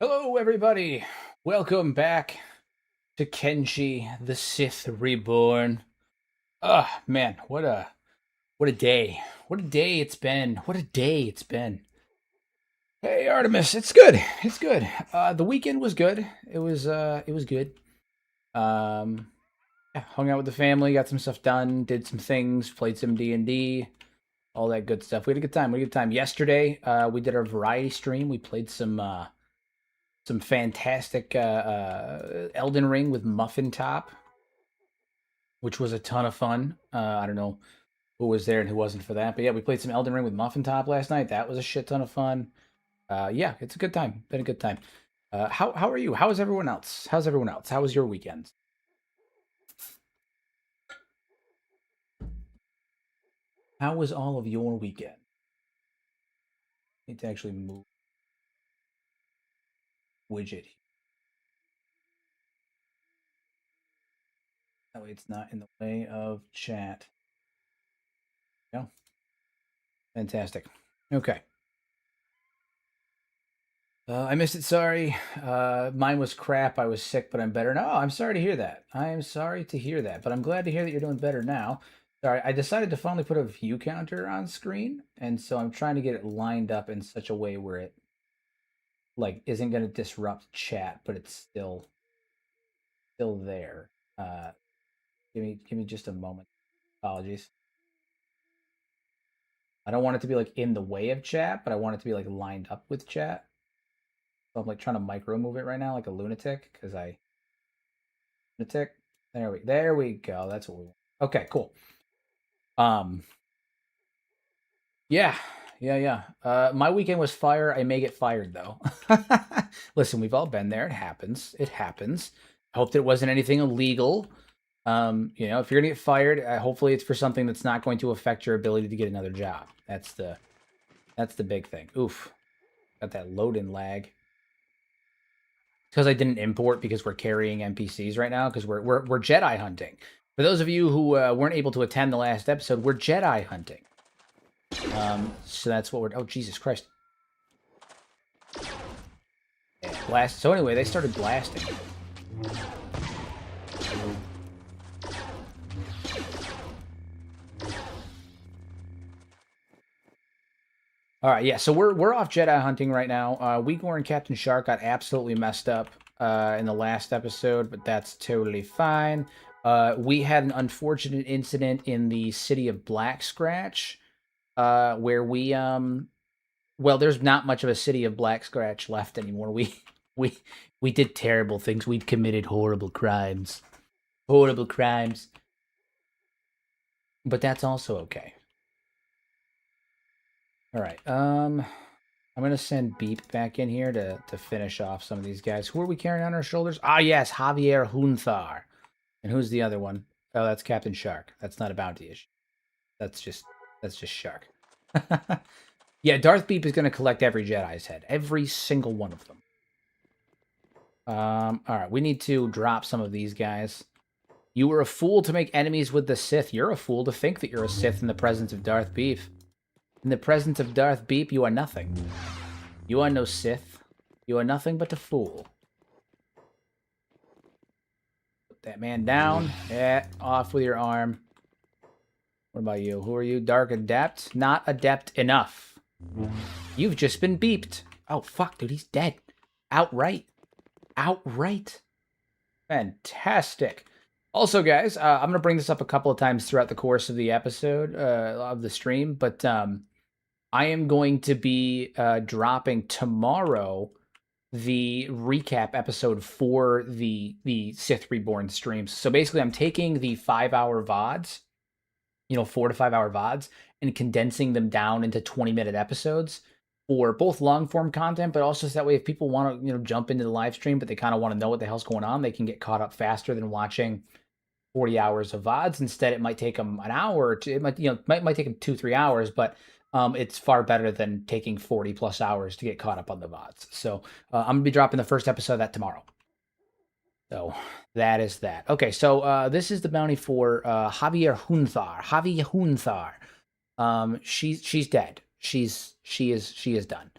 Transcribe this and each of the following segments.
Hello, everybody. Welcome back to Kenshi, the Sith Reborn. Ah, man, what a day! What a day it's been! What a day it's been! Hey, Artemis, it's good. It's good. The weekend was good. It was good. Um, yeah, hung out with the family, got some stuff done, did some things, played some D&D, all that good stuff. We had a good time. We had a good time yesterday. We did our variety stream. We played some fantastic Elden Ring with Muffin Top, which was a ton of fun. I don't know who was there and who wasn't for that, but yeah, we played some Elden Ring with Muffin Top last night. That was a shit ton of fun. Yeah, it's a good time. Been a good time. How are you? How is everyone else? How's everyone else? How was your weekend? How was all of your weekend? Need to actually move widget. That way it's not in the way of chat. Yeah, fantastic. Okay. I missed it. Sorry. Mine was crap. I was sick, but I'm better now. Oh, I'm sorry to hear that. I am sorry to hear that, but I'm glad to hear that you're doing better now. Sorry, I decided to finally put a view counter on screen, and so I'm trying to get it lined up in such a way where it isn't going to disrupt chat, but it's still there. Uh, give me just a moment. Apologies. I don't want it to be in the way of chat, but I want it to be lined up with chat. So I'm trying to micro move it right now like a lunatic because I lunatic. There we go. That's what we want. Okay, cool. Um yeah. Yeah. My weekend was fire. I may get fired though. Listen, we've all been there. It happens. It happens. I hope that it wasn't anything illegal. If you're gonna get fired, hopefully it's for something that's not going to affect your ability to get another job. That's the big thing. Oof. Got that load in lag. Because I didn't import because we're carrying NPCs right now because we're Jedi hunting. For those of you who weren't able to attend the last episode, we're Jedi hunting. So that's what we're. Oh Jesus Christ! Yeah, blast. So anyway, they started blasting. All right, yeah. So we're off Jedi hunting right now. Weegor and Captain Shark got absolutely messed up in the last episode, but that's totally fine. We had an unfortunate incident in the city of Black Scratch, where well, there's not much of a city of Black Scratch left anymore. We we did terrible things. We've committed horrible crimes. Horrible crimes. But that's also okay. All right. I'm gonna send Beep back in here to finish off some of these guys. Who are we carrying on our shoulders? Ah, yes, Javier Hunthar. And who's the other one? Oh, that's Captain Shark. That's not a bounty issue. That's just Shark. Yeah, Darth Beep is gonna collect every Jedi's head, every single one of them. All right, we need to drop some of these guys. You were a fool to make enemies with the Sith. You're a fool to think that you're a Sith in the presence of Darth Beep. In the presence of Darth Beep, you are nothing. You are no Sith. You are nothing but a fool. Put that man down. Yeah, off with your arm. What about you? Who are you? Dark Adept? Not adept enough. You've just been beeped. Oh, fuck, dude, he's dead. Outright. Outright. Fantastic. Also, guys, I'm going to bring this up a couple of times throughout the course of the episode, of the stream, but I am going to be dropping tomorrow the recap episode for the Sith Reborn streams. So basically, I'm taking the 5-hour VODs, 4 to 5 hour VODs, and condensing them down into 20-minute episodes for both long form content, but also so that way if people want to jump into the live stream, but they kind of want to know what the hell's going on, they can get caught up faster than watching 40 hours of VODs. Instead, it might take them an hour or two. It might take them 2-3 hours, but it's far better than taking 40 plus hours to get caught up on the VODs. So I'm gonna be dropping the first episode of that tomorrow. So that is that. Okay, so this is the bounty for Javier Hunthar. Javier Hunthar. She's dead. She is done.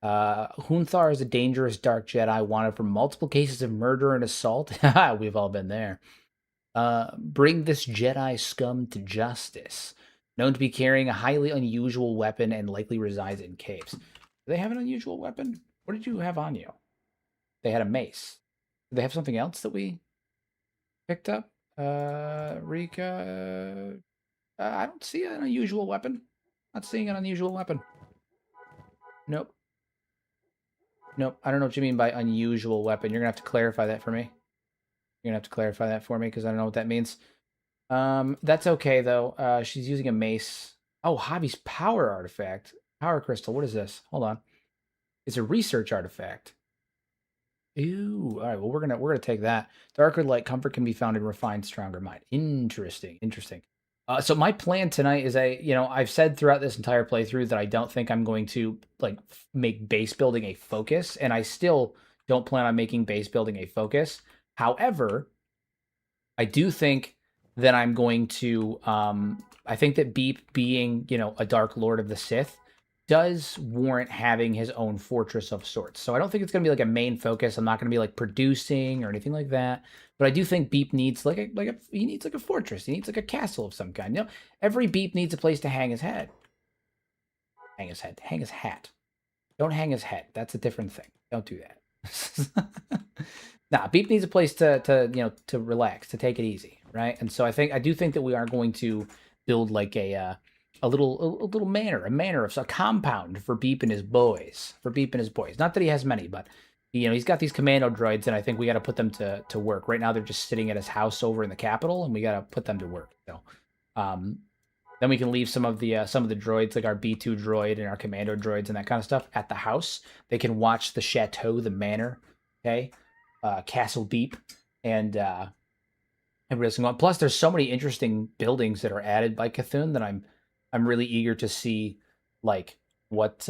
Hunthar is a dangerous dark Jedi wanted for multiple cases of murder and assault. We've all been there. Bring this Jedi scum to justice. Known to be carrying a highly unusual weapon and likely resides in caves. Do they have an unusual weapon? What did you have on you? They had a mace. Do they have something else that we picked up? Rika. I don't see an unusual weapon. Not seeing an unusual weapon. Nope. Nope. I don't know what you mean by unusual weapon. You're going to have to clarify that for me. You're going to have to clarify that for me because I don't know what that means. That's okay, though. She's using a mace. Oh, Hobby's power artifact. Power crystal. What is this? Hold on. It's a research artifact. Ooh, all right. Well, we're gonna take that. Darker light comfort can be found in refined, stronger mind. Interesting, interesting. So my plan tonight is I've said throughout this entire playthrough that I don't think I'm going to like make base building a focus, and I still don't plan on making base building a focus. However, I do think that I'm going to. I think that Beep being a Dark Lord of the Sith does warrant having his own fortress of sorts. So I don't think it's going to be like a main focus. I'm not going to be like producing or anything like that. But I do think Beep needs he needs like a fortress. He needs like a castle of some kind. Every Beep needs a place to hang his head. Hang his head. Hang his hat. Don't hang his head. That's a different thing. Don't do that. Nah, Beep needs a place to relax, to take it easy, right? And so I do think that we are going to build like a little manor of a compound for Beep and his boys. Not that he has many, but he's got these commando droids, and I think we got to put them to work. Right now, they're just sitting at his house over in the capital, and we got to put them to work. So, then we can leave some of the droids, like our B2 droid and our commando droids and that kind of stuff, at the house. They can watch the chateau, the manor, okay, Castle Beep, and everything on. Plus, there's so many interesting buildings that are added by Cthulhu that I'm really eager to see, like what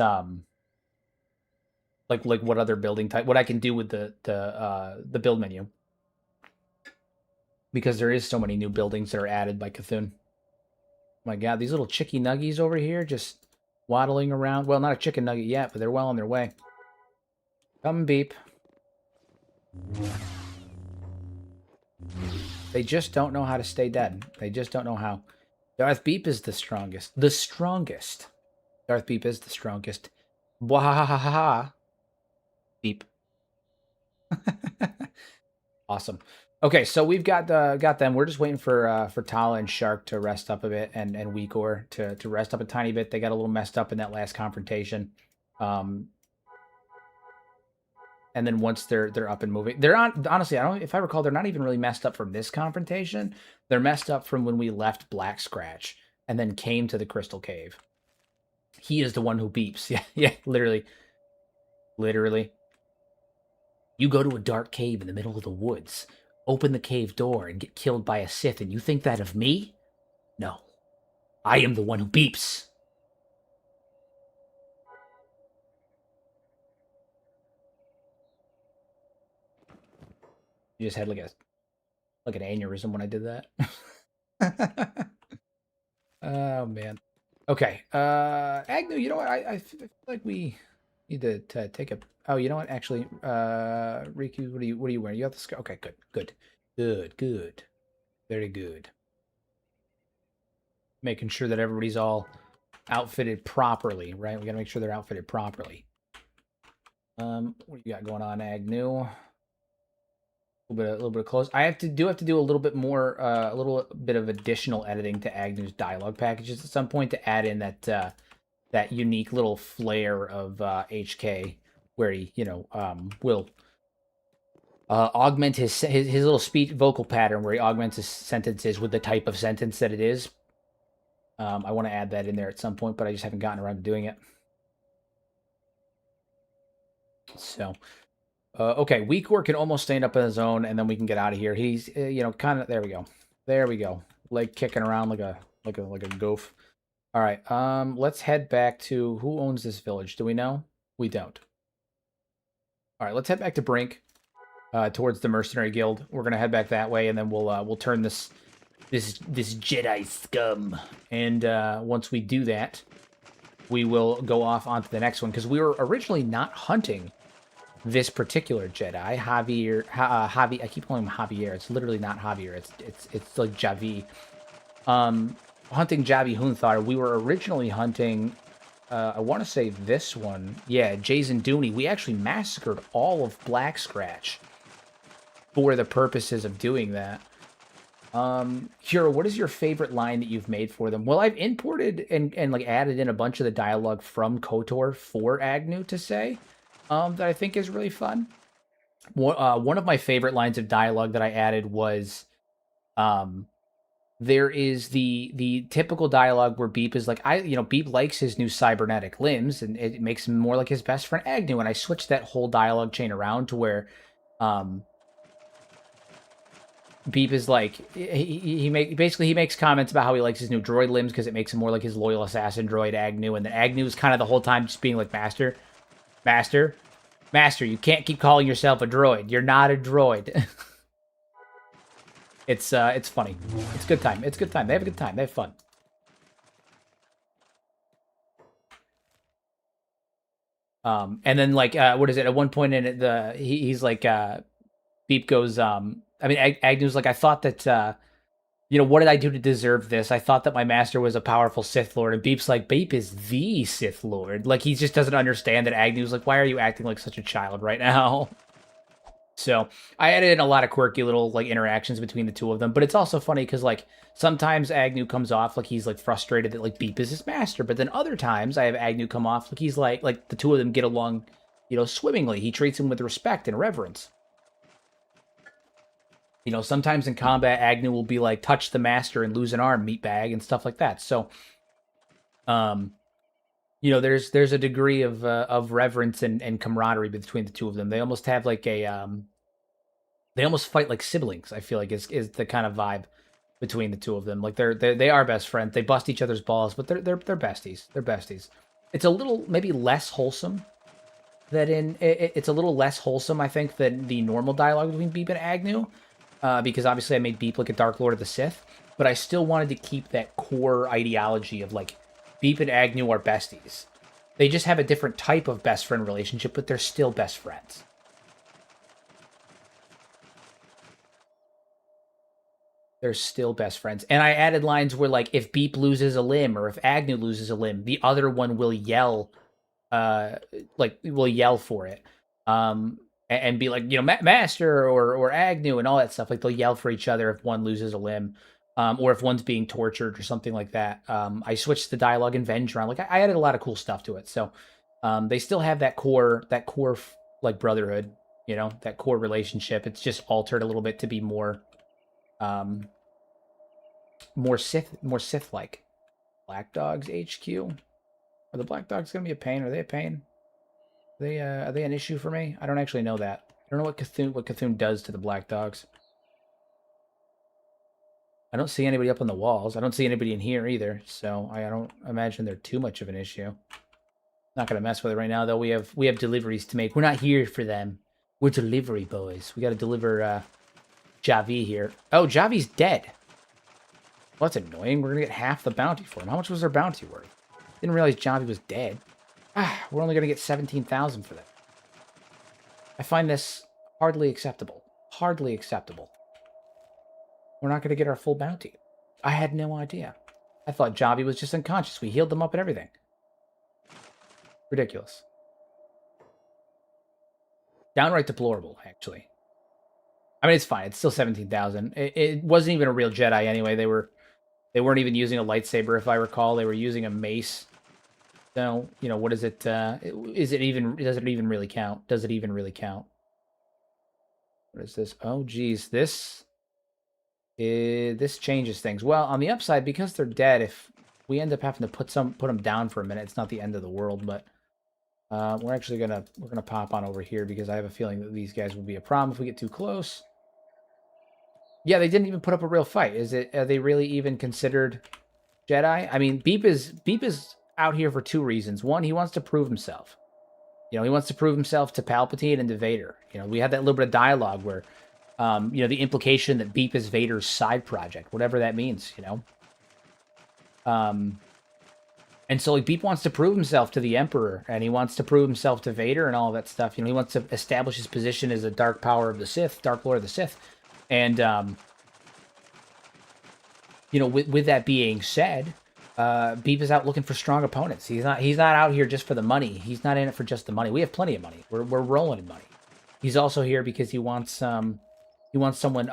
what other building type, what I can do with the build menu, because there is so many new buildings that are added by Cthulhu. Oh my God, these little chicky nuggies over here just waddling around. Well, not a chicken nugget yet, but they're well on their way. Come, Beep. They just don't know how to stay dead. They just don't know how. Darth Beep is the strongest. The strongest. Darth Beep is the strongest. Wahahaha. Beep. Awesome. Okay, so we've got them. We're just waiting for Tala and Shark to rest up a bit, and Weakor to rest up a tiny bit. They got a little messed up in that last confrontation. And then once they're up and moving, they're on. Honestly, if I recall, they're not even really messed up from this confrontation. They're messed up from when we left Black Scratch and then came to the Crystal Cave. He is the one who beeps. Yeah, literally. You go to a dark cave in the middle of the woods, open the cave door, and get killed by a Sith, and you think that of me? No. I am the one who beeps. You just had like an aneurysm when I did that. Oh man. Okay. Agnew, you know what? I feel like we need to take a. Oh, you know what? Actually, Riku, what are you wearing? You got the scar. Okay, good. Very good. Making sure that everybody's all outfitted properly, right? We gotta make sure they're outfitted properly. What do you got going on, Agnew? A little bit of close. I have to do a little bit more, a little bit of additional editing to Agnew's dialogue packages at some point to add in that unique little flair of HK, where he will augment his little speech vocal pattern, where he augments his sentences with the type of sentence that it is. I want to add that in there at some point, but I just haven't gotten around to doing it. So. Okay, Weakor can almost stand up on his own, and then we can get out of here. He's, kind of. There we go. Leg kicking around like a goof. All right. Let's head back to who owns this village. Do we know? We don't. All right. Let's head back to Brink, towards the Mercenary Guild. We're gonna head back that way, and then we'll turn this Jedi scum. And once we do that, we will go off onto the next one, because we were originally not hunting this particular Jedi, Javier. I keep calling him Javier. It's literally not Javier. It's like Javi. Hunting Javi Hunthar. We were originally hunting. I want to say this one. Yeah, Jason Dooney. We actually massacred all of Black Scratch for the purposes of doing that. Hero, what is your favorite line that you've made for them? Well, I've imported and like added in a bunch of the dialogue from KOTOR for Agnew to say, that I think is really fun. One of my favorite lines of dialogue that I added was, there is the typical dialogue where Beep is like, Beep likes his new cybernetic limbs, and it makes him more like his best friend Agnew. And I switched that whole dialogue chain around to where, Beep is like, he makes comments about how he likes his new droid limbs because it makes him more like his loyal assassin droid Agnew, and then Agnew is kind of the whole time just being like, Master, you can't keep calling yourself a droid. You're not a droid. It's funny. It's a good time. It's a good time. They have a good time. They have fun. And then like, what is it? At one point in it, he's like, Beep goes, Agnew's like, I thought that, what did I do to deserve this? I thought that my master was a powerful Sith Lord. And Beep's like, Beep is the Sith Lord. Like, he just doesn't understand that Agnew's like, why are you acting like such a child right now? So I added in a lot of quirky little like interactions between the two of them, but it's also funny because like sometimes Agnew comes off like he's like frustrated that like Beep is his master, but then other times I have Agnew come off like he's like the two of them get along, swimmingly. He treats him with respect and reverence. Sometimes in combat, Agnew will be like, touch the master and lose an arm, meatbag, and stuff like that. So, there's a degree of reverence and camaraderie between the two of them. They almost have like they almost fight like siblings. I feel like is the kind of vibe between the two of them. Like they are best friends. They bust each other's balls, but they're besties. They're besties. It's a little maybe less wholesome. It's a little less wholesome, I think, than the normal dialogue between Beep and Agnew. Because obviously I made Beep like a Dark Lord of the Sith, but I still wanted to keep that core ideology of like Beep and Agnew are besties. They just have a different type of best friend relationship, but they're still best friends. They're still best friends. And I added lines where like if Beep loses a limb or if Agnew loses a limb, the other one will yell, will yell for it. And be like, Master or Agnew and all that stuff. Like they'll yell for each other if one loses a limb, or if one's being tortured or something like that. I switched the dialogue and Venge around. Like I added a lot of cool stuff to it. So they still have that core like brotherhood, that core relationship. It's just altered a little bit to be more Sith like. Black Dogs HQ. Are the Black Dogs gonna be a pain? Are they a pain? Are they an issue for me? I don't actually know that. I don't know what Cthulhu does to the Black Dogs. I don't see anybody up on the walls. I don't see anybody in here either, so I don't imagine they're too much of an issue. Not gonna mess with it right now, though. We have deliveries to make. We're not here for them. We're delivery boys. We got to deliver Javi here. Oh, Javi's dead. Well, that's annoying. We're gonna get half the bounty for him. How much was their bounty worth? Didn't realize Javi was dead. We're only going to get 17,000 for that. I find this hardly acceptable. Hardly acceptable. We're not going to get our full bounty. I had no idea. I thought Javi was just unconscious. We healed them up and everything. Ridiculous. Downright deplorable, actually. I mean, it's fine. It's still 17,000. It wasn't even a real Jedi anyway. They weren't even using a lightsaber, if I recall. They were using a mace. So, what is it? Does it even really count? Does it even really count? What is this? Oh, geez. This changes things. Well, on the upside, because they're dead, if we end up having to put them down for a minute, it's not the end of the world, but we're actually gonna pop on over here because I have a feeling that these guys will be a problem if we get too close. Yeah, they didn't even put up a real fight. Are they really even considered Jedi? I mean, Beep is out here for two reasons. One, he wants to prove himself. He wants to prove himself to Palpatine and to Vader. We had that little bit of dialogue where, the implication that Beep is Vader's side project, whatever that means, And And so like Beep wants to prove himself to the Emperor, and he wants to prove himself to Vader and all that stuff. You know, he wants to establish his position as a dark power of the Sith, Dark Lord of the Sith. And you know, with that being said, Beep is out looking for strong opponents. He's not out here just for the money. He's not in it for just the money. We have plenty of money. We're rolling in money. He's also here because he wants someone,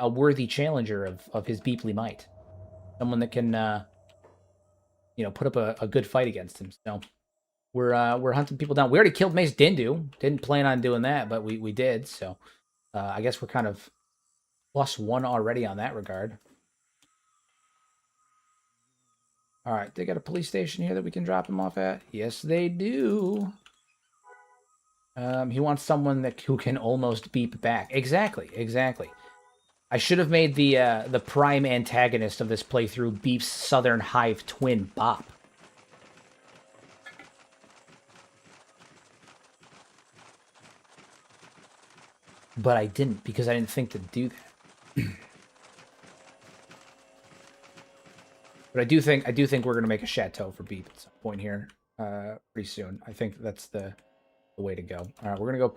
a worthy challenger of his Beeply might, someone that can you know, put up a good fight against him. So we're hunting people down. We already killed Mace Dindu. Didn't plan on doing that, but we did. So I guess we're kind of +1 already on that regard. All right, they got a police station here that we can drop him off at. Yes, they do. He wants someone who can almost beep back. Exactly. I should have made the prime antagonist of this playthrough Beep's Southern Hive twin, Bop. But I didn't, because I didn't think to do that. But I do think we're gonna make a chateau for Beep at some point here, pretty soon. I think that's the way to go. All right, we're gonna go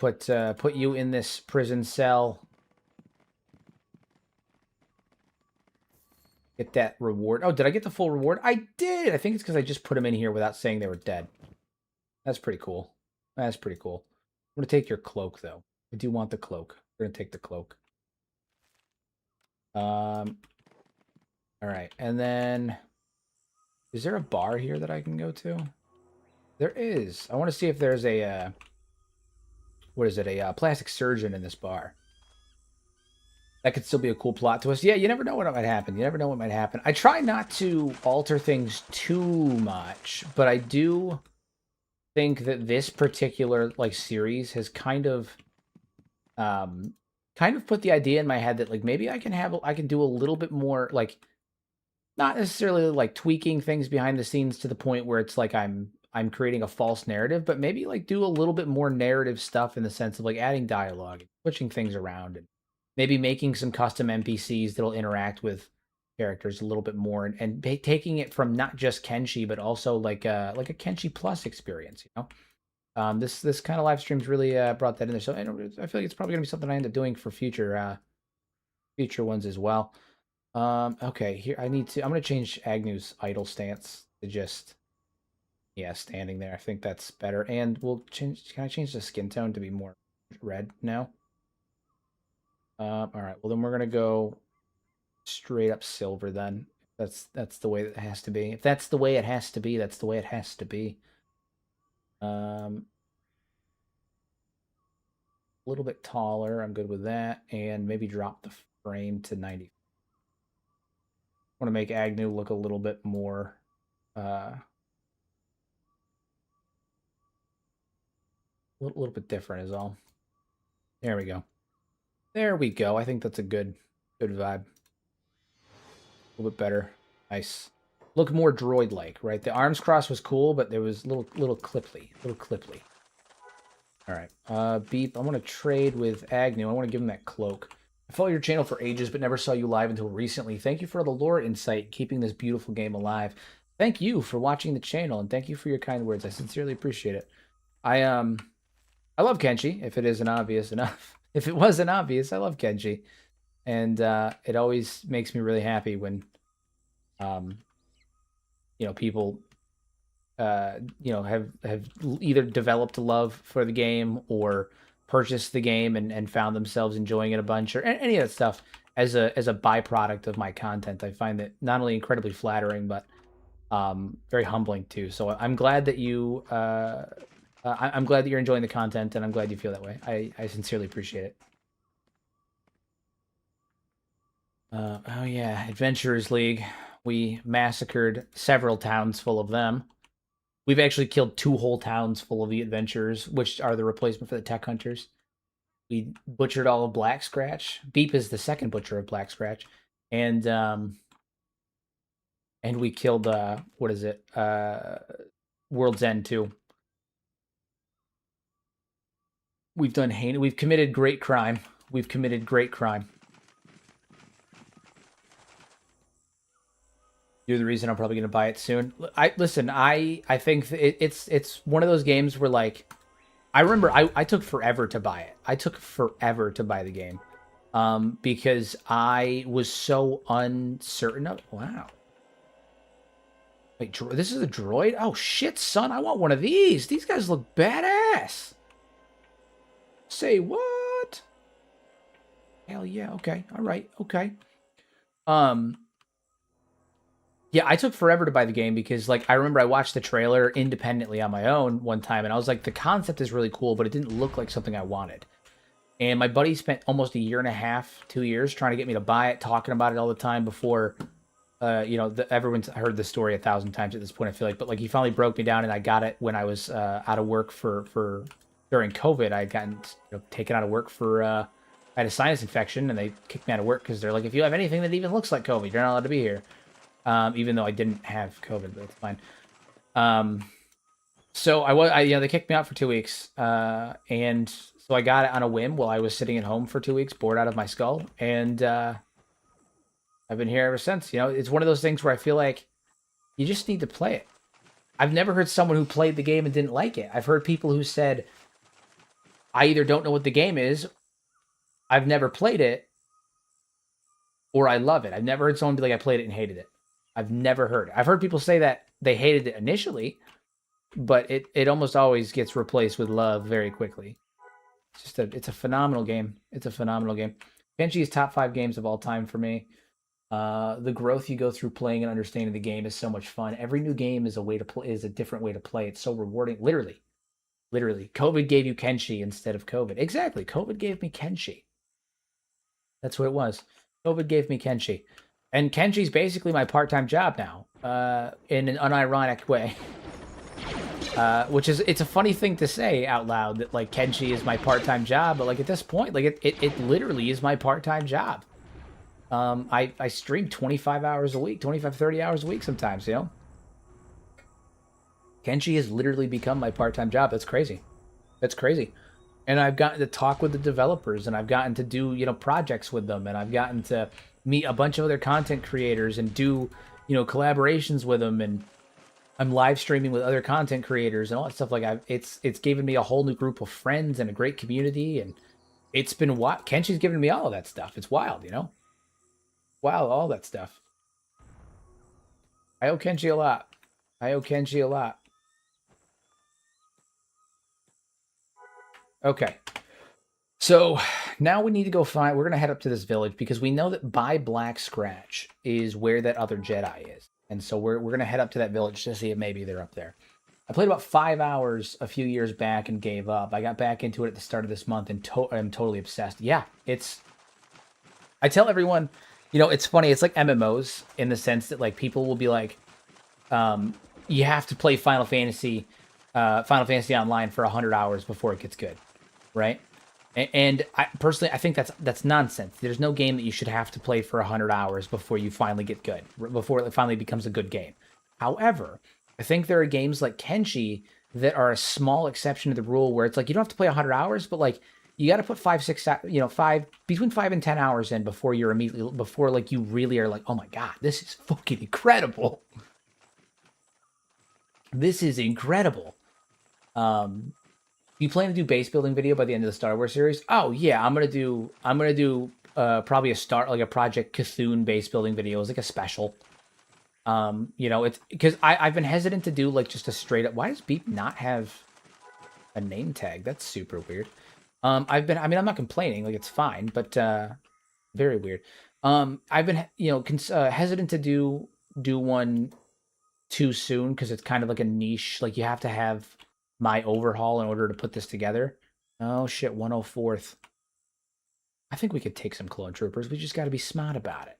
put you in this prison cell. Get that reward. Oh, did I get the full reward? I did. I think it's because I just put them in here without saying they were dead. That's pretty cool. That's pretty cool. I'm gonna take your cloak though. I do want the cloak. We're gonna take the cloak. All right, and then is there a bar here that I can go to? There is. I want to see if there's a what is it? A plastic surgeon in this bar. That could still be a cool plot twist. Yeah, you never know what might happen. You never know what might happen. I try not to alter things too much, but I do think that this particular like series has kind of put the idea in my head that like maybe I can do a little bit more, like not necessarily like tweaking things behind the scenes to the point where it's like I'm creating a false narrative, but maybe like do a little bit more narrative stuff in the sense of like adding dialogue and switching things around, and maybe making some custom NPCs that'll interact with characters a little bit more, and taking it from not just Kenshi but also like a Kenshi Plus experience, you know. This kind of live streams really brought that in there, so I feel like it's probably gonna be something I end up doing for future ones as well. Okay, here I'm gonna change Agnew's idle stance to just, yeah, standing there. I think that's better. And we'll change, can I change the skin tone to be more red now? All right, well then we're gonna go straight up silver then. That's the way that it has to be. If that's the way it has to be, that's the way it has to be. A little bit taller, I'm good with that, and maybe drop the frame to 90. I want to make Agnew look a little bit more a little bit different is all. There we go. There we go. I think that's a good vibe. A little bit better. Nice. Look more droid-like, right? The arms cross was cool, but there was little clipply. All right. Beep, I want to trade with Agnew. I want to give him that cloak. I follow your channel for ages, but never saw you live until recently. Thank you for the lore insight, keeping this beautiful game alive. Thank you for watching the channel, and thank you for your kind words. I sincerely appreciate it. I love Kenshi, if it isn't obvious enough. If it wasn't obvious, I love Kenshi. And it always makes me really happy when you know, people you know, have either developed a love for the game or purchased the game and found themselves enjoying it a bunch, or any of that stuff as a byproduct of my content. I find that not only incredibly flattering, but very humbling too. So I'm glad that you I'm glad that you're enjoying the content, and I'm glad you feel that way. I sincerely appreciate it. Oh yeah, Adventurers League. We massacred several towns full of them. We've actually killed 2 whole towns full of the adventurers, which are the replacement for the tech hunters. We butchered all of Black Scratch. Beep is the second butcher of Black Scratch, and we killed what is it? World's End too. We've done We've committed great crime. We've committed great crime. You're the reason I'm probably going to buy it soon. Listen. I think it's one of those games where like I remember I took forever to buy it. I took forever to buy the game, because I was so uncertain of. Wow. Wait, this is a droid? Oh shit, son! I want one of these. These guys look badass. Say what? Hell yeah. Okay. All right. Okay. Um. Yeah, I took forever to buy the game because, like, I remember I watched the trailer independently on my own one time, and I was like, the concept is really cool, but it didn't look like something I wanted. And my buddy spent almost a year and a half, 2 years, trying to get me to buy it, talking about it all the time before, everyone's heard the story 1,000 times at this point, I feel like. But, like, he finally broke me down, and I got it when I was out of work during COVID. I had gotten taken out of work I had a sinus infection, and they kicked me out of work because they're like, if you have anything that even looks like COVID, you're not allowed to be here. Even though I didn't have COVID, but it's fine. So they kicked me out for 2 weeks, and so I got it on a whim while I was sitting at home for 2 weeks, bored out of my skull, and I've been here ever since. It's one of those things where I feel like you just need to play it. I've never heard someone who played the game and didn't like it. I've heard people who said, I either don't know what the game is, I've never played it, or I love it. I've never heard someone be like, I played it and hated it. I've never heard it. I've heard people say that they hated it initially, but it almost always gets replaced with love very quickly. It's a phenomenal game. It's a phenomenal game. Kenshi is top 5 games of all time for me. The growth you go through playing and understanding the game is so much fun. Every new game is a different way to play. It's so rewarding. Literally. COVID gave you Kenshi instead of COVID. Exactly. COVID gave me Kenshi. That's what it was. COVID gave me Kenshi. And Kenshi's basically my part-time job now, in an unironic way. It's a funny thing to say out loud that, like, Kenshi is my part-time job, but, like, at this point, like, it literally is my part-time job. I stream 25 hours a week, 25, 30 hours a week sometimes, Kenshi has literally become my part-time job. That's crazy. That's crazy. And I've gotten to talk with the developers, and I've gotten to do, projects with them, and I've gotten to meet a bunch of other content creators and do, collaborations with them, and I'm live streaming with other content creators and all that stuff. Like, it's given me a whole new group of friends and a great community, and it's been wild. Kenshi's given me all of that stuff. It's wild, Wow, all that stuff. I owe Kenshi a lot. I owe Kenshi a lot. Okay. So now we need to go find. We're gonna head up to this village because we know that by Black Scratch is where that other Jedi is, and so we're gonna head up to that village to see if maybe they're up there. I played about 5 hours a few years back and gave up. I got back into it at the start of this month and I'm totally obsessed. Yeah, I tell everyone, it's funny. It's like MMOs in the sense that, like, people will be like, you have to play Final Fantasy Online for 100 hours before it gets good, right? And I personally, I think that's nonsense. There's no game that you should have to play for 100 hours before you finally get good, before it finally becomes a good game. However, I think there are games like Kenshi that are a small exception to the rule where it's like you don't have to play 100 hours, but, like, you got to put 5, 6, between 5 and 10 hours in before like you really are like, oh my god, this is fucking incredible. This is incredible. You plan to do base building video by the end of the Star Wars series? Oh yeah, I'm gonna do probably a Project Cthulhu base building video as like a special. It's because I've been hesitant to do like just a straight up. Why does Beep not have a name tag? That's super weird. I'm not complaining, like, it's fine, but very weird. I've been hesitant to do one too soon because it's kind of like a niche. Like, you have to have my overhaul in order to put this together. Oh shit, 104th. I think we could take some clone troopers. We just got to be smart about it.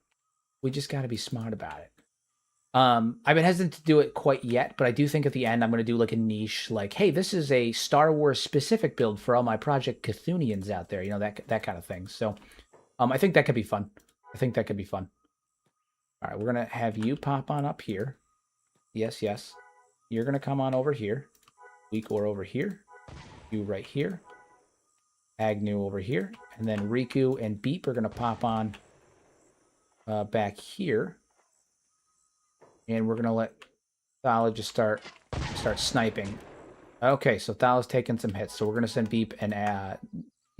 I've been hesitant to do it quite yet, but I do think at the end I'm going to do like a niche, like, hey, this is a Star Wars specific build for all my Project Cthulhians out there, that kind of thing. So, I think that could be fun. All right, we're going to have you pop on up here. Yes. You're going to come on over here. Weekor over here. You right here. Agnew over here. And then Riku and Beep are going to pop on back here. And we're gonna let Thala just start sniping. Okay, so Thala's taking some hits, so we're gonna send Beep and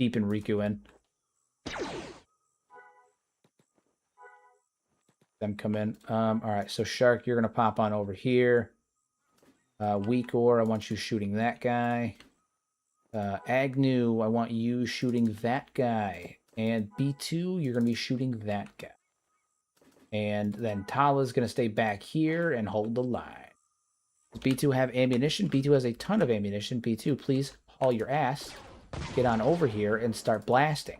Riku in. Them come in. All right, so Shark, you're gonna pop on over here. Weakor, I want you shooting that guy. Agnew, I want you shooting that guy. And B2, you're gonna be shooting that guy. And then Tala's gonna stay back here and hold the line. Does B2 have ammunition? B2 has a ton of ammunition. B2, please haul your ass. Get on over here and start blasting.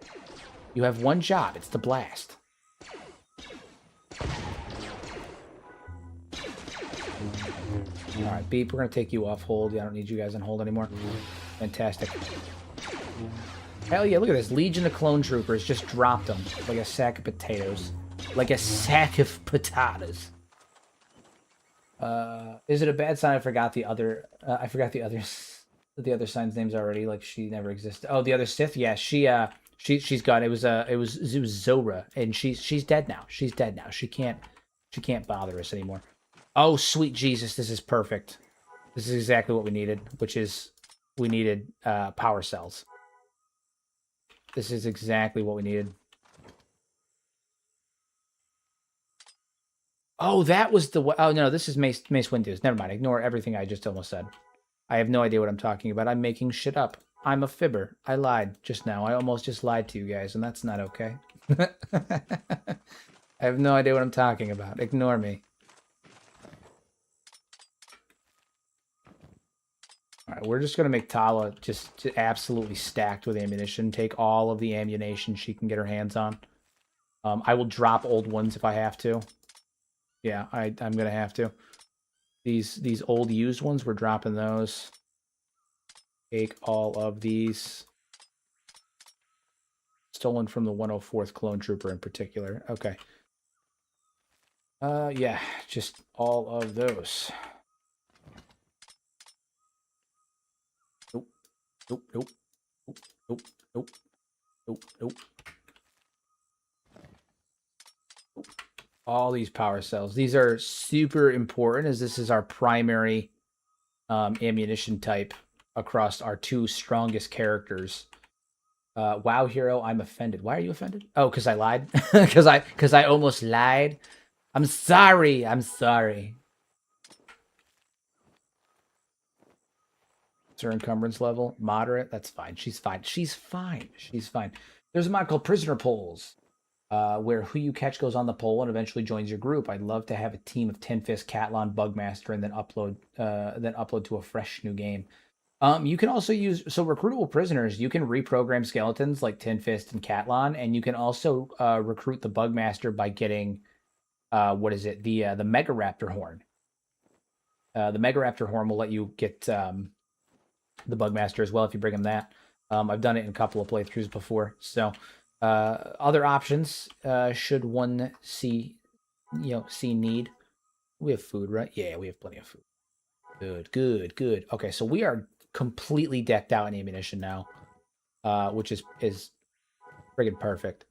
You have one job. It's to blast. All right, Beep, we're going to take you off hold. I don't need you guys on hold anymore. Fantastic. Hell yeah, look at this. Legion of Clone Troopers just dropped them like a sack of potatoes. Like a sack of potatoes. Is it a bad sign? I forgot the other the other sign's names already. Like she never existed. Oh, the other Sith. Yeah, she's gone. It was Zora, and she's dead now. She's dead now. She can't bother us anymore. Oh, sweet Jesus, this is perfect. This is exactly what we needed, which is we needed power cells. This is exactly what we needed. Oh, that was the... Oh, no, this is Mace Windu's. Never mind. Ignore everything I just almost said. I have no idea what I'm talking about. I'm making shit up. I'm a fibber. I lied just now. I almost just lied to you guys, and that's not okay. I have no idea what I'm talking about. Ignore me. All right, we're just going to make Tala just absolutely stacked with ammunition. Take all of the ammunition she can get her hands on. I will drop old ones if I have to. Yeah, I'm going to have to. These old used ones, we're dropping those. Take all of these. Stolen from the 104th Clone Trooper in particular. Okay. Yeah, just all of those. Nope. Nope, nope. Nope, nope, nope. Nope, nope. Nope. All these power cells. These are super important as this is our primary ammunition type across our two strongest characters. Wow, hero, I'm offended. Why are you offended? Oh, because I lied? Because I almost lied? I'm sorry. I'm sorry. What's her encumbrance level? Moderate? That's fine. She's fine. She's fine. She's fine. There's a mod called Prisoner Polls, where who you catch goes on the poll and eventually joins your group. I'd love to have a team of Tin Fist, Catlon, Bugmaster, and then upload to a fresh new game. You can also use recruitable prisoners. You can reprogram skeletons like Tin Fist and Catlon, and you can also recruit the Bugmaster by getting what is it? The Mega Raptor horn. The Mega Raptor horn will let you get the Bugmaster as well if you bring him that. I've done it in a couple of playthroughs before. So other options should one see need. We have food, right? Yeah, we have plenty of food. Good, good, good. Okay, so we are completely decked out in ammunition now, which is friggin' perfect.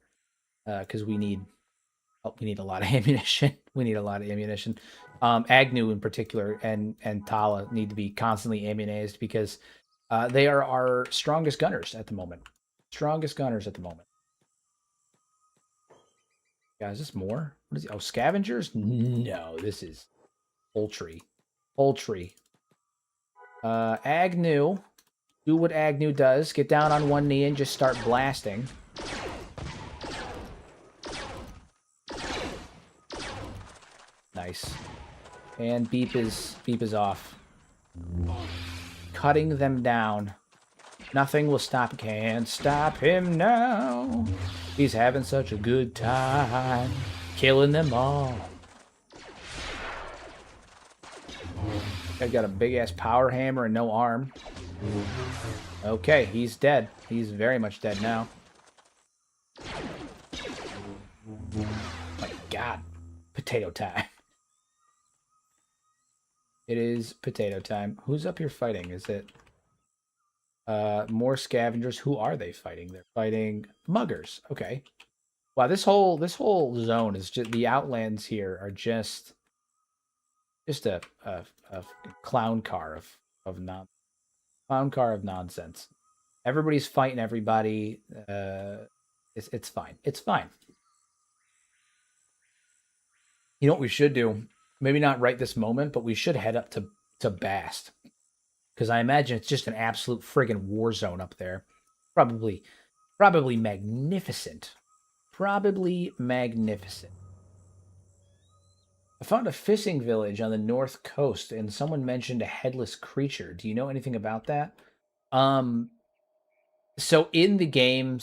Because we need a lot of ammunition. We need a lot of ammunition. Agnew in particular and Tala need to be constantly ammunized because they are our strongest gunners at the moment. Strongest gunners at the moment. Guys, is this more? What is it? Oh, scavengers? No, this is poultry. Poultry. Agnew. Do what Agnew does. Get down on one knee and just start blasting. Nice. And Beep is off. Cutting them down. Nothing will stop. Can't stop him now. He's having such a good time. Killing them all. I've got a big-ass power hammer and no arm. Okay, he's dead. He's very much dead now. My God. Potato time. It is potato time. Who's up here fighting? Is it more scavengers? Who are they fighting? They're fighting muggers. Okay. Wow, this whole zone is just the outlands here are just Just a clown car of clown car of nonsense. Everybody's fighting everybody. It's fine. It's fine. You know what we should do? Maybe not right this moment, but we should head up to Bast, because I imagine it's just an absolute friggin' war zone up there. Probably magnificent. Probably magnificent. I found a fishing village on the north coast, and someone mentioned a headless creature. Do you know anything about that? Um, so in the game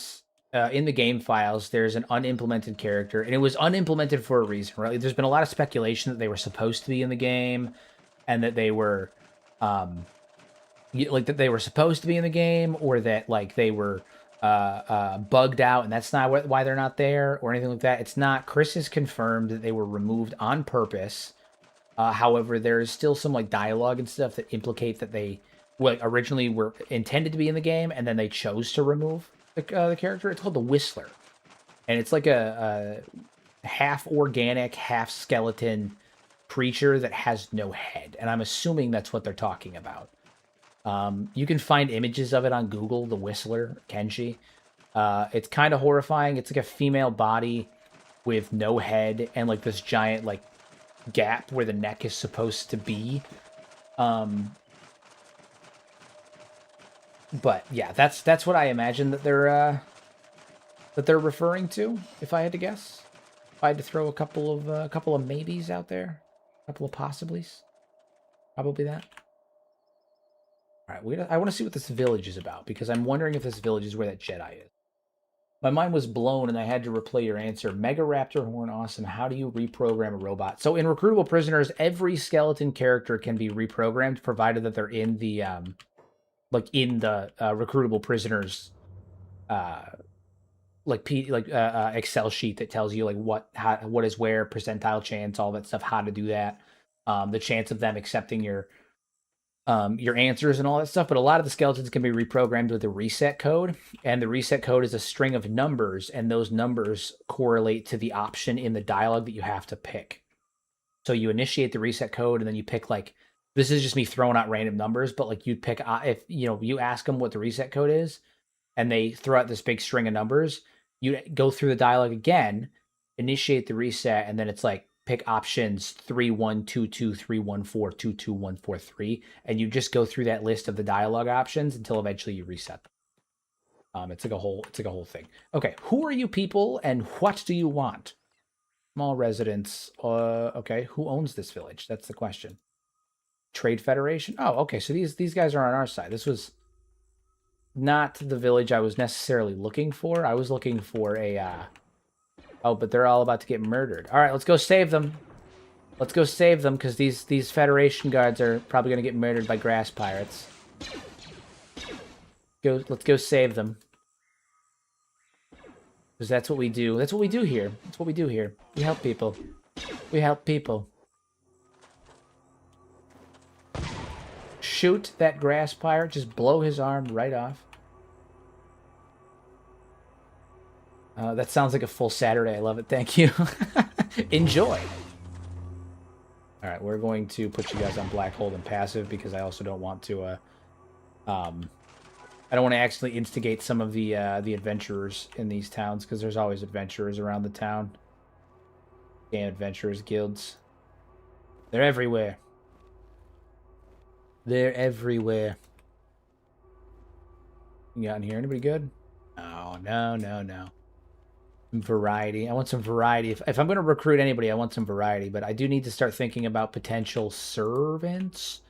files, there's an unimplemented character, and it was unimplemented for a reason, right? There's been a lot of speculation that they were supposed to be in the game, and that they were, um, like that they were supposed to be in the game, or that like they were bugged out, and that's not why they're not there, or anything like that. It's not. Chris has confirmed that they were removed on purpose. However, there is still some like dialogue and stuff that implicate that they originally were intended to be in the game, and then they chose to remove the character. It's called the Whistler, and it's like a half organic, half skeleton creature that has no head. And I'm assuming that's what they're talking about. You can find images of it on Google. The Whistler, Kenshi. It's kind of horrifying. It's like a female body with no head and like this giant like gap where the neck is supposed to be. But yeah, that's what I imagine that they're referring to. If I had to guess, if I had to throw a couple of maybes out there, a couple of possiblies, probably that. All right, I want to see what this village is about, because I'm wondering if this village is where that Jedi is. My mind was blown, and I had to replay your answer. Mega Raptor Horn, awesome. How do you reprogram a robot? So in Recruitable Prisoners, every skeleton character can be reprogrammed, provided that they're in the Recruitable Prisoners Excel sheet that tells you like what is where, percentile chance, all that stuff, how to do that, the chance of them accepting your answers and all that stuff. But a lot of the skeletons can be reprogrammed with a reset code, and the reset code is a string of numbers, and those numbers correlate to the option in the dialogue that you have to pick. So you initiate the reset code, and then you pick like, this is just me throwing out random numbers, but like you'd pick, if you ask them what the reset code is, and they throw out this big string of numbers, you go through the dialogue again, initiate the reset, and then it's like pick options 3122 314 22143, and you just go through that list of the dialogue options until eventually you reset them. It's like a whole thing. Okay, who are you people, and what do you want? Small residents. Okay, who owns this village? That's the question. Trade Federation. Oh, okay. So these guys are on our side. This was not the village I was necessarily looking for. I was looking for a. Oh, but they're all about to get murdered. All right, let's go save them. Let's go save them, because these Federation guards are probably going to get murdered by grass pirates. Let's go save them. Because that's what we do. That's what we do here. That's what we do here. We help people. We help people. Shoot that grass pirate. Just blow his arm right off. That sounds like a full Saturday. I love it. Thank you. Enjoy. All right, we're going to put you guys on Black Hold and passive, because I also don't want to. I don't want to actually instigate some of the adventurers in these towns, because there's always adventurers around the town. Damn adventurers guilds. They're everywhere. They're everywhere. You got in here? Anybody good? No. Some variety. I want some variety. If I'm going to recruit anybody, I want some variety. But I do need to start thinking about potential servants.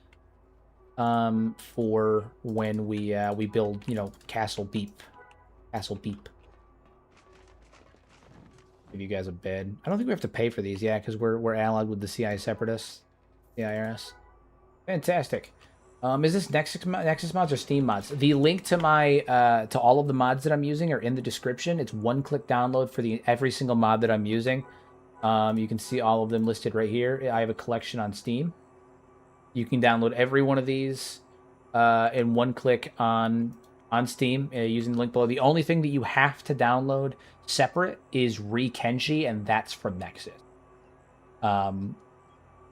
For when we build, Castle Beep. Castle Beep. Give you guys a bed. I don't think we have to pay for these, yeah, because we're allied with the CI Separatists, the IRS. Fantastic. Is this Nexus mods or Steam mods? The link to my to all of the mods that I'm using are in the description. It's one-click download for every single mod that I'm using. You can see all of them listed right here. I have a collection on Steam. You can download every one of these in one click on Steam using the link below. The only thing that you have to download separate is Kenshi, and that's from Nexus.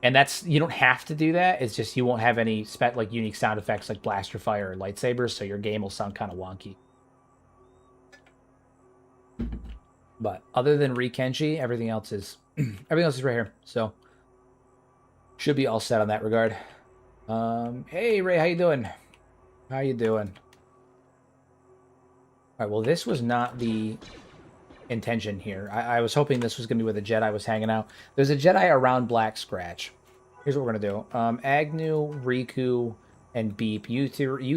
And that's, you don't have to do that. It's just you won't have any like unique sound effects like blaster fire or lightsabers, so your game will sound kind of wonky. But other than Kenshi, everything else is right here. So should be all set on that regard. Hey Ray, how you doing? How you doing? All right, well, this was not the intention here. I was hoping this was going to be where the Jedi was hanging out. There's a Jedi around Black Scratch. Here's what we're going to do. Agnew, Riku, and Beep. You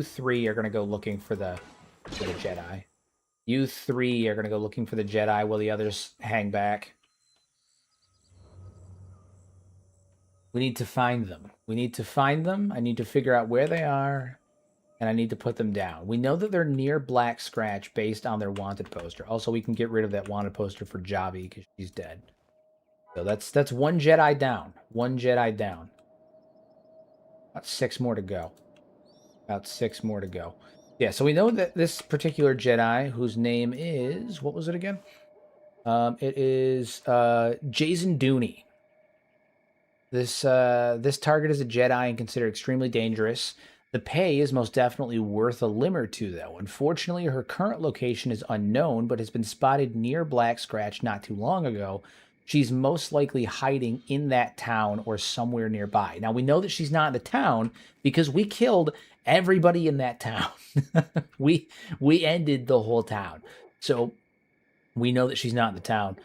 three are going to go looking for the Jedi. You three are going to go looking for the Jedi while the others hang back. We need to find them. We need to find them. I need to figure out where they are, and I need to put them down. We know that they're near Black Scratch based on their wanted poster. Also, we can get rid of that wanted poster for Javi because she's dead. So that's one Jedi down. One Jedi down. About 6 more to go. About 6 more to go. Yeah, so we know that this particular Jedi, whose name is... What was it again? It is Jason Dooney. This target is a Jedi and considered extremely dangerous. The pay is most definitely worth a limb or two, though. Unfortunately, her current location is unknown, but has been spotted near Black Scratch not too long ago. She's most likely hiding in that town or somewhere nearby. Now, we know that she's not in the town because we killed everybody in that town. we ended the whole town. So we know that she's not in the town.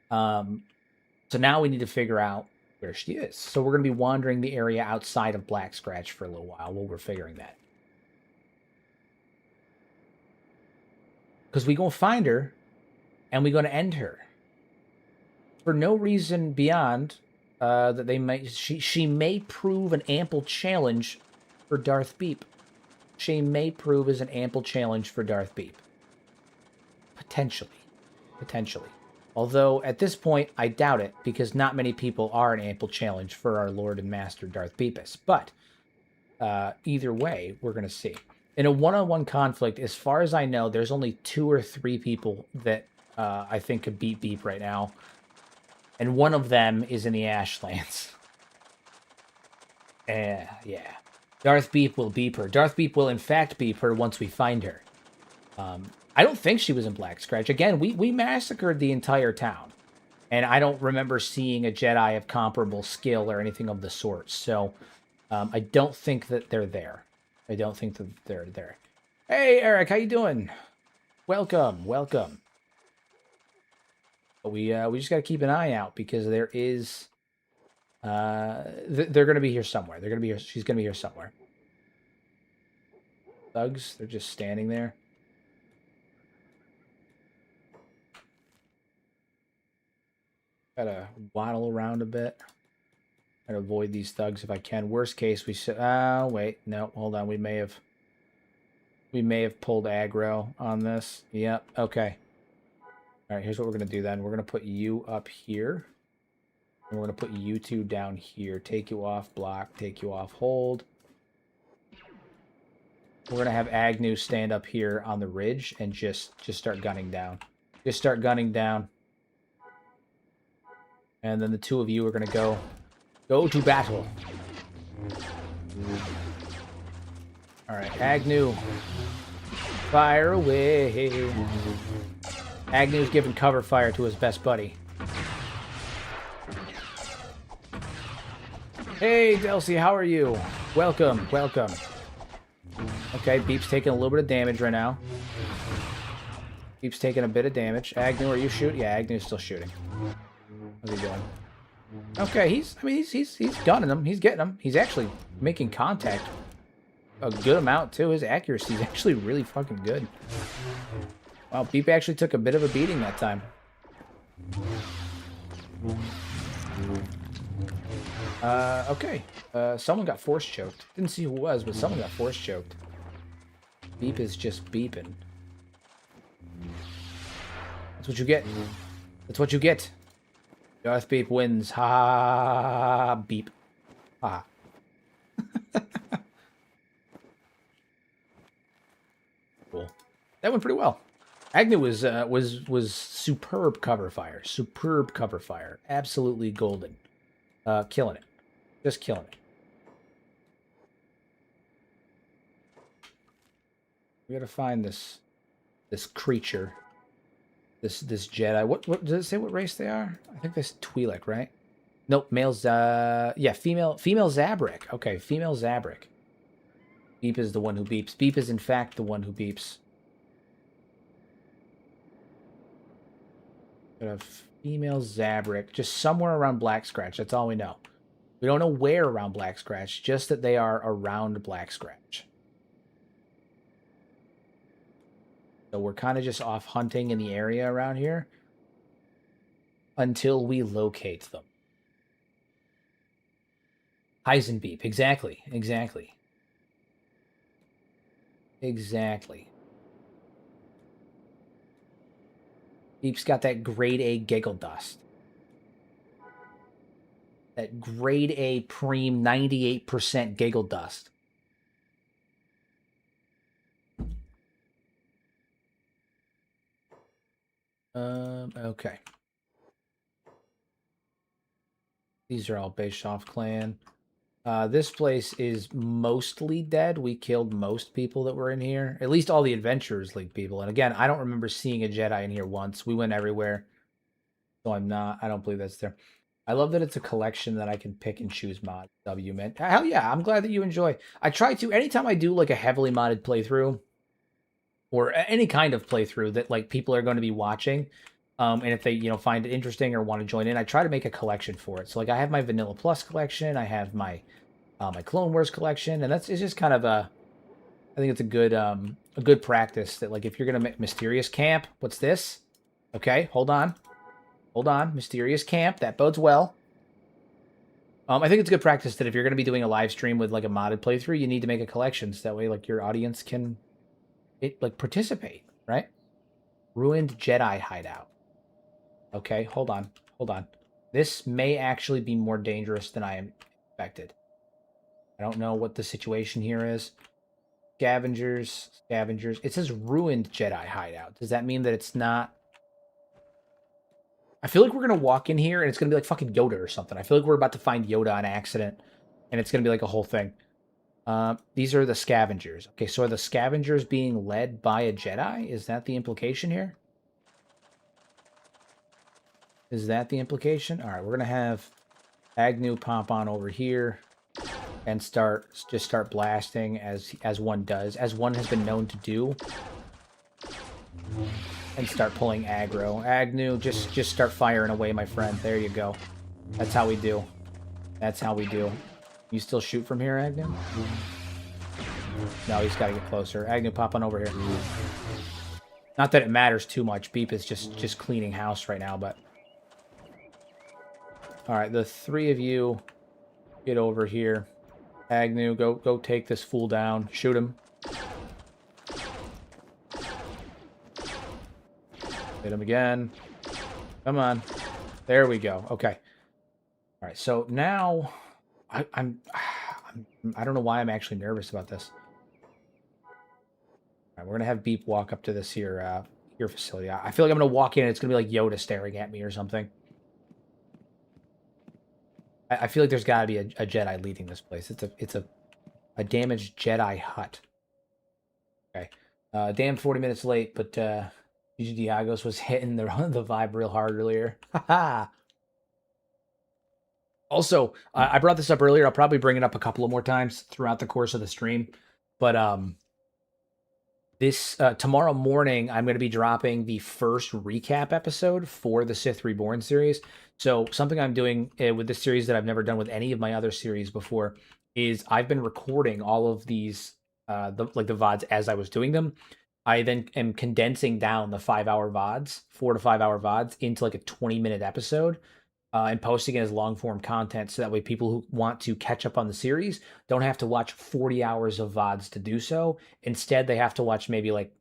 So now we need to figure out where she is. So we're going to be wandering the area outside of Black Scratch for a little while we're figuring that. Because we're going to find her, and we're going to end her. For no reason beyond that they might... She may prove an ample challenge for Darth Beep. She may prove as an ample challenge for Darth Beep. Potentially. Potentially. Although, at this point, I doubt it, because not many people are an ample challenge for our Lord and Master Darth Beepus. But, either way, we're going to see. In a one-on-one conflict, as far as I know, there's only 2 or 3 people that I think could beat Beep right now. And one of them is in the Ashlands. Yeah. Darth Beep will beep her. Darth Beep will, in fact, beep her once we find her. I don't think she was in Black Scratch. Again, we massacred the entire town. And I don't remember seeing a Jedi of comparable skill or anything of the sort. So, I don't think that they're there. I don't think that they're there. Hey, Eric, how you doing? Welcome, welcome. But we just got to keep an eye out because there is... they're going to be here somewhere. They're going to be here. She's going to be here somewhere. Thugs, they're just standing there. Gotta waddle around a bit. Try to avoid these thugs if I can. Worst case, we should... wait. No, hold on. We may have pulled aggro on this. Yep. Okay. All right, here's what we're going to do then. We're going to put you up here. And we're going to put you 2 down here. Take you off block. Take you off hold. We're going to have Agnew stand up here on the ridge and just start gunning down. Just start gunning down. And then the 2 of you are going to go to battle. All right, Agnew. Fire away. Agnew's giving cover fire to his best buddy. Hey, Delcy, how are you? Welcome, welcome. Okay, Beep's taking a little bit of damage right now. Beep's taking a bit of damage. Agnew, are you shooting? Yeah, Agnew's still shooting. How's he doing? Okay, he's gunning him. He's getting him. He's actually making contact a good amount, too. His accuracy is actually really fucking good. Wow, Beep actually took a bit of a beating that time. Okay. Someone got force choked. Didn't see who it was, but someone got force choked. Beep is just beeping. That's what you get. That's what you get. Darth Beep wins. Ha ha ha. Beep. Ha. Cool. That went pretty well. Agnew was superb cover fire. Superb cover fire. Absolutely golden. Killing it. Just killing it. We gotta find this creature. This Jedi. What does it say what race they are? I think this Twi'lek, right? Nope, male's yeah, female Zabrak. Okay, female Zabrak. Beep is the one who beeps. Beep is in fact the one who beeps. Got a female Zabrak, just somewhere around Black Scratch. That's all we know. We don't know where around Black Scratch, just that they are around Black Scratch. So we're kind of just off hunting in the area around here until we locate them. Heisenbeep, exactly. Beep's got that grade A giggle dust. That grade A preem 98% giggle dust. Okay. These are all Bischoff clan. This place is mostly dead. We killed most people that were in here. At least all the Adventurers League people. And again, I don't remember seeing a Jedi in here once. We went everywhere. So I don't believe that's there. I love that it's a collection that I can pick and choose mods. W, man. Hell yeah, I'm glad that you enjoy. I try to, anytime I do like a heavily modded playthrough, or any kind of playthrough that like people are going to be watching, and if they find it interesting or want to join in, I try to make a collection for it. So like I have my Vanilla Plus collection, I have my my Clone Wars collection, and it's just kind of I think it's a good practice that like if you're gonna make Mysterious Camp, what's this? Okay, hold on, Mysterious Camp, that bodes well. I think it's good practice that if you're going to be doing a live stream with like a modded playthrough, you need to make a collection so that way like your audience can participate, right? Ruined Jedi hideout. Okay, hold on. This may actually be more dangerous than I expected. I don't know what the situation here is. Scavengers. It says ruined Jedi hideout. Does that mean that it's not? I feel like we're going to walk in here and it's going to be like fucking Yoda or something. I feel like we're about to find Yoda on accident and it's going to be like a whole thing. These are the scavengers. Okay, so are the scavengers being led by a Jedi? Is that the implication here? Is that the implication? All right, we're going to have Agnew pop on over here and just start blasting as one does, as one has been known to do. And start pulling aggro. Agnew, just start firing away, my friend. There you go. That's how we do. You still shoot from here, Agnew? No, he's got to get closer. Agnew, pop on over here. Not that it matters too much. Beep is just cleaning house right now, but... Alright, the three of you get over here. Agnew, go take this fool down. Shoot him. Hit him again. Come on. There we go. Okay. All right. So now I don't know why I'm actually nervous about this. All right, we're gonna have Beep walk up to this here facility. I feel like I'm gonna walk in and it's gonna be like Yoda staring at me or something. I feel like there's got to be a Jedi leading this place. It's a damaged Jedi hut. Okay. Damn, 40 minutes late, but Gigi Diagos was hitting the vibe real hard earlier. Haha. Also, I brought this up earlier. I'll probably bring it up a couple of more times throughout the course of the stream. But this tomorrow morning, I'm going to be dropping the first recap episode for the Sith Reborn series. So something I'm doing with this series that I've never done with any of my other series before is I've been recording all of these the VODs as I was doing them. I then am condensing down the 5-hour VODs, 4 to 5 hour VODs, into like a 20-minute episode and posting it as long form content. So that way people who want to catch up on the series don't have to watch 40 hours of VODs to do so. Instead, they have to watch maybe like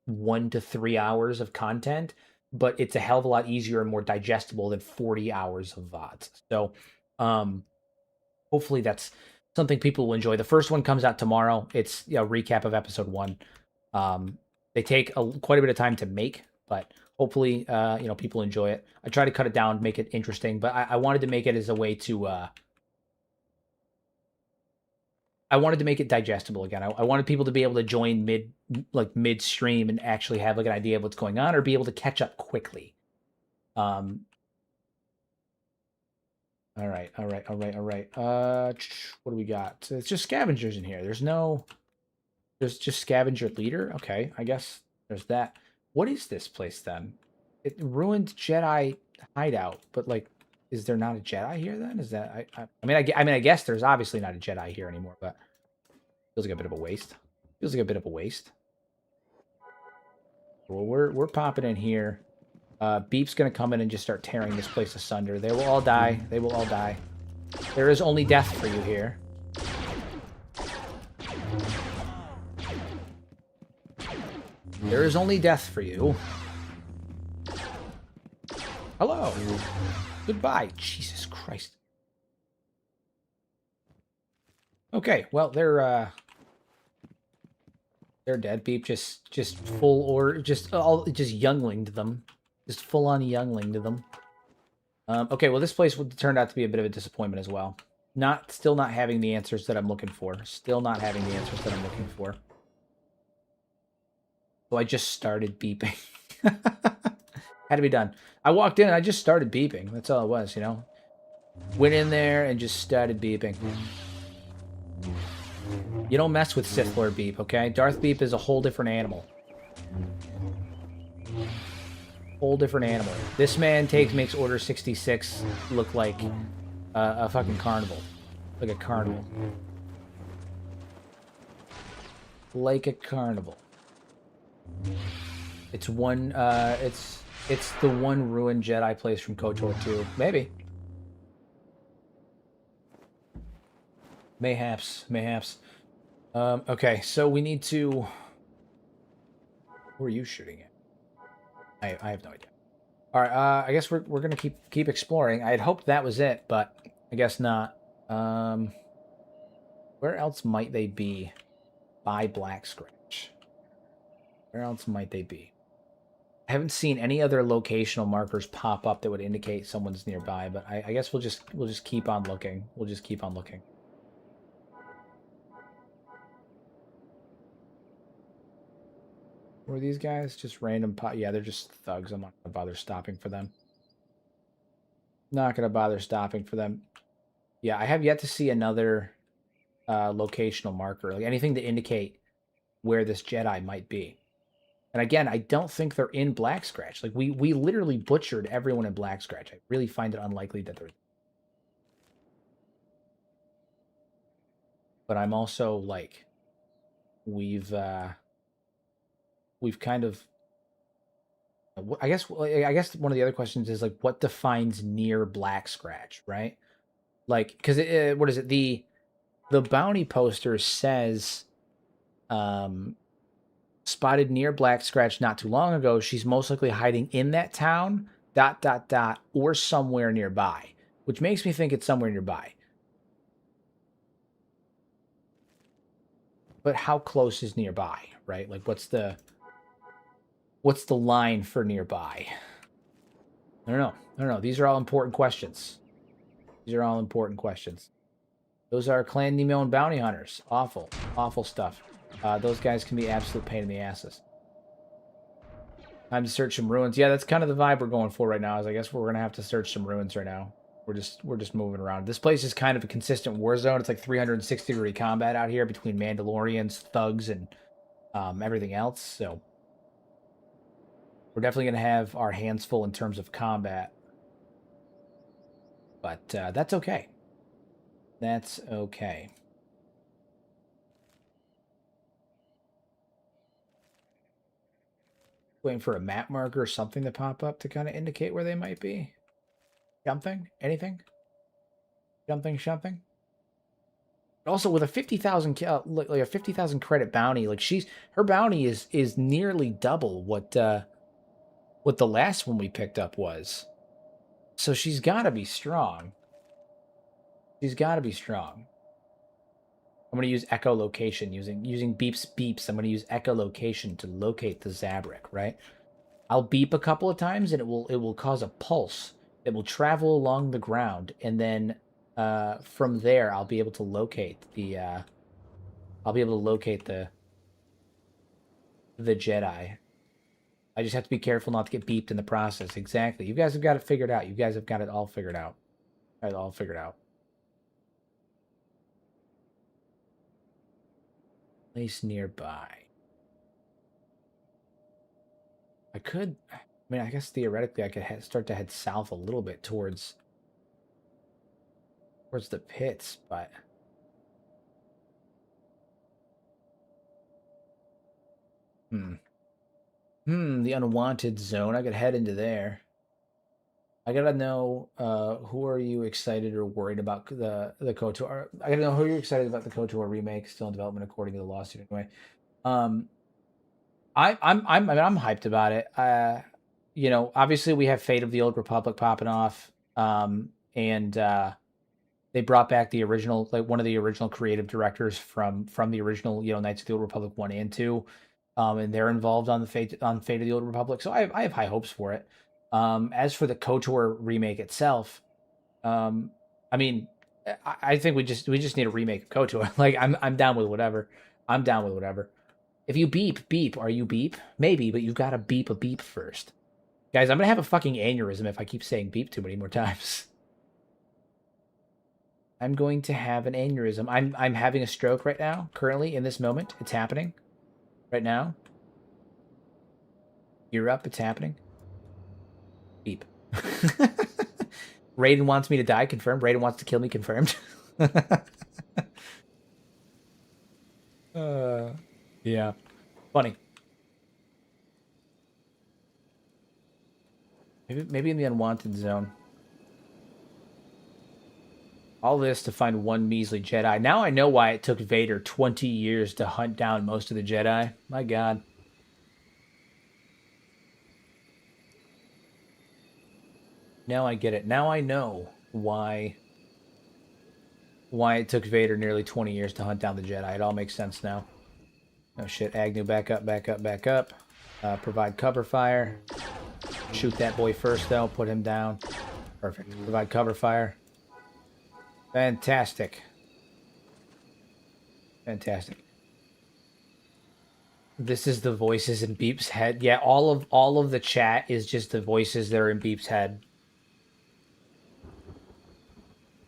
1 to 3 hours of content, but it's a hell of a lot easier and more digestible than 40 hours of VODs. So hopefully that's something people will enjoy. The first one comes out tomorrow. It's a recap of episode 1. They take quite a bit of time to make, but hopefully, people enjoy it. I try to cut it down, make it interesting, but I wanted to make it as a way to I wanted to make it digestible again. I wanted people to be able to join midstream and actually have like an idea of what's going on, or be able to catch up quickly. All right. What do we got? So it's just scavengers in here. There's just scavenger leader. Okay, I guess there's that. What is this place then? It ruined Jedi hideout, but like, is there not a Jedi here then? Is that I guess there's obviously not a Jedi here anymore, but feels like a bit of a waste. Feels like a bit of a waste. Well, we're popping in here. Beep's gonna come in and just start tearing this place asunder. They will all die. They will all die. There is only death for you here. There is only death for you. Hello. Goodbye. Jesus Christ. Okay, well, they're dead. Beep just full or just younglinged them. Just full on youngling to them. Okay, well, this place turned out to be a bit of a disappointment as well. Still not having the answers that I'm looking for. Still not having the answers that I'm looking for. So I just started beeping. Had to be done. I walked in and I just started beeping. That's all it was, you know? Went in there and just started beeping. You don't mess with Sith Lord Beep, okay? Darth Beep is a whole different animal. Whole different animal. This man makes Order 66 look like a fucking carnival. Like a carnival. Like a carnival. It's one, it's the one ruined Jedi place from KOTOR 2. Maybe. Mayhaps. Okay, so we need to... Who are you shooting at? I have no idea. All right, I guess we're gonna keep exploring. I had hoped that was it, but I guess not. Where else might they be? By Black Scratch. Where else might they be? I haven't seen any other locational markers pop up that would indicate someone's nearby, but I guess we'll just keep on looking. We'll just keep on looking. Were these guys just random yeah, they're just thugs. I'm not gonna bother stopping for them. Not gonna bother stopping for them. Yeah, I have yet to see another locational marker, like anything to indicate where this Jedi might be. And again, I don't think they're in Black Scratch. Like we literally butchered everyone in Black Scratch. I really find it unlikely that they're. But I'm also like, we've kind of. I guess one of the other questions is like, what defines near Black Scratch, right? Like, because what is it? The bounty poster says, spotted near Black Scratch not too long ago. She's most likely hiding in that town, ... or somewhere nearby, which makes me think it's somewhere nearby. But how close is nearby, right? Like, what's the line for nearby? I don't know. These are all important questions. Those are Clan Nemo and bounty hunters. Awful stuff. Those guys can be absolute pain in the asses. Time to search some ruins. Yeah, that's kind of the vibe we're going for right now. Is I guess we're gonna have to search some ruins right now. We're just moving around. This place is kind of a consistent war zone. It's like 360-degree combat out here between Mandalorians, thugs, and everything else. So we're definitely gonna have our hands full in terms of combat. But that's okay. That's okay. Waiting for a map marker or something to pop up to kind of indicate where they might be. Something? Anything? Something? Also, with a 50,000 like a 50,000 credit bounty, like her bounty is nearly double what the last one we picked up was. So she's got to be strong. I'm going to use echolocation using beeps. I'm going to use echolocation to locate the Zabrak, right? I'll beep a couple of times and it will cause a pulse that will travel along the ground, and then from there I'll be able to locate the I'll be able to locate the Jedi. I just have to be careful not to get beeped in the process. Exactly. You guys have got it figured out. You guys have got it all figured out. Got it all figured out. Place nearby. I could... I mean, I guess theoretically I could start to head south a little bit towards the pits, but... The unwanted zone. I could head into there. I gotta know who are you excited or worried about the KOTOR. I gotta know who you're excited about the KOTOR remake, still in development according to the lawsuit anyway. I'm hyped about it. You know, obviously we have Fate of the Old Republic popping off, and they brought back the original, like one of the original creative directors from the original, you know, Knights of the Old Republic 1 and 2, and they're involved on the Fate of the Old Republic. So I have high hopes for it. As for the KOTOR remake itself, I mean, I think we just need a remake of KOTOR. Like I'm down with whatever. I'm down with whatever. If you beep, are you beep? Maybe, but you've got to beep a beep first. Guys, I'm gonna have a fucking aneurysm if I keep saying beep too many more times. I'm going to have an aneurysm. I'm having a stroke right now, currently, in this moment. It's happening. Right now. You're up, it's happening. Beep. Raiden wants me to die, confirmed. Raiden wants to kill me, confirmed. Yeah. Funny. Maybe in the unwanted zone. All this to find one measly Jedi. Now I know why it took Vader 20 years to hunt down most of the Jedi. My God. Now I get it. Now I know why it took Vader nearly 20 years to hunt down the Jedi. It all makes sense now. Oh shit, Agnew, back up, back up, back up. Provide cover fire. Shoot that boy first, though. Put him down. Perfect. Provide cover fire. Fantastic. Fantastic. This is the voices in Beep's head. Yeah, all of the chat is just the voices that are in Beep's head.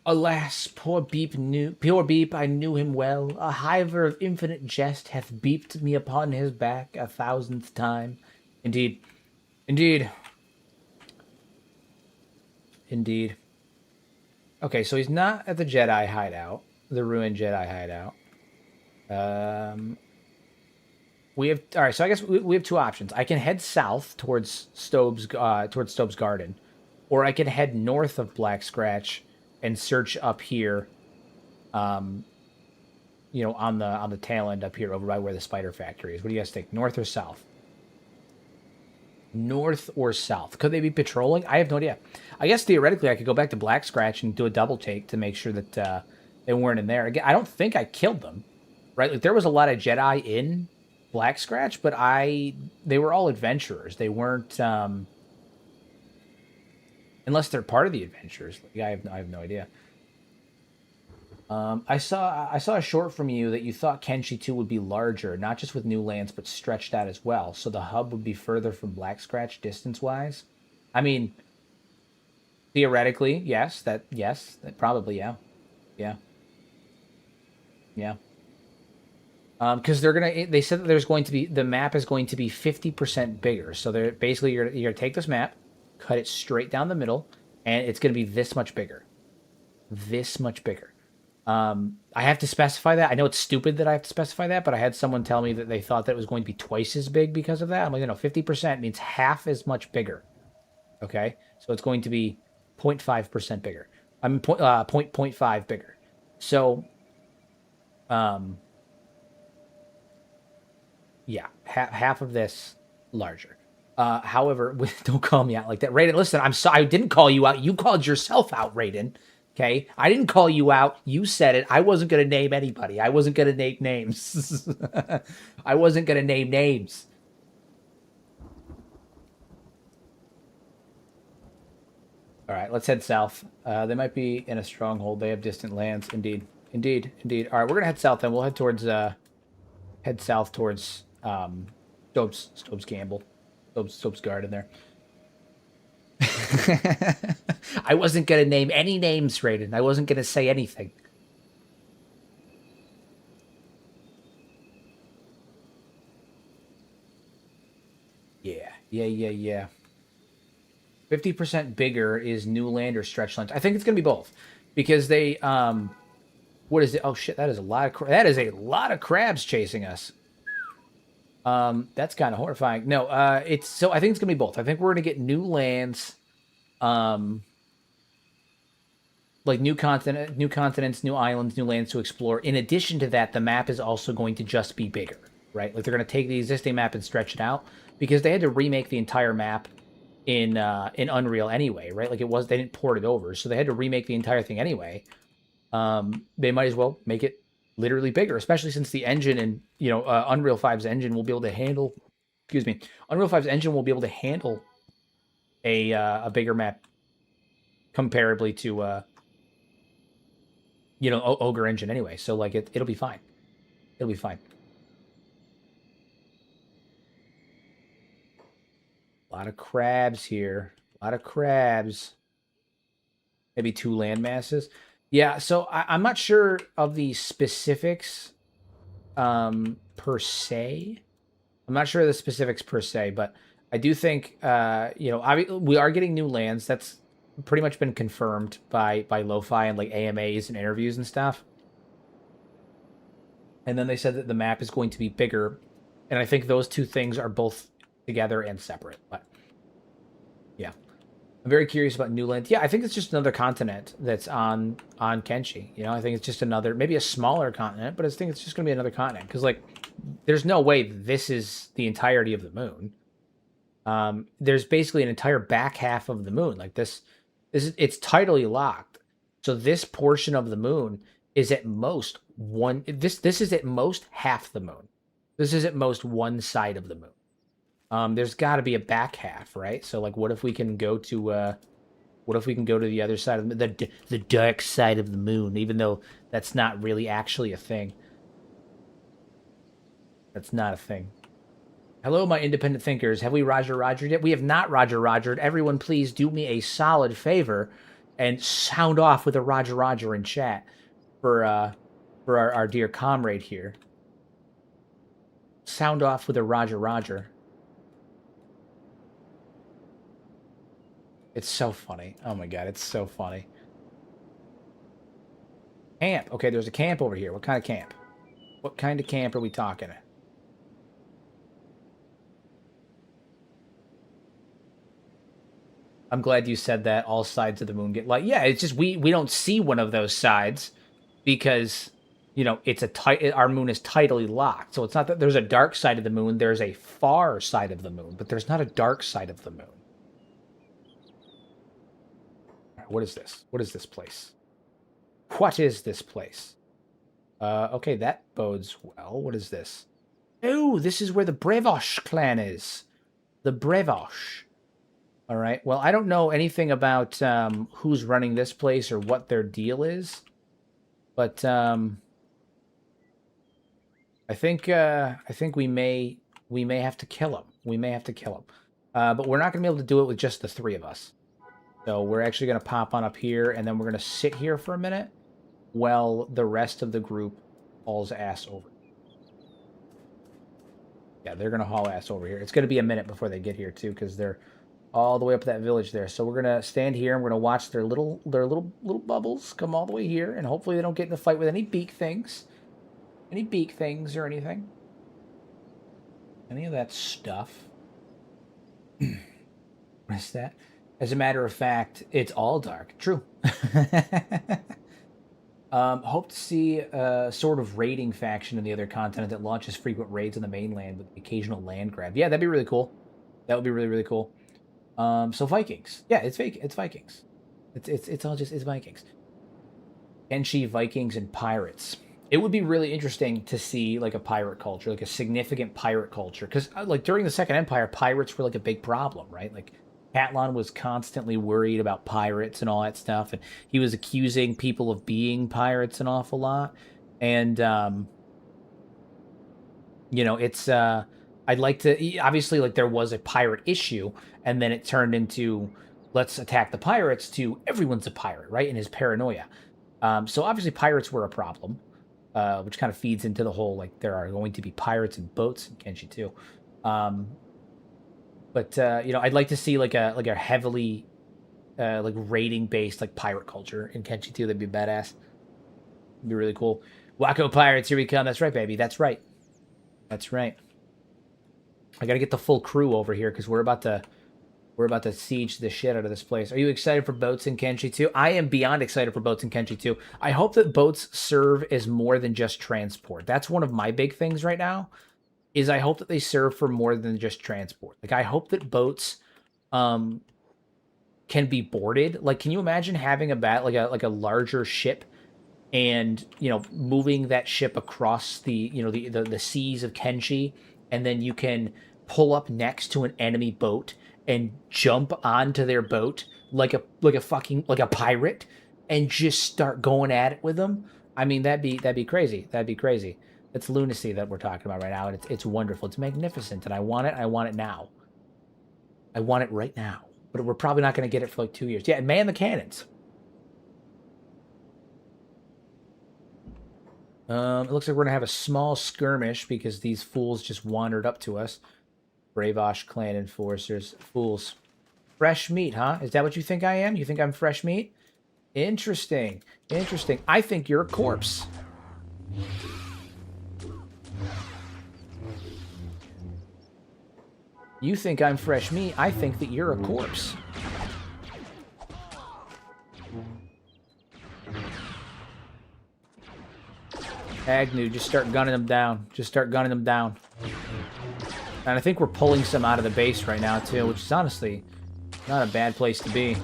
Alas, poor Beep, I knew him well. A hiver of infinite jest hath beeped me upon his back 1,000th time. Indeed. Indeed. Indeed. Okay, so he's not at the Jedi hideout. The ruined Jedi hideout. We have... Alright, so I guess we have two options. I can head south towards Stobe's Garden. Or I can head north of Black Scratch and search up here, you know, on the tail end up here, over by where the spider factory is. What do you guys think? North or south? North or south? Could they be patrolling? I have no idea. I guess theoretically I could go back to Black Scratch and do a double take to make sure that they weren't in there. Again, I don't think I killed them, right? Like there was a lot of Jedi in Black Scratch, but they were all adventurers. They weren't. Unless they're part of the adventures. Like, I have no idea. I saw a short from you that you thought Kenshi 2 would be larger, not just with new lands, but stretched out as well. So the hub would be further from Black Scratch distance-wise. I mean, theoretically, yes. That probably, yeah. Yeah. Yeah. Because they said that there's going to be, the map is going to be 50% bigger. So they're basically, you're going to take this map, cut it straight down the middle, and it's going to be this much bigger. This much bigger. I have to specify that. I know it's stupid that I have to specify that, but I had someone tell me that they thought that it was going to be twice as big because of that. I'm like, 50% means half as much bigger. Okay? So it's going to be 0.5% bigger. I mean, 0.5 bigger. So, yeah, half of this larger. However, don't call me out like that. Raiden, listen, I'm sorry. I didn't call you out. You called yourself out, Raiden. Okay? I didn't call you out. You said it. I wasn't going to name anybody. I wasn't going to name names. I wasn't going to name names. All right, let's head south. They might be in a stronghold. They have distant lands. Indeed. Indeed. Indeed. All right, we're going to head south then. We'll head towards head south towards Stobes Gamble, Stobes Garden there. I wasn't gonna name any names, Raiden. I wasn't gonna say anything. Yeah. 50% bigger is new land or stretch length. I think it's gonna be both, because they what is it? Oh shit, that is a lot of that is a lot of crabs chasing us. That's kind of horrifying. No, it's so I think it's gonna be both. I think we're gonna get new lands, like new continents, new islands, new lands to explore. In addition to that, the map is also going to just be bigger, right? Like they're gonna take the existing map and stretch it out, because they had to remake the entire map in Unreal anyway, right? Like they didn't port it over, so they had to remake the entire thing anyway. They might as well make it literally bigger, especially since the engine and Unreal 5's engine will be able to handle. Excuse me, Unreal 5's engine will be able to handle a bigger map comparably to Ogre engine anyway. So like it'll be fine. It'll be fine. A lot of crabs here. A lot of crabs. Maybe 2 land masses. Yeah, so I'm not sure of the specifics per se. I'm not sure of the specifics per se, but I do think we are getting new lands. That's pretty much been confirmed by Lo-Fi and like AMAs and interviews and stuff. And then they said that the map is going to be bigger, and I think those two things are both together and separate. But yeah, I'm very curious about new land. Yeah, I think it's just another continent that's on Kenshi. I think it's just another, maybe a smaller continent, but I think it's just going to be another continent, because like there's no way this is the entirety of the moon. There's basically an entire back half of the moon. Like it's tidally locked. So this portion of the moon is at most this is at most half the moon. This is at most one side of the moon. There's got to be a back half, right? So like, what if we can go to the other side of the dark side of the moon, even though that's not really actually a thing. That's not a thing. Hello, my independent thinkers. Have we Rogered yet? We have not Rogered. Everyone, please do me a solid favor and sound off with a Roger in chat for our dear comrade here. Sound off with a Roger. It's so funny. Oh my god, it's so funny. Camp. Okay, there's a camp over here. What kind of camp? What kind of camp are we talking? I'm glad you said that. All sides of the moon get light. Yeah, it's just we don't see one of those sides because it's our moon is tidally locked. So it's not that there's a dark side of the moon. There's a far side of the moon, but there's not a dark side of the moon. What is this? What is this place? What is this place? Okay, that bodes well. What is this? Oh, this is where the Brevosh clan is. The Brevosh. All right. Well, I don't know anything about who's running this place or what their deal is, but I think we may have to kill him. We may have to kill him, but we're not going to be able to do it with just the 3 of us. So we're actually going to pop on up here, and then we're going to sit here for a minute while the rest of the group hauls ass over. Yeah, they're going to haul ass over here. It's going to be a minute before they get here too, because they're all the way up that village there. So we're gonna stand here and we're gonna watch their little bubbles come all the way here, and hopefully they don't get in a fight with any beak things or anything, any of that stuff. What is that? As a matter of fact, it's all dark. True. Hope to see a sort of raiding faction in the other continent that launches frequent raids on the mainland with the occasional land grab. Yeah, that'd be really cool. That would be really, really cool. So Vikings. Yeah, it's fake. It's Vikings. It's Vikings. Kenshi, Vikings, and pirates. It would be really interesting to see like a pirate culture, like a significant pirate culture, because like during the Second Empire, pirates were like a big problem, right? Like Catelyn was constantly worried about pirates and all that stuff, and he was accusing people of being pirates an awful lot. And it's I'd like to, obviously, like, there was a pirate issue, and then it turned into let's attack the pirates to everyone's a pirate, right? And his paranoia. So obviously pirates were a problem, which kind of feeds into the whole, like, there are going to be pirates and boats in Kenshi too. But I'd like to see like a heavily like raiding based like pirate culture in Kenshi too. That'd be badass. It'd be really cool. Wacko pirates, here we come. That's right, baby. That's right. That's right. I gotta get the full crew over here because we're about to siege the shit out of this place. Are you excited for boats in Kenshi 2? I am beyond excited for boats in Kenshi 2. I hope that boats serve as more than just transport. That's one of my big things right now, is I hope that they serve for more than just transport. Like, I hope that boats can be boarded. Like, can you imagine having like a larger ship and, moving that ship across the seas of Kenshi, and then you can pull up next to an enemy boat and jump onto their boat like a pirate and just start going at it with them. I mean, that'd be crazy. That'd be crazy. It's lunacy that we're talking about right now, and it's wonderful. It's magnificent, and I want it. I want it now. I want it right now. But we're probably not going to get it for like 2 years. Yeah, and man the cannons. It looks like we're going to have a small skirmish because these fools just wandered up to us. Bravosh clan enforcers. Fools. Fresh meat, huh? Is that what you think I am? You think I'm fresh meat? Interesting. Interesting. I think you're a corpse. You think I'm fresh meat. I think that you're a corpse. Agnew, just start gunning them down. Just start gunning them down. And I think we're pulling some out of the base right now, too, which is honestly not a bad place to be.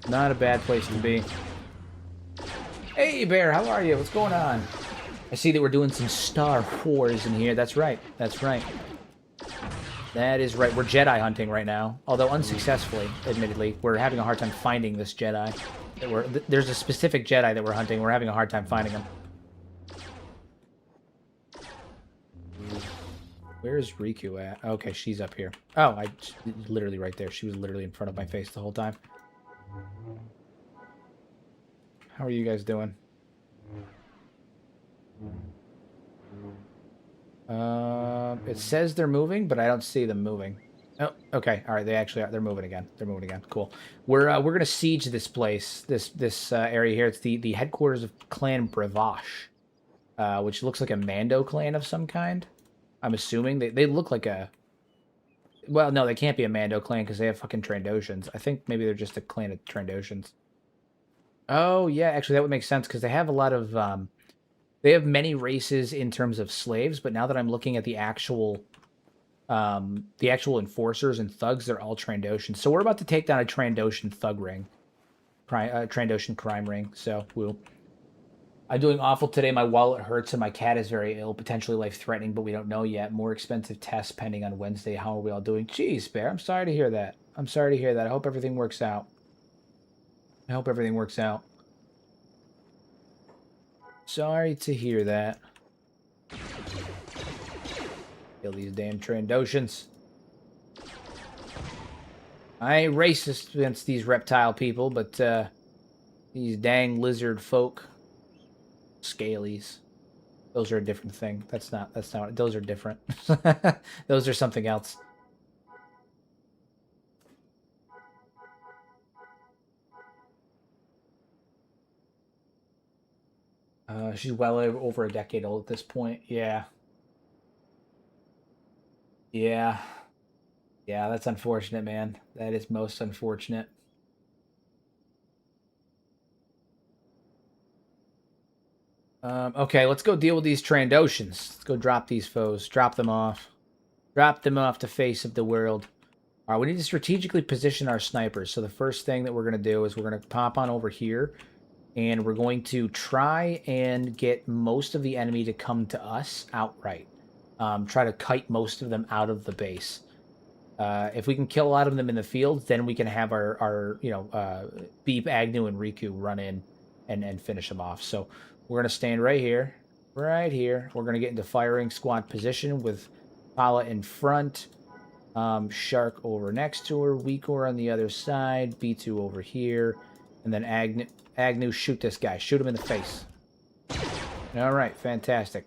Not a bad place to be. Hey, Bear, how are you? What's going on? I see that we're doing some Star Wars in here. That's right. That's right. That is right. We're Jedi hunting right now, although unsuccessfully, admittedly. We're having a hard time finding this Jedi. There's a specific Jedi that we're hunting. We're having a hard time finding him. Where is Riku at? Okay, she's up here. Oh, literally right there. She was literally in front of my face the whole time. How are you guys doing? It says they're moving, but I don't see them moving. Oh, okay. All right, they actually are. They're moving again. They're moving again. Cool. We're gonna siege this place, this area here. It's the headquarters of Clan Bravosh, which looks like a Mando clan of some kind. I'm assuming they look like a. Well, no, they can't be a Mando clan because they have fucking Trandoshans. I think maybe they're just a clan of Trandoshans. Oh yeah, actually that would make sense because they have a lot of they have many races in terms of slaves, but now that I'm looking at the actual enforcers and thugs, they're all Trandoshans. So we're about to take down a Trandoshan thug ring, Trandoshan crime ring. So woo. I'm doing awful today. My wallet hurts and my cat is very ill, potentially life-threatening, but we don't know yet. More expensive tests pending on Wednesday. How are we all doing? Jeez, Bear, I'm sorry to hear that. I'm sorry to hear that. I hope everything works out. I hope everything works out. Sorry to hear that. Kill these damn Trandoshans. I ain't racist against these reptile people, but these dang lizard folk. Scalies. Those are a different thing. That's not, those are different. Those are something else. She's well over a decade old at this point. Yeah. Yeah. Yeah, that's unfortunate, man. That is most unfortunate. Okay, let's go deal with these Trandoshans. Let's go drop these foes. Drop them off. Drop them off the face of the world. All right, we need to strategically position our snipers. So the first thing that we're going to do is we're going to pop on over here. And we're going to try and get most of the enemy to come to us outright. Try to kite most of them out of the base. If we can kill a lot of them in the field, then we can have our Beep, Agnew, and Riku run in and finish them off. So we're going to stand right here. right here. We're going to get into firing squad position with Pala in front. Shark over next to her, Weakor on the other side, B2 over here, and then Agnew, shoot this guy. Shoot him in the face. All right, fantastic.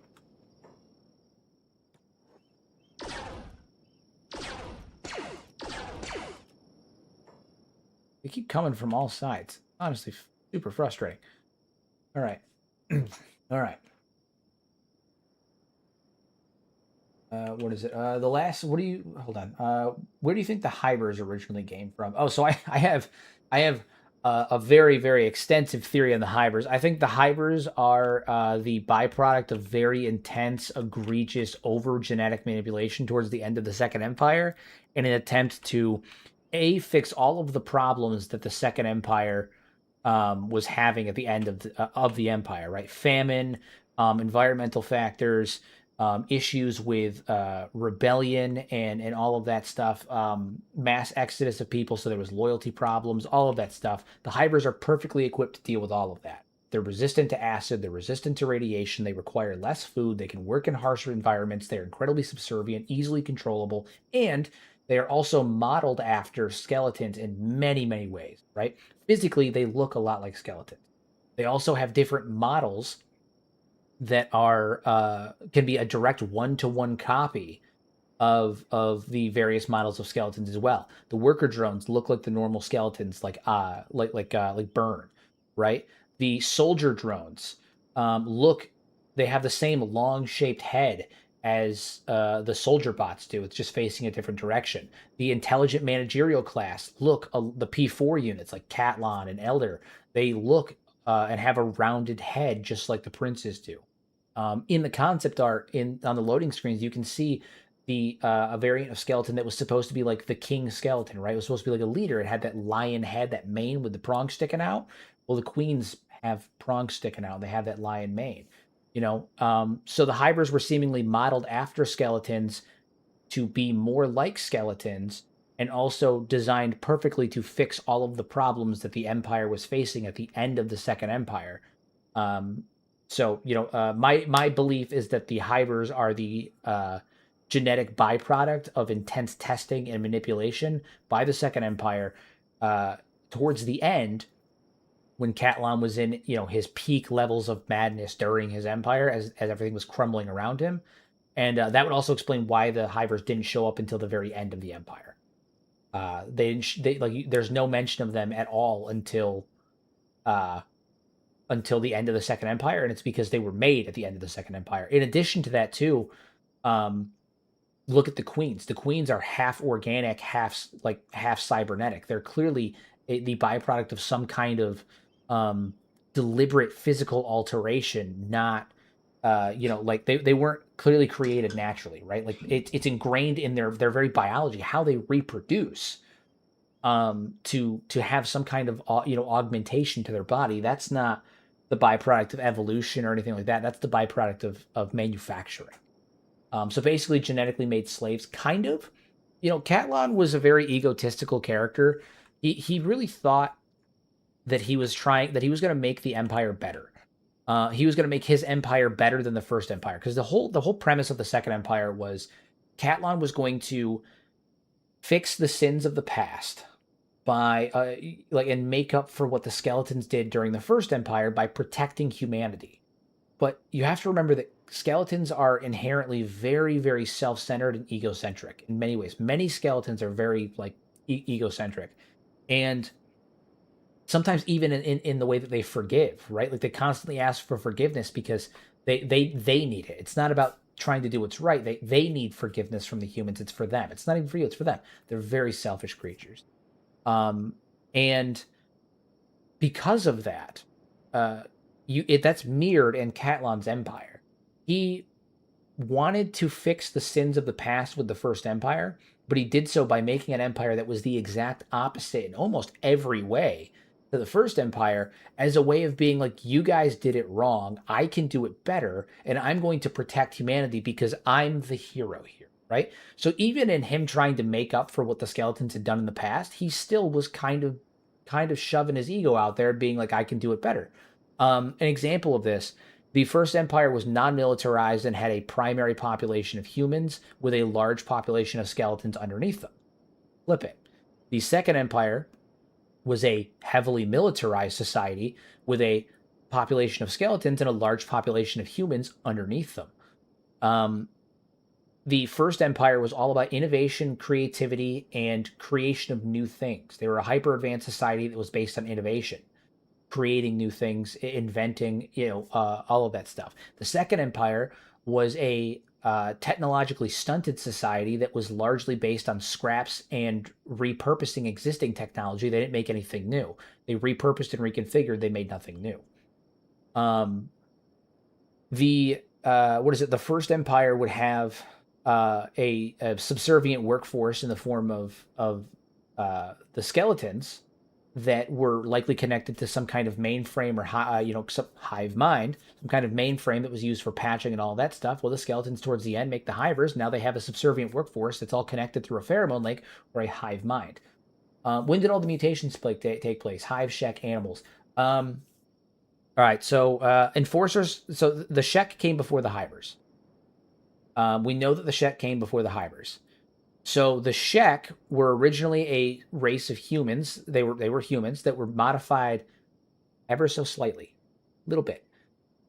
They keep coming from all sides. Honestly, super frustrating. All right. All right. What is it? The last. What do you? Hold on. Where do you think the Hybers originally came from? Oh, so I have a very very extensive theory on the Hybers. I think the Hybers are the byproduct of very intense, egregious, over genetic manipulation towards the end of the Second Empire, in an attempt to fix all of the problems that the Second Empire was having at the end of the Empire. Right, famine, environmental factors, issues with rebellion and all of that stuff, mass exodus of people, so there was loyalty problems, all of that stuff. The Hybers are perfectly equipped to deal with all of that. They're resistant to acid, they're resistant to radiation, they require less food, they can work in harsher environments, they're incredibly subservient, easily controllable, and they are also modeled after skeletons in many, many ways, right? Physically, they look a lot like skeletons. They also have different models that are can be a direct one-to-one copy of the various models of skeletons as well. The worker drones look like the normal skeletons, like Burn, right? The soldier drones look, they have the same long-shaped head as the soldier bots do. It's just facing a different direction. The intelligent managerial class look, the P4 units like Catlon and Elder, they look and have a rounded head just like the princes do. In the concept art on the loading screens, you can see the a variant of skeleton that was supposed to be like the king skeleton, right? It was supposed to be like a leader. It had that lion head, that mane with the prongs sticking out. Well, the queens have prongs sticking out. They have that lion mane, so the Hybers were seemingly modeled after skeletons to be more like skeletons, and also designed perfectly to fix all of the problems that the Empire was facing at the end of the Second Empire. Um, my belief is that the Hybers are the genetic byproduct of intense testing and manipulation by the Second Empire. Towards the end, when Catlon was in his peak levels of madness during his empire, as everything was crumbling around him, and that would also explain why the Hybers didn't show up until the very end of the empire. They didn't. There's no mention of them at all uh, until the end of the Second Empire, and it's because they were made at the end of the Second Empire. In addition to that, too, look at the queens. The queens are half organic, half cybernetic. They're clearly the byproduct of some kind of deliberate physical alteration, not like they weren't clearly created naturally, right? Like it's ingrained in their very biology, how they reproduce, to have some kind of augmentation to their body. That's not the byproduct of evolution or anything like that. That's the byproduct of manufacturing. So basically, genetically made slaves, kind of. Catlon was a very egotistical character. He really thought that he was going to make the empire better. He was going to make his empire better than the first empire, because the whole premise of the second empire was Catlon was going to fix the sins of the past by and make up for what the skeletons did during the first empire by protecting humanity. But you have to remember that skeletons are inherently very, very self-centered and egocentric in many ways. Many skeletons are very egocentric, and sometimes even in the way that they forgive, right? Like they constantly ask for forgiveness because they need it. It's not about trying to do what's right. They need forgiveness from the humans. It's for them. It's not even for you. It's for them. They're very selfish creatures. And because of that, that's mirrored in Catlon's empire. He wanted to fix the sins of the past with the first empire, but he did so by making an empire that was the exact opposite in almost every way to the first empire, as a way of being like, you guys did it wrong, I can do it better, and I'm going to protect humanity because I'm the hero here, right? So even in him trying to make up for what the skeletons had done in the past, he still was kind of shoving his ego out there, being like, I can do it better. An example of this The First Empire was non-militarized and had a primary population of humans with a large population of skeletons underneath them. Flip it. The Second Empire was a heavily militarized society with a population of skeletons and a large population of humans underneath them. The First Empire was all about innovation, creativity, and creation of new things. They were a hyper advanced society that was based on innovation, creating new things, inventing, all of that stuff. The Second Empire was a technologically stunted society that was largely based on scraps and repurposing existing technology. They didn't make anything new. They repurposed and reconfigured. They made nothing new. The First Empire would have a subservient workforce in the form of the skeletons that were likely connected to some kind of mainframe or some hive mind, some kind of mainframe that was used for patching and all that stuff. Well, the skeletons towards the end make the hivers. Now they have a subservient workforce that's all connected through a pheromone link or a hive mind. When did all the mutations take place? Hive, Shek, animals. All right, so enforcers. So the Shek came before the hivers. We know that the Shek came before the hivers. So the Shek were originally a race of humans. They were humans that were modified ever so slightly, a little bit,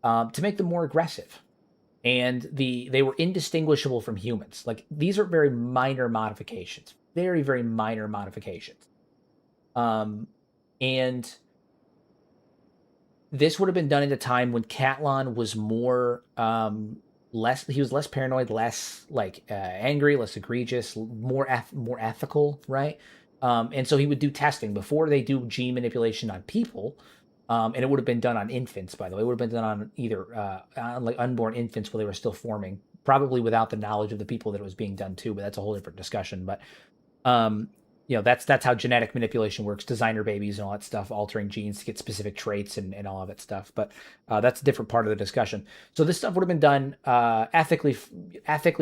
to make them more aggressive. And they were indistinguishable from humans. Like, these are very minor modifications, very, very minor modifications. And this would have been done at a time when Catlon was more he was less paranoid, less angry, less egregious, more ethical, right? And so he would do testing before they do gene manipulation on people. And it would have been done on infants, by the way. It would have been done on either on unborn infants while they were still forming, probably without the knowledge of the people that it was being done to, but that's a whole different discussion. But that's how genetic manipulation works, designer babies and all that stuff, altering genes to get specific traits and all of that stuff. But that's a different part of the discussion. So this stuff would have been done ethically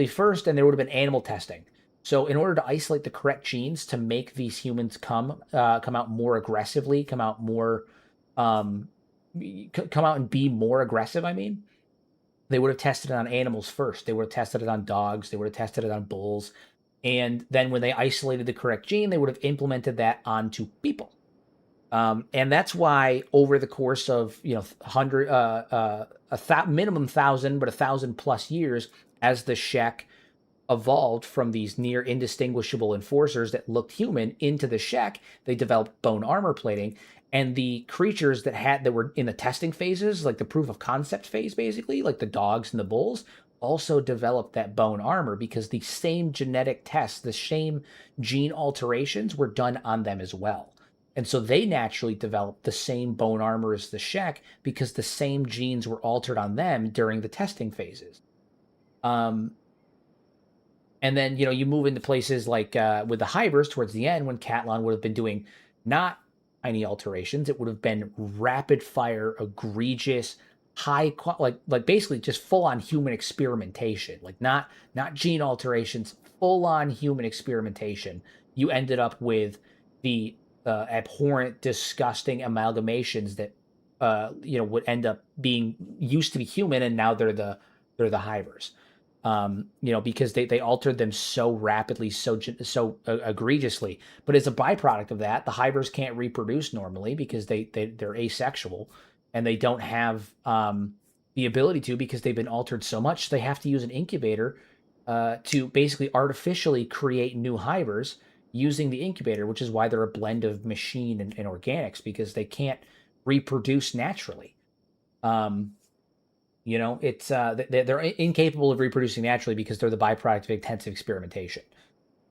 first, and there would have been animal testing. So in order to isolate the correct genes to make these humans come out more aggressively, come out and be more aggressive, they would have tested it on animals first. They would have tested it on dogs. They would have tested it on bulls. And then when they isolated the correct gene, they would have implemented that onto people. And that's why over the course of, minimum 1,000, but 1,000 plus years, as the Shek evolved from these near indistinguishable enforcers that looked human into the Shek, they developed bone armor plating. And the creatures that were in the testing phases, like the proof of concept phase, basically, like the dogs and the bulls, also developed that bone armor because the same genetic tests, the same gene alterations were done on them as well. And so they naturally developed the same bone armor as the Shek because the same genes were altered on them during the testing phases. And then, you move into places like with the hivers towards the end, when Catlon would have been doing not tiny alterations, it would have been rapid fire, egregious, high basically just full on human experimentation, like not gene alterations, full on human experimentation. You ended up with the abhorrent, disgusting amalgamations that would end up being used to be human, and now they're the hivers. Because they altered them so rapidly, so egregiously. But as a byproduct of that, the hivers can't reproduce normally because they're asexual, and they don't have the ability to, because they've been altered so much. They have to use an incubator to basically artificially create new hivers using the incubator, which is why they're a blend of machine and organics, because they can't reproduce naturally. It's they're incapable of reproducing naturally because they're the byproduct of intensive experimentation.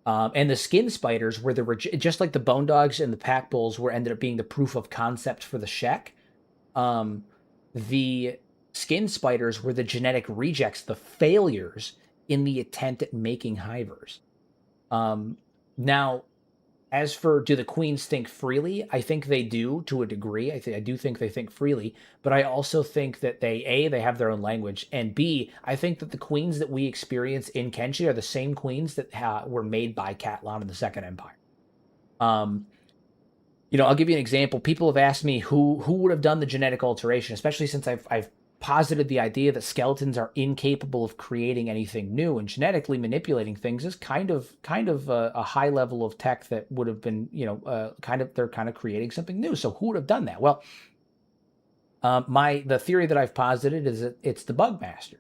And the skin spiders were just like the bone dogs and the pack bulls ended up being the proof of concept for the Shek. The skin spiders were the genetic rejects, the failures in the attempt at making hivers. Now, as for, do the queens think freely? I think they do to a degree. I do think they think freely, but I also think that they have their own language, and B, I think that the queens that we experience in Kenshi are the same queens that were made by Catlon in the Second Empire. I'll give you an example. People have asked me who would have done the genetic alteration, especially since I've posited the idea that skeletons are incapable of creating anything new, and genetically manipulating things is kind of a high level of tech that would have been, they're kind of creating something new. So who would have done that? Well, the theory that I've posited is that it's the Bugmaster.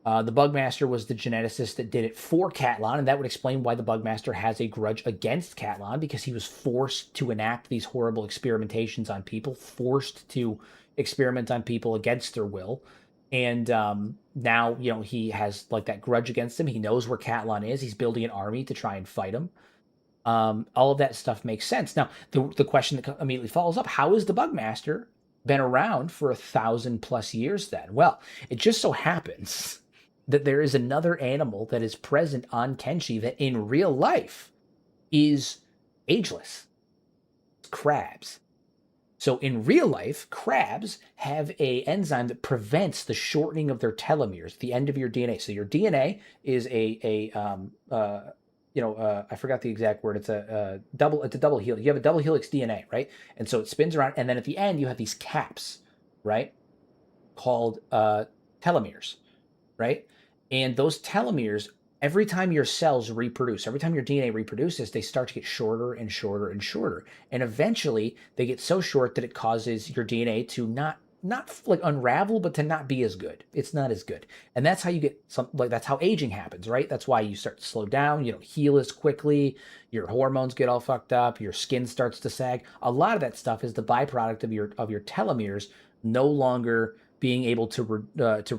The Bugmaster was the geneticist that did it for Catlon, and that would explain why the Bugmaster has a grudge against Catlon, because he was forced to enact these horrible experimentations on people, forced to experiment on people against their will. And now, he has like that grudge against him. He knows where Catlon is. He's building an army to try and fight him. All of that stuff makes sense. Now, the question that immediately follows up: how is the Bugmaster been around for 1,000+ years then? Well, it just so happens that there is another animal that is present on Kenshi that in real life is ageless. It's crabs. So in real life, crabs have a enzyme that prevents the shortening of their telomeres, the end of your DNA. So your DNA is I forgot the exact word. It's a double helix. You have a double helix DNA, right? And so it spins around, and then at the end you have these caps, right? Called telomeres, right? And those telomeres, every time your cells reproduce, every time your DNA reproduces, they start to get shorter and shorter and shorter. And eventually they get so short that it causes your DNA to not like unravel, but to not be as good. It's not as good. And that's how you get that's how aging happens, right? That's why you start to slow down, you don't heal as quickly, your hormones get all fucked up, your skin starts to sag. A lot of that stuff is the byproduct of your telomeres no longer being able to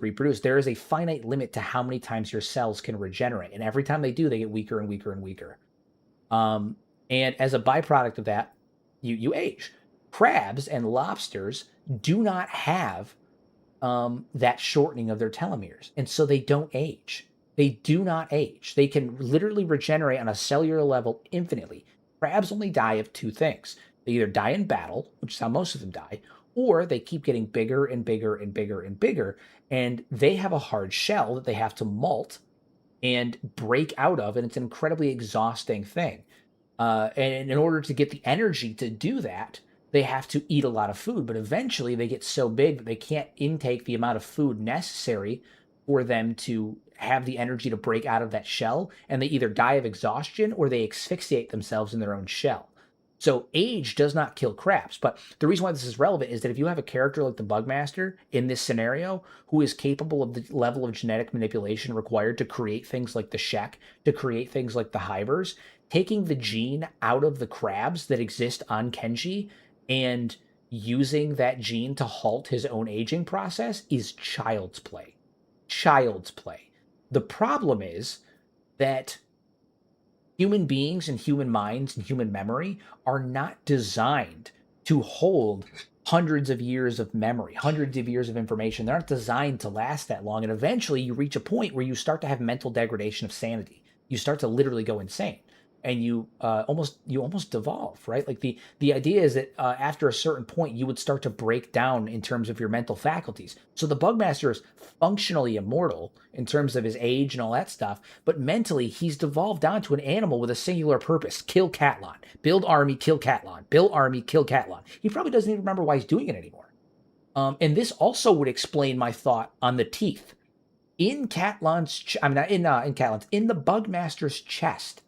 reproduce. There is a finite limit to how many times your cells can regenerate, and every time they do, they get weaker and weaker and weaker. And as a byproduct of that, you age. Crabs and lobsters do not have that shortening of their telomeres, and so they don't age. They do not age. They can literally regenerate on a cellular level infinitely. Crabs only die of two things. They either die in battle, which is how most of them die, or they keep getting bigger and bigger and bigger and bigger, and they have a hard shell that they have to molt and break out of, and it's an incredibly exhausting thing. And in order to get the energy to do that, they have to eat a lot of food, but eventually they get so big that they can't intake the amount of food necessary for them to have the energy to break out of that shell, and they either die of exhaustion or they asphyxiate themselves in their own shell. So age does not kill crabs, but the reason why this is relevant is that if you have a character like the Bugmaster in this scenario who is capable of the level of genetic manipulation required to create things like the Shek, to create things like the Hivers, taking the gene out of the crabs that exist on Kenshi and using that gene to halt his own aging process is child's play. Child's play. The problem is that human beings and human minds and human memory are not designed to hold hundreds of years of memory, hundreds of years of information. They're not designed to last that long. And eventually you reach a point where you start to have mental degradation of sanity. You start to literally go insane. And you almost devolve, right? Like the idea is that after a certain point, you would start to break down in terms of your mental faculties. So the Bugmaster is functionally immortal in terms of his age and all that stuff, but mentally he's devolved down to an animal with a singular purpose: kill Catlon, build army, kill Catlon, build army, kill Catlon. He probably doesn't even remember why he's doing it anymore. And this also would explain my thought on the teeth in Catlon's. In the Bugmaster's chest.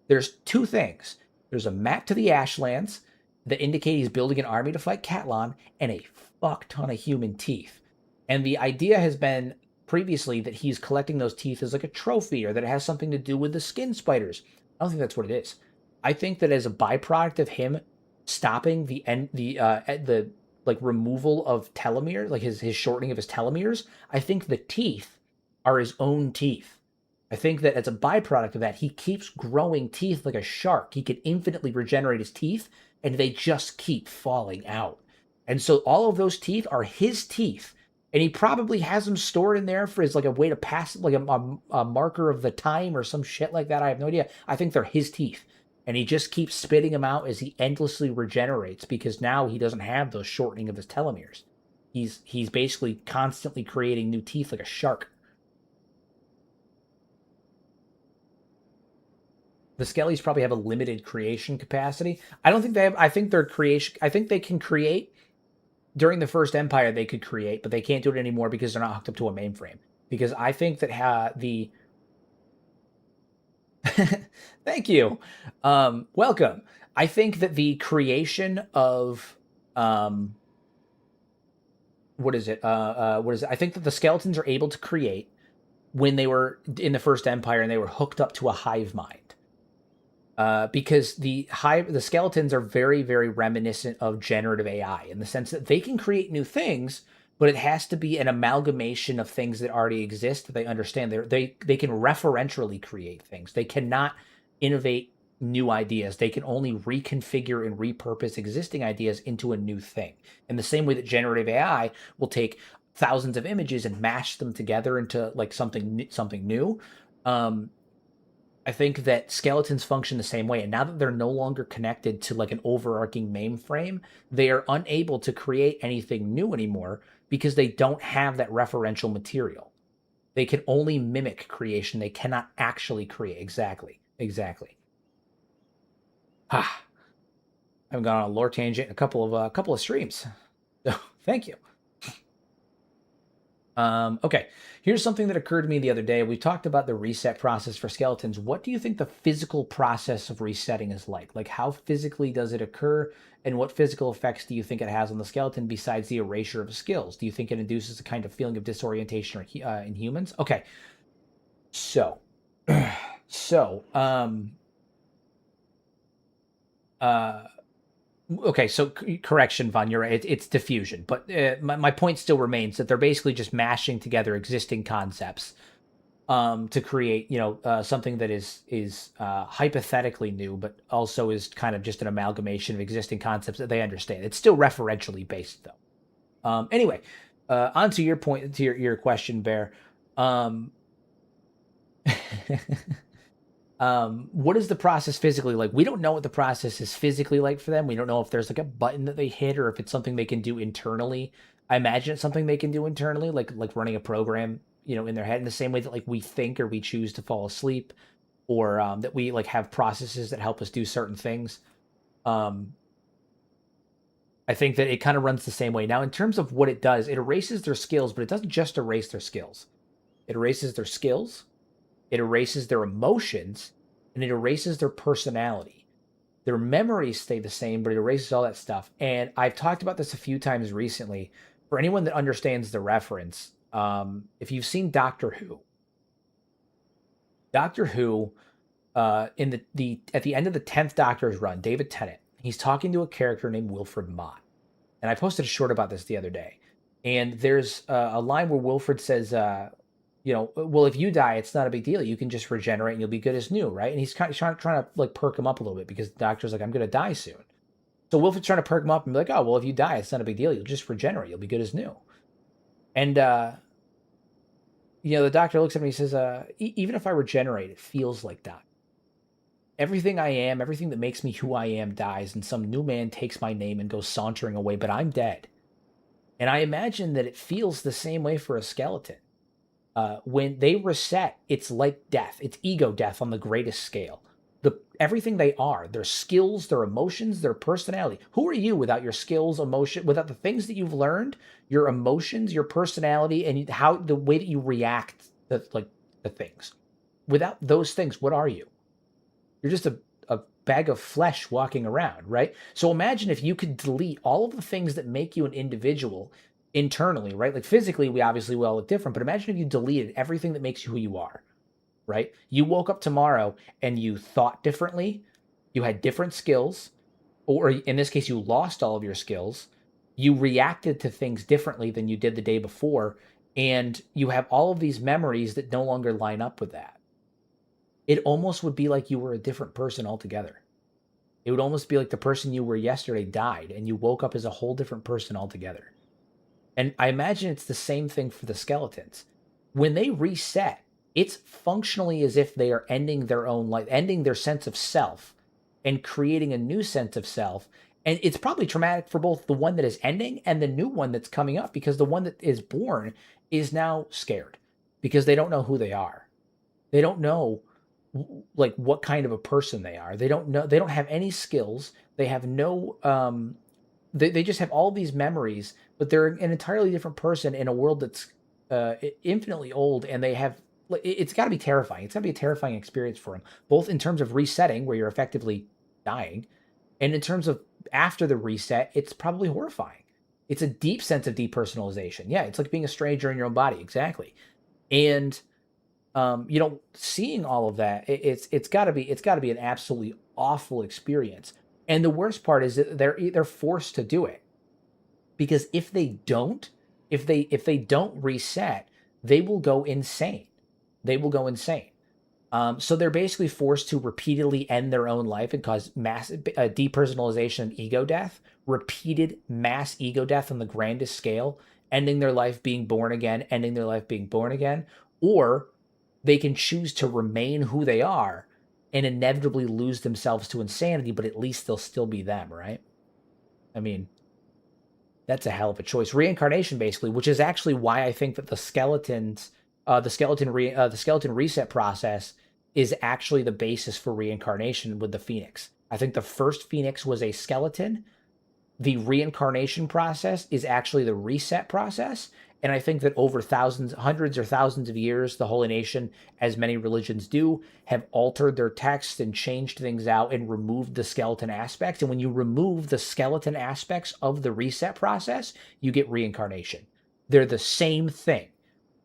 There's two things. There's a map to the Ashlands that indicate he's building an army to fight Catlon, and a fuck ton of human teeth. And the idea has been previously that he's collecting those teeth as like a trophy, or that it has something to do with the skin spiders. I don't think that's what it is. I think that as a byproduct of him stopping the removal of telomere, like his shortening of his telomeres, I think the teeth are his own teeth. I think that as a byproduct of that, he keeps growing teeth like a shark. He can infinitely regenerate his teeth, and they just keep falling out. And so all of those teeth are his teeth, and he probably has them stored in there for his like a way to pass, like a marker of the time or some shit like that. I have no idea. I think they're his teeth, and he just keeps spitting them out as he endlessly regenerates, because now he doesn't have those shortening of his telomeres. He's basically constantly creating new teeth like a shark. The Skellies probably have a limited creation capacity. I don't think they have. I think their creation. I think they can create during the First Empire they could create, but they can't do it anymore because they're not hooked up to a mainframe. Because I think that the thank you, welcome. I think that the creation of what is it? What is it? I think that the skeletons are able to create when they were in the First Empire and they were hooked up to a hive mind. Because the skeletons are very, very reminiscent of generative AI in the sense that they can create new things, but it has to be an amalgamation of things that already exist that they understand. They can referentially create things. They cannot innovate new ideas. They can only reconfigure and repurpose existing ideas into a new thing. In the same way that generative AI will take thousands of images and mash them together into like something new. I think that skeletons function the same way. And now that they're no longer connected to like an overarching mainframe, they are unable to create anything new anymore because they don't have that referential material. They can only mimic creation. They cannot actually create. Exactly. Exactly. Ah, I've gone on a lore tangent a couple of streams. So thank you. Okay, here's something that occurred to me the other day. We talked about the reset process for skeletons. What do you think the physical process of resetting is like? Like, how physically does it occur, and what physical effects do you think it has on the skeleton besides the erasure of skills? Do you think it induces a kind of feeling of disorientation in humans? Okay, so, so, uh, okay, so correction, Von, you're right. It's diffusion, but my point still remains that they're basically just mashing together existing concepts to create, something that is hypothetically new, but also is kind of just an amalgamation of existing concepts that they understand. It's still referentially based, though. Anyway, on to your point, to your question, Bear. Um, what is the process physically like? We don't know what the process is physically like for them. We don't know if there's like a button that they hit or if it's something they can do internally. I imagine it's something they can do internally, like running a program, in their head, in the same way that like we think or we choose to fall asleep, or that we like have processes that help us do certain things. Um, I think that it kind of runs the same way. Now, in terms of what it does, it erases their skills, but it doesn't just erase their skills. It erases their skills, it erases their emotions, and it erases their personality. Their memories stay the same, but it erases all that stuff. And I've talked about this a few times recently. For anyone that understands the reference, if you've seen Doctor Who, in the at the end of the 10th Doctor's run, David Tennant, he's talking to a character named Wilfred Mott. And I posted a short about this the other day. And there's a line where Wilfred says, well, if you die, it's not a big deal. You can just regenerate and you'll be good as new, right? And he's kind of trying to like perk him up a little bit because the doctor's like, I'm going to die soon. So Wilfred's trying to perk him up and be like, oh, well, if you die, it's not a big deal. You'll just regenerate. You'll be good as new. And, the doctor looks at me and says, even if I regenerate, it feels like dying. Everything I am, everything that makes me who I am dies, and some new man takes my name and goes sauntering away, but I'm dead. And I imagine that it feels the same way for a skeleton. When they reset, it's like death. It's ego death on the greatest scale. Everything they are, their skills, their emotions, their personality. Who are you without your skills, emotion, without the things that you've learned, your emotions, your personality, and how the way that you react to the things? Without those things, what are you? You're just a bag of flesh walking around, right? So imagine if you could delete all of the things that make you an individual internally, right? Like physically, we obviously will all look different, but imagine if you deleted everything that makes you who you are, right? You woke up tomorrow and you thought differently, you had different skills, or in this case, you lost all of your skills, you reacted to things differently than you did the day before, and you have all of these memories that no longer line up with that. It almost would be like you were a different person altogether. It would almost be like the person you were yesterday died and you woke up as a whole different person altogether. And I imagine it's the same thing for the skeletons. When they reset, it's functionally as if they are ending their own life, ending their sense of self and creating a new sense of self. And it's probably traumatic for both the one that is ending and the new one that's coming up, because the one that is born is now scared because they don't know who they are. They don't know like what kind of a person they are. They don't know. They don't have any skills. They have no they just have all these memories, but they're an entirely different person in a world that's infinitely old, and they have. It's got to be terrifying. It's got to be a terrifying experience for them, both in terms of resetting, where you're effectively dying, and in terms of after the reset, it's probably horrifying. It's a deep sense of depersonalization. Yeah, it's like being a stranger in your own body, exactly. And seeing all of that, it's got to be an absolutely awful experience. And the worst part is that they're forced to do it, because if they don't, if they don't reset, they will go insane. They will go insane. So they're basically forced to repeatedly end their own life and cause mass depersonalization and ego death, repeated mass ego death on the grandest scale, ending their life being born again, ending their life being born again, or they can choose to remain who they are and inevitably lose themselves to insanity, but at least they'll still be them, right? I mean, that's a hell of a choice. Reincarnation, basically, which is actually why I think that the skeleton reset process is actually the basis for reincarnation with the Phoenix. I think the first Phoenix was a skeleton. The reincarnation process is actually the reset process. And I think that over hundreds or thousands of years, the Holy Nation, as many religions do, have altered their texts and changed things out and removed the skeleton aspects. And when you remove the skeleton aspects of the reset process, you get reincarnation. They're the same thing.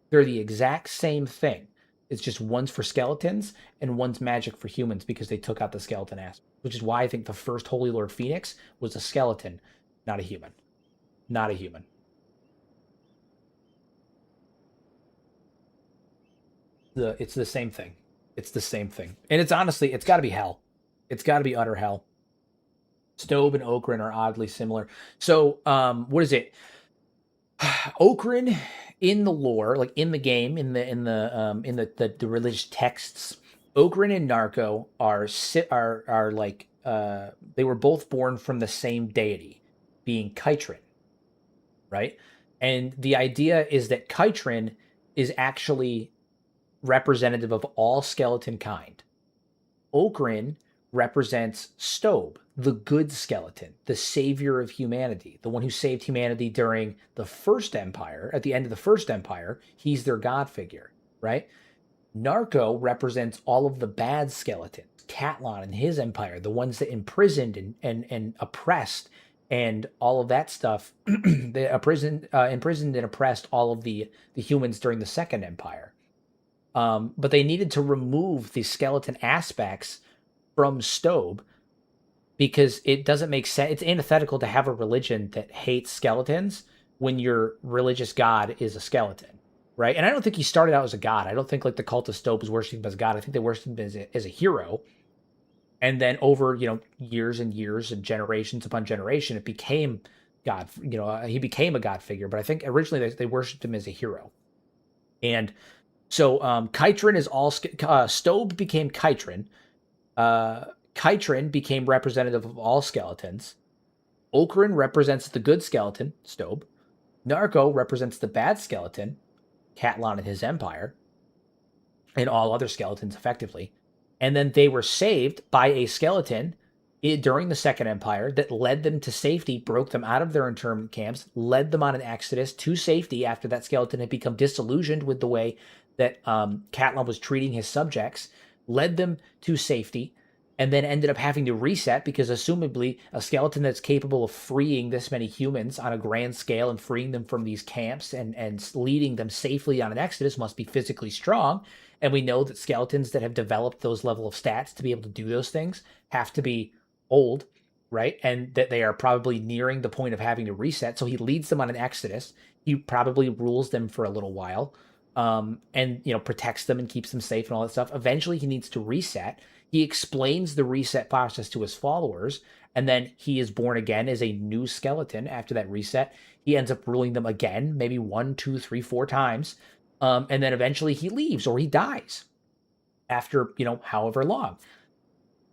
They're the exact same thing. It's just one's for skeletons and one's magic for humans, because they took out the skeleton aspect, which is why I think the first Holy Lord Phoenix was a skeleton, not a human. Not a human. It's the same thing. It's the same thing. And it's honestly, it's got to be hell. It's got to be utter hell. Stobe and Okran are oddly similar. So, what is it? Okran in the lore, like in the game, in the religious texts, Okran and Narco are like they were both born from the same deity, being Kytrin, right? And the idea is that Kytrin is actually representative of all skeleton kind. Okran represents Stobe, the good skeleton, the savior of humanity, the one who saved humanity during the First Empire. At the end of the First Empire, he's their god figure, right? Narco represents all of the bad skeletons, Catlan and his empire, the ones that imprisoned and oppressed and all of that stuff. They imprisoned and oppressed all of the humans during the Second Empire. But they needed to remove the skeleton aspects from Stobe because it doesn't make sense. It's antithetical to have a religion that hates skeletons when your religious god is a skeleton, right? And I don't think he started out as a god. I don't think like the cult of Stobe was worshiping him as a god. I think they worshipped him as a hero. And then over, years and years and generations upon generation, it became God. He became a god figure. But I think originally they worshipped him as a hero. And so Kytrin is all Stobe became Kytrin. Kytrin became representative of all skeletons. Okran represents the good skeleton, Stobe. Narco represents the bad skeleton, Catlan and his empire, and all other skeletons effectively. And then they were saved by a skeleton during the Second Empire that led them to safety, broke them out of their internment camps, led them on an exodus to safety after that skeleton had become disillusioned with the way that Catlan was treating his subjects, led them to safety, and then ended up having to reset because assumably a skeleton that's capable of freeing this many humans on a grand scale and freeing them from these camps and leading them safely on an exodus must be physically strong. And we know that skeletons that have developed those level of stats to be able to do those things have to be old, right? And that they are probably nearing the point of having to reset. So he leads them on an exodus. He probably rules them for a little while. And protects them and keeps them safe and all that stuff. Eventually he needs to reset. He explains the reset process to his followers, and then he is born again as a new skeleton after that reset. He ends up ruling them again, maybe 1, 2, 3, 4 times. And then eventually he leaves or he dies after, however long.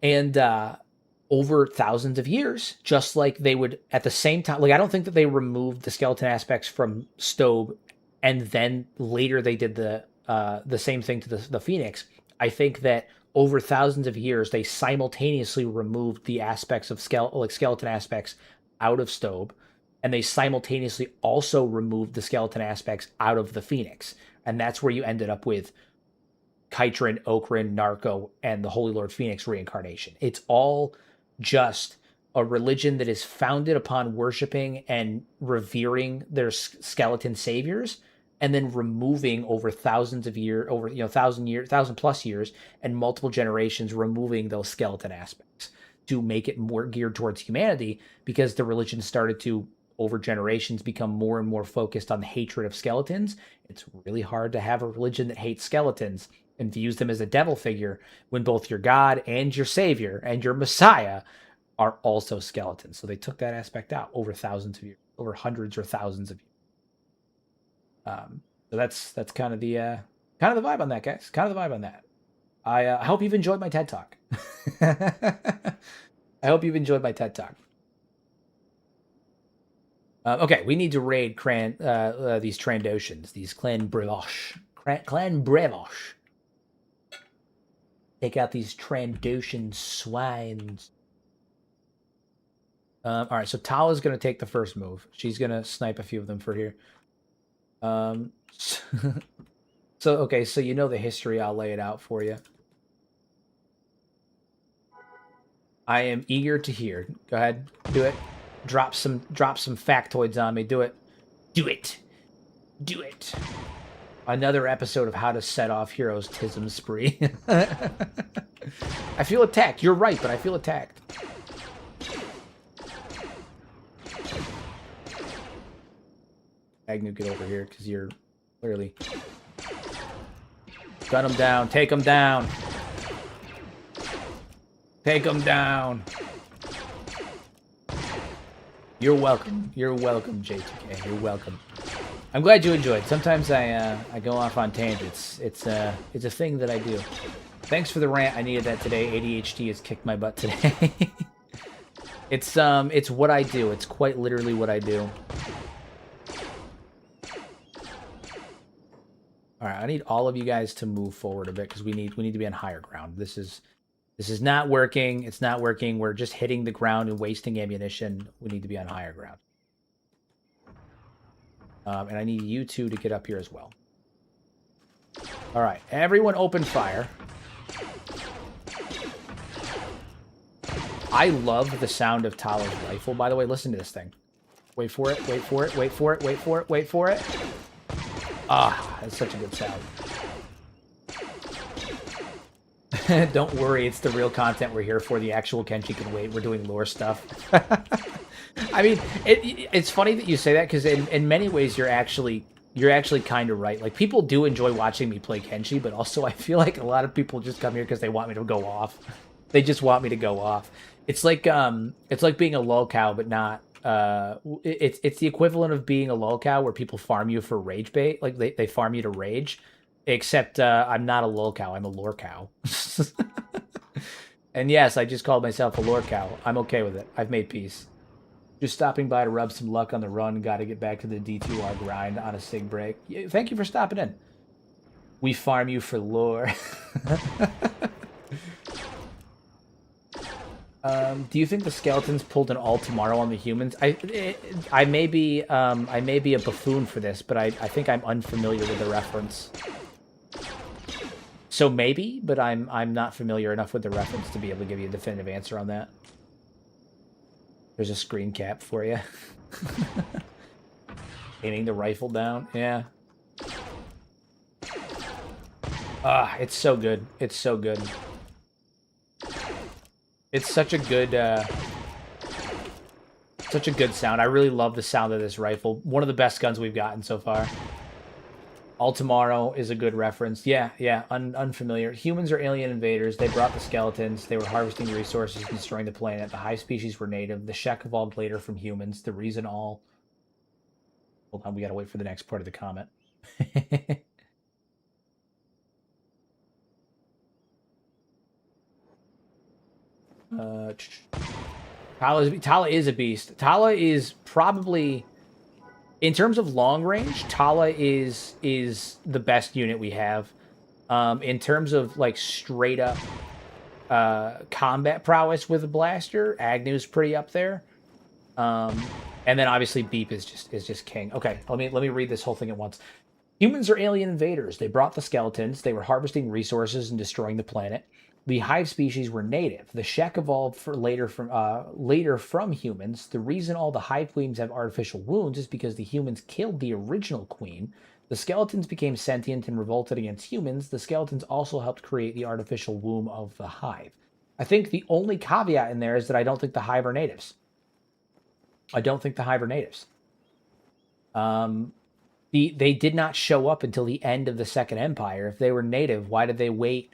And over thousands of years, just like they would at the same time, like I don't think that they removed the skeleton aspects from Stobe and then later they did the same thing to the Phoenix. I think that over thousands of years, they simultaneously removed the aspects of skeleton aspects out of Stobe, and they simultaneously also removed the skeleton aspects out of the Phoenix. And that's where you ended up with Kytrin, Okrin, Narco, and the Holy Lord Phoenix reincarnation. It's all just a religion that is founded upon worshiping and revering their skeleton saviors, and then removing over thousands of years, over 1,000 plus years, and multiple generations, removing those skeleton aspects to make it more geared towards humanity, because the religion started to, over generations, become more and more focused on the hatred of skeletons. It's really hard to have a religion that hates skeletons and views them as a devil figure when both your God and your Savior and your Messiah are also skeletons. So they took that aspect out over thousands of years, over hundreds or thousands of years. So that's kind of the vibe on that, guys. Kind of the vibe on that. I hope you've enjoyed my TED Talk. I hope you've enjoyed my TED Talk. Okay, we need to raid these Trandoshans, these Clan Brevosh. Clan Brevosh. Take out these Trandoshan swines. All right, so Tala's going to take the first move. She's going to snipe a few of them for here. Okay, so you know the history. I'll lay it out for you. I am eager to hear. Go ahead, do it. Drop some factoids on me. Do it. Do it. Do it. Another episode of how to set off heroes' tism spree. I feel attacked. You're right, but I feel attacked. Agnew, get over here, because you're clearly... Gun him down. Take him down. Take him down. You're welcome. You're welcome, J2K. You're welcome. I'm glad you enjoyed. Sometimes I go off on tangents. It's a thing that I do. Thanks for the rant. I needed that today. ADHD has kicked my butt today. It's what I do. It's quite literally what I do. All right, I need all of you guys to move forward a bit, because we need to be on higher ground. This is not working. It's not working. We're just hitting the ground and wasting ammunition. We need to be on higher ground. And I need you two to get up here as well. All right, everyone open fire. I love the sound of Tala's rifle, by the way. Listen to this thing. Wait for it, wait for it, wait for it, wait for it, wait for it. Ah, that's such a good sound. Don't worry, it's the real content we're here for. The actual Kenshi can wait. We're doing lore stuff. I mean, it's funny that you say that, because in many ways you're actually kind of right. Like, people do enjoy watching me play Kenshi, but also I feel like a lot of people just come here because they want me to go off. They just want me to go off. It's like being a lolcow, but not. It's the equivalent of being a lolcow, where people farm you for rage bait. Like, they farm you to rage. Except I'm not a lolcow, I'm a lore cow. And yes, I just called myself a lore cow. I'm okay with it. I've made peace. Just stopping by to rub some luck on the run. Got to get back to the D2R grind on a sig break. Thank you for stopping in. We farm you for lore. Do you think the skeletons pulled an all tomorrow on the humans? I may be a buffoon for this, but I think I'm unfamiliar with the reference. So maybe, but I'm not familiar enough with the reference to be able to give you a definitive answer on that. There's a screen cap for you. Aiming the rifle down, yeah. Ah, it's so good. It's so good. It's such a good sound. I really love the sound of this rifle. One of the best guns we've gotten so far. All Tomorrow is a good reference. Yeah, unfamiliar. Humans are alien invaders. They brought the skeletons. They were harvesting resources and destroying the planet. The high species were native. The Shek evolved later from humans. The reason all... Hold on, we gotta wait for the next part of the comment. Tala is a beast. Tala is probably... In terms of long range, Tala is the best unit we have. In terms of like straight up combat prowess with a blaster, Agnew's pretty up there. And then obviously Beep is just king. Okay, let me read this whole thing at once. Humans are alien invaders. They brought the skeletons. They were harvesting resources and destroying the planet. The hive species were native. The Shek evolved later from humans. The reason all the hive queens have artificial wounds is because the humans killed the original queen. The skeletons became sentient and revolted against humans. The skeletons also helped create the artificial womb of the hive. I think the only caveat in there is that I don't think the hive are natives. I don't think the hive are natives. They did not show up until the end of the Second Empire. If they were native, why did they wait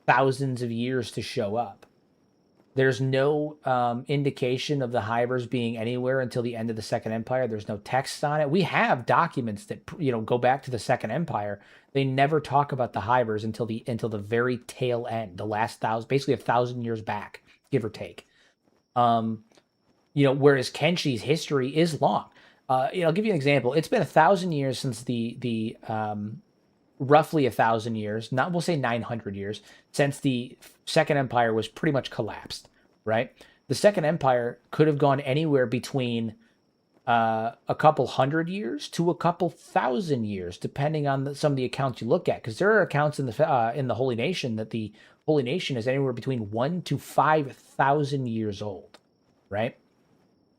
thousands of years to show up? There's no indication of the Hivers being anywhere until the end of the Second Empire. There's no text on it. We have documents that go back to the Second Empire. They never talk about the Hivers until the very tail end, the last basically 1,000 years back, give or take. Whereas Kenshi's history is long. I'll give you an example. It's been 1,000 years since the roughly 1,000 years, we'll say 900 years, since the Second Empire was pretty much collapsed, right? The Second Empire could have gone anywhere between a couple hundred years to a couple thousand years, depending on some of the accounts you look at. Because there are accounts in the Holy Nation that the Holy Nation is anywhere between 1,000 to 5,000 years old, right?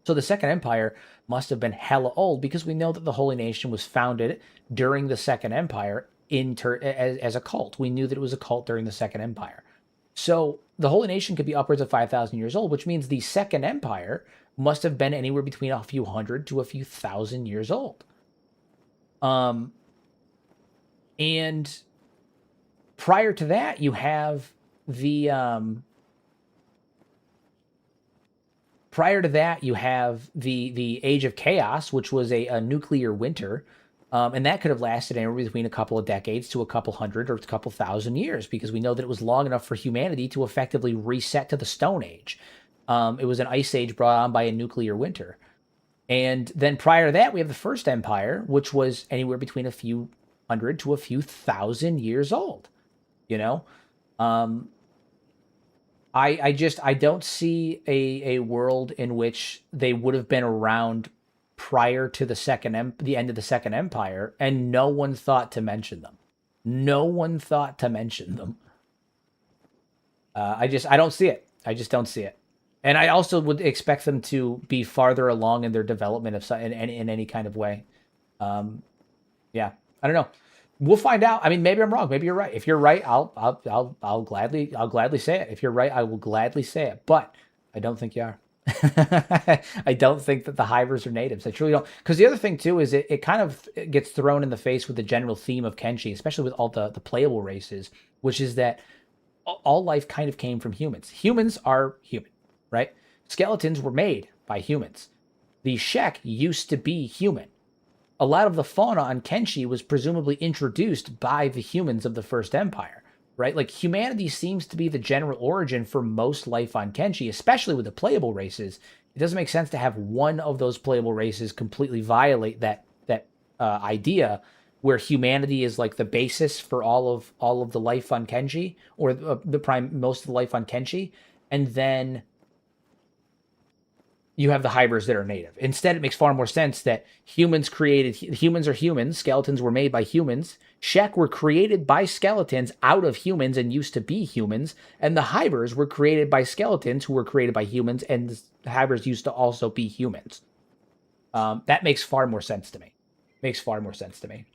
So the Second Empire must have been hella old, because we know that the Holy Nation was founded during the Second Empire as a cult. We knew that it was a cult during the Second Empire. So the Holy Nation could be upwards of 5,000 years old, which means the Second Empire must have been anywhere between a few hundred to a few thousand years old. And prior to that, you have the Age of Chaos, which was a nuclear winter, and that could have lasted anywhere between a couple of decades to a couple hundred or a couple thousand years, because we know that it was long enough for humanity to effectively reset to the Stone Age. It was an ice age brought on by a nuclear winter. And then prior to that, we have the First Empire, which was anywhere between a few hundred to a few thousand years old. I don't see a world in which they would have been around prior to the end of the Second Empire, and no one thought to mention them. No one thought to mention them. I don't see it. I just don't see it. And I also would expect them to be farther along in their development in any kind of way. Yeah, I don't know. We'll find out. I mean, maybe I'm wrong. Maybe you're right. If you're right, I'll gladly say it. If you're right, I will gladly say it. But I don't think you are. I don't think that the Hivers are natives. I truly don't. Because the other thing too is it kind of gets thrown in the face with the general theme of Kenshi, especially with all the playable races, which is that all life kind of came from humans. Humans are human, right? Skeletons were made by humans. The Shek used to be human. A lot of the fauna on Kenshi was presumably introduced by the humans of the First Empire, right? Like, humanity seems to be the general origin for most life on Kenshi, especially with the playable races. It doesn't make sense to have one of those playable races completely violate that idea, where humanity is like the basis for all of the life on Kenshi, or most of the life on Kenshi, and then you have the Hivers that are native. Instead, it makes far more sense that humans are humans, skeletons were made by humans, Shek were created by skeletons out of humans and used to be humans, and the Hivers were created by skeletons who were created by humans, and the Hivers used to also be humans. That makes far more sense to me. Makes far more sense to me.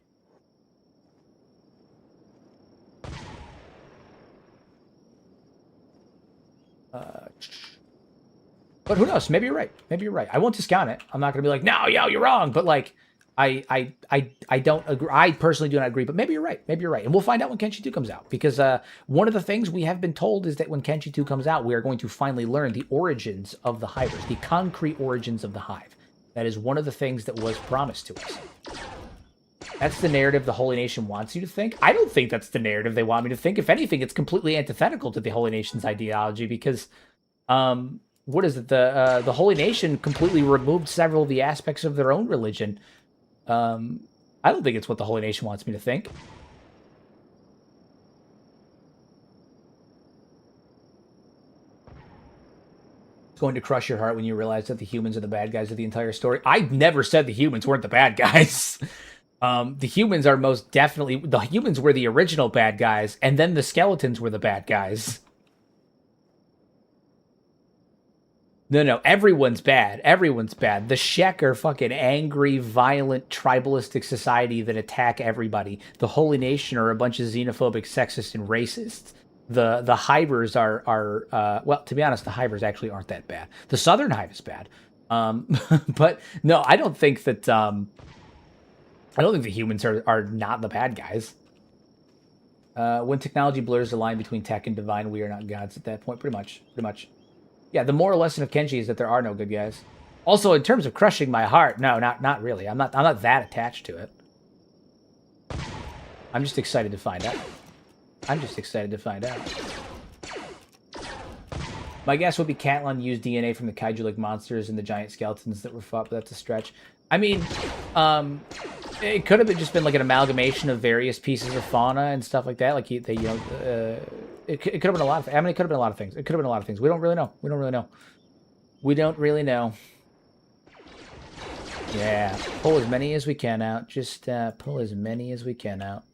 But who knows? Maybe you're right. Maybe you're right. I won't discount it. I'm not going to be like, no, yo, you're wrong. But like, I don't agree. I personally do not agree. But maybe you're right. Maybe you're right. And we'll find out when Kenshi 2 comes out. Because one of the things we have been told is that when Kenshi 2 comes out, we are going to finally learn the origins of the Hivers, the concrete origins of the Hive. That is one of the things that was promised to us. That's the narrative the Holy Nation wants you to think. I don't think that's the narrative they want me to think. If anything, it's completely antithetical to the Holy Nation's ideology, because what is it? The Holy Nation completely removed several of the aspects of their own religion. I don't think it's what the Holy Nation wants me to think. going to crush your heart when you realize that the humans are the bad guys of the entire story. I never said the humans weren't the bad guys. The humans are most definitely, the humans were the original bad guys, and then the skeletons were the bad guys. No, everyone's bad. Everyone's bad. The Shek are fucking angry, violent, tribalistic society that attack everybody. The Holy Nation are a bunch of xenophobic, sexist, and racists. The Hivers are well, to be honest, the Hivers actually aren't that bad. The Southern Hive is bad. But no, I don't think that I don't think the humans are not the bad guys. When technology blurs the line between tech and divine, we are not gods at that point. Pretty much. Yeah, the moral lesson of Kenshi is that there are no good guys. Also, in terms of crushing my heart, no, not really. I'm not that attached to it. I'm just excited to find out. My guess would be Catlon used DNA from the kaiju-like monsters and the giant skeletons that were fought, but that's a stretch. I mean, it could have just been like an amalgamation of various pieces of fauna and stuff like that. Like it could have been a lot of. I mean, it could have been a lot of things. We don't really know. Yeah, pull as many as we can out. Just pull as many as we can out.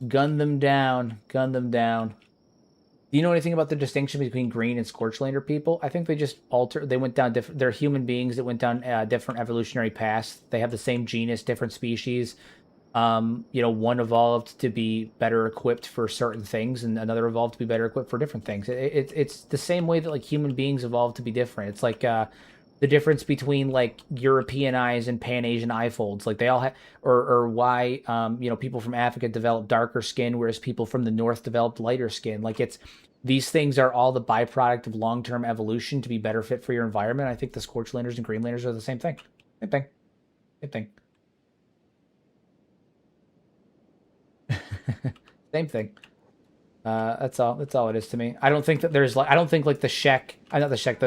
Gun them down. Do you know anything about the distinction between green and Scorchlander people? I think they just they went down different. They're human beings that went down different evolutionary paths. They have the same genus, different species. One evolved to be better equipped for certain things, and another evolved to be better equipped for different things. It's the same way that like human beings evolved to be different. It's like the difference between like European eyes and Pan Asian eye folds. Like they all have, or why people from Africa develop darker skin, whereas people from the North developed lighter skin. Like these things are all the byproduct of long-term evolution to be better fit for your environment. I think the Scorchlanders and Greenlanders are the same thing. Same thing. Same thing. That's all it is to me. I don't think that the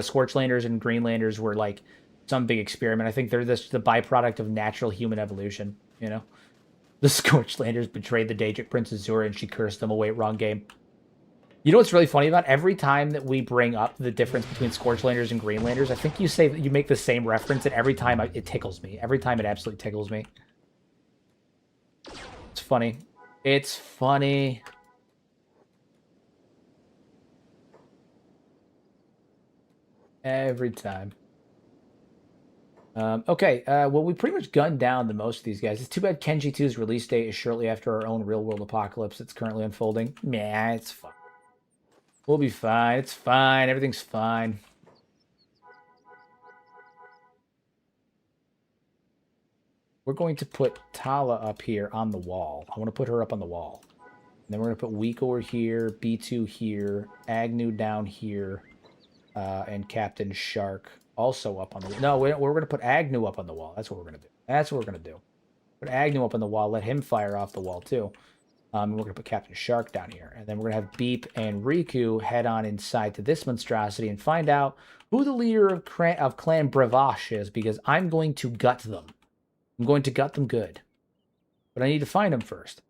Scorchlanders and Greenlanders were like some big experiment. I think they're the byproduct of natural human evolution, The Scorchlanders betrayed the Daedric Princess Zora and she cursed them away. Wrong game. You know what's really funny about every time that we bring up the difference between Scorchlanders and Greenlanders, I think you make the same reference, and every time it tickles me. Every time it absolutely tickles me. It's funny. Every time. Okay, well, we pretty much gunned down the most of these guys. It's too bad Kenshi 2's release date is shortly after our own real-world apocalypse that's currently unfolding. Nah, it's fine. We'll be fine. It's fine. Everything's fine. We're going to put Tala up here on the wall. I want to put her up on the wall. And then we're going to put Week over here, B2 here, Agnew down here, and Captain Shark also up on the wall. No, we're going to put Agnew up on the wall. That's what we're going to do. Put Agnew up on the wall. Let him fire off the wall, too. We're going to put Captain Shark down here. And then we're going to have Beep and Riku head on inside to this monstrosity and find out who the leader of Clan Bravache is, because I'm going to gut them. I'm going to gut them good. But I need to find them first.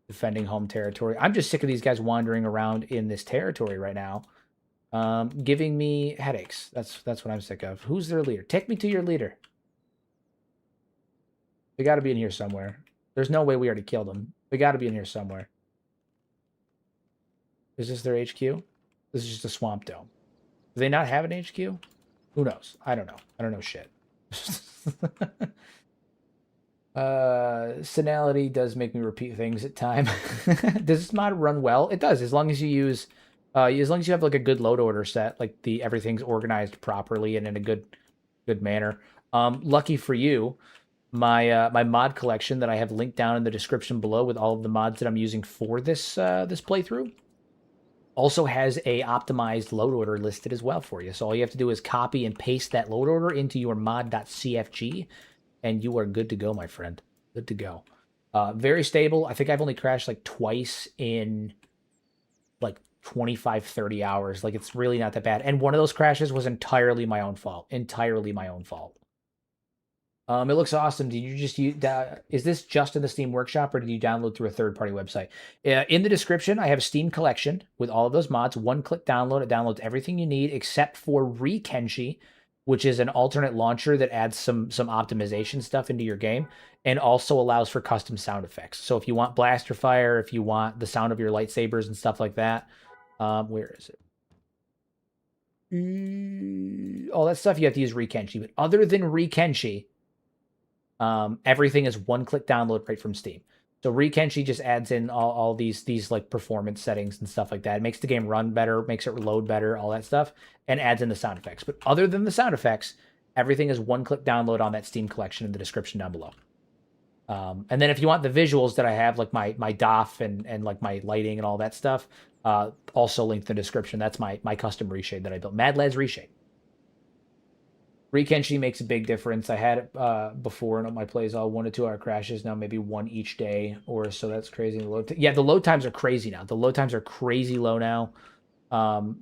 Defending home territory. I'm just sick of these guys wandering around in this territory right now. Giving me headaches. That's what I'm sick of. Who's their leader? Take me to your leader. They got to be in here somewhere. There's no way we already killed them. They got to be in here somewhere. Is this their HQ? This is just a swamp dome. Do they not have an HQ? Who knows? I don't know. I don't know shit. Senality does make me repeat things at time. Does this mod run well? It does, as long as you use as long as you have like a good load order set, like everything's organized properly and in a good manner. Lucky for you, my my mod collection that I have linked down in the description below with all of the mods that I'm using for this this playthrough also has a optimized load order listed as well for you. So all you have to do is copy and paste that load order into your mod.cfg, and you are good to go, my friend. Good to go. Very stable. I think I've only crashed like twice in like 25, 30 hours. Like, it's really not that bad. And one of those crashes was entirely my own fault. It looks awesome. Did you just use, is this just in the Steam Workshop, or did you download through a third-party website? In the description, I have a Steam collection with all of those mods. One-click download. It downloads everything you need except for Kenshi, which is an alternate launcher that adds some optimization stuff into your game and also allows for custom sound effects. So if you want blaster fire, if you want the sound of your lightsabers and stuff like that, where is it? All that stuff you have to use Kenshi. But other than Kenshi, everything is one-click download right from Steam. So Kenshi just adds in all these like performance settings and stuff like that. It makes the game run better, makes it load better, all that stuff, and adds in the sound effects. But other than the sound effects, everything is one-click download on that Steam collection in the description down below. And then if you want the visuals that I have, like my DOF and like my lighting and all that stuff, also linked in the description. That's my custom reshade that I built. Mad Lads Reshade. Kenshi makes a big difference. I had it before in all my plays, all 1 to 2 hour crashes. Now maybe one each day or so. That's crazy. The load times are crazy now. The load times are crazy low now.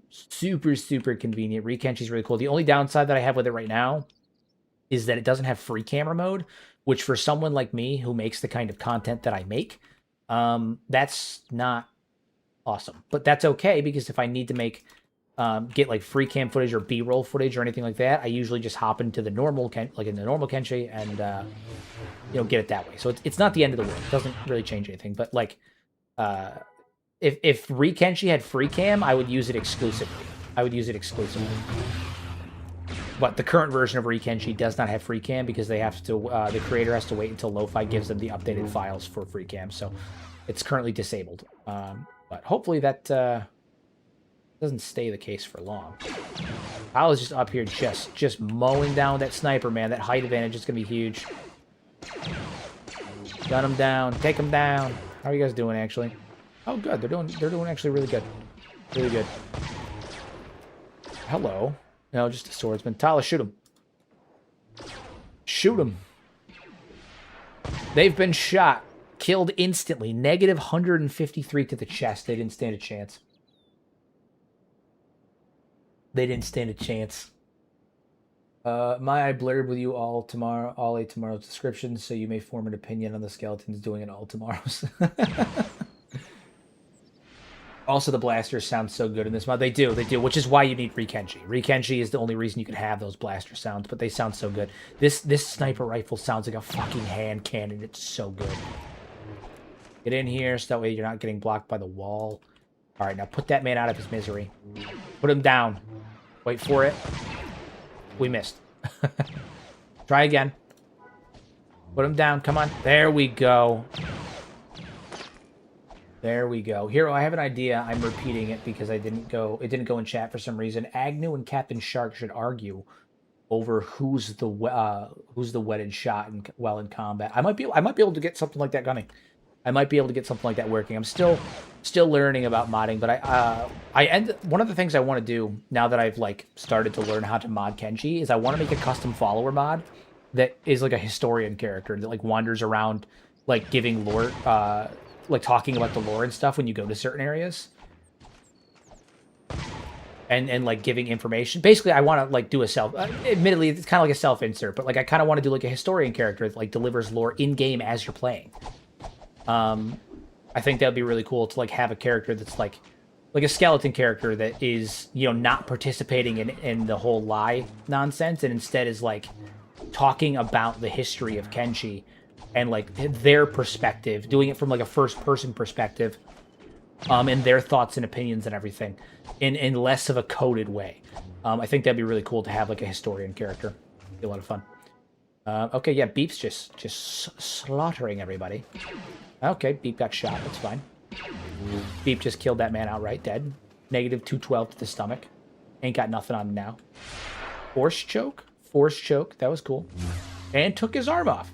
Super, super convenient. Kenshi is really cool. The only downside that I have with it right now is that it doesn't have free camera mode, which for someone like me who makes the kind of content that I make, that's not awesome. But that's okay, because if I need to make get like free cam footage or B-roll footage or anything like that, I usually just hop into the normal Kenshi and get it that way. So it's not the end of the world. It doesn't really change anything. But like if Kenshi had free cam, I would use it exclusively. But the current version of Kenshi does not have free cam because they have to the creator has to wait until Lo-Fi gives them the updated files for free cam. So it's currently disabled. But hopefully that doesn't stay the case for long. I was just up here just mowing down that sniper, man. That height advantage is gonna be huge. Gun him down, take him down. How are you guys doing, actually? Oh, good. They're doing actually really good. Really good. Hello. No, just a swordsman. Tyler, shoot him. Shoot him. They've been shot. Killed instantly. Negative 153 to the chest. They didn't stand a chance. They didn't stand a chance. I blurred with you all tomorrow's description, so you may form an opinion on the skeletons doing it all tomorrow's. Also, the blasters sound so good in this mod. They do, which is why you need Kenshi. Kenshi is the only reason you can have those blaster sounds, but they sound so good. This sniper rifle sounds like a fucking hand cannon. It's so good. Get in here so that way you're not getting blocked by the wall. All right, now put that man out of his misery. Put him down. Wait for it. We missed. Try again. Put him down. Come on. There we go. There we go. Hero, I have an idea. I'm repeating it because it didn't go in chat for some reason. Agnew and Captain Shark should argue over who's the wedded shot while in combat. I might be able to get something like that gunning. I might be able to get something like that working. I'm still learning about modding, but one of the things I want to do now that I've like started to learn how to mod Kenshi is I want to make a custom follower mod that is like a historian character that like wanders around like giving lore, like talking about the lore and stuff when you go to certain areas. And like giving information. Basically, I want to like do a admittedly, it's kind of like a self-insert, but like I kind of want to do like a historian character that like delivers lore in-game as you're playing. I think that would be really cool to like have a character that's like a skeleton character that is, not participating in the whole lie nonsense, and instead is like talking about the history of Kenshi and like their perspective, doing it from like a first-person perspective, and their thoughts and opinions and everything in less of a coded way. I think that'd be really cool to have like a historian character. Be a lot of fun. Okay, yeah, Beep's just slaughtering everybody. Okay, Beep got shot. That's fine. Beep just killed that man outright, dead. Negative 212 to the stomach. Ain't got nothing on him now. Force choke? Force choke. That was cool. And took his arm off.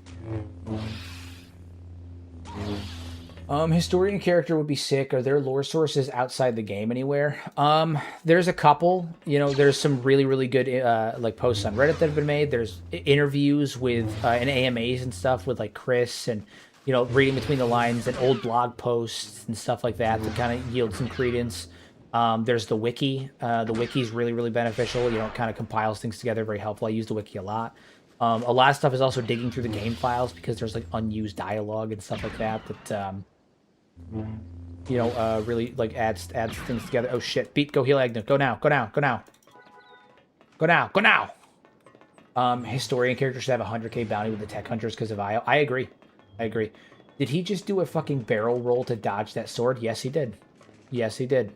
Historian character would be sick. Are there lore sources outside the game anywhere? There's a couple. There's some really, really good like posts on Reddit that have been made. There's interviews with and AMAs and stuff with like Chris and reading between the lines and old blog posts and stuff like that kind of yield some credence. There's the wiki. The wiki is really, really beneficial. It kind of compiles things together, very helpful. I use the wiki a lot. A lot of stuff is also digging through the game files because there's like unused dialogue and stuff like that really like adds things together. Oh shit! Beat, go heal Agnew. Go now. Go now. Go now. Go now. Go now. Historian characters should have a 100k bounty with the tech hunters because of IO. I agree. I agree. Did he just do a fucking barrel roll to dodge that sword? Yes, he did. Yes, he did.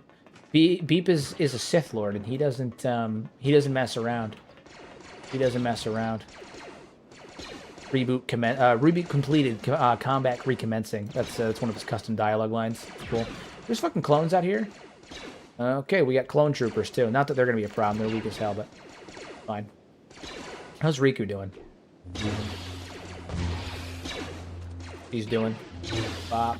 Beep is a Sith Lord, and he doesn't mess around. He doesn't mess around. Reboot completed. Combat recommencing. That's one of his custom dialogue lines. It's cool. There's fucking clones out here. Okay, we got clone troopers too. Not that they're gonna be a problem. They're weak as hell, but fine. How's Riku doing? He's doing. Bop.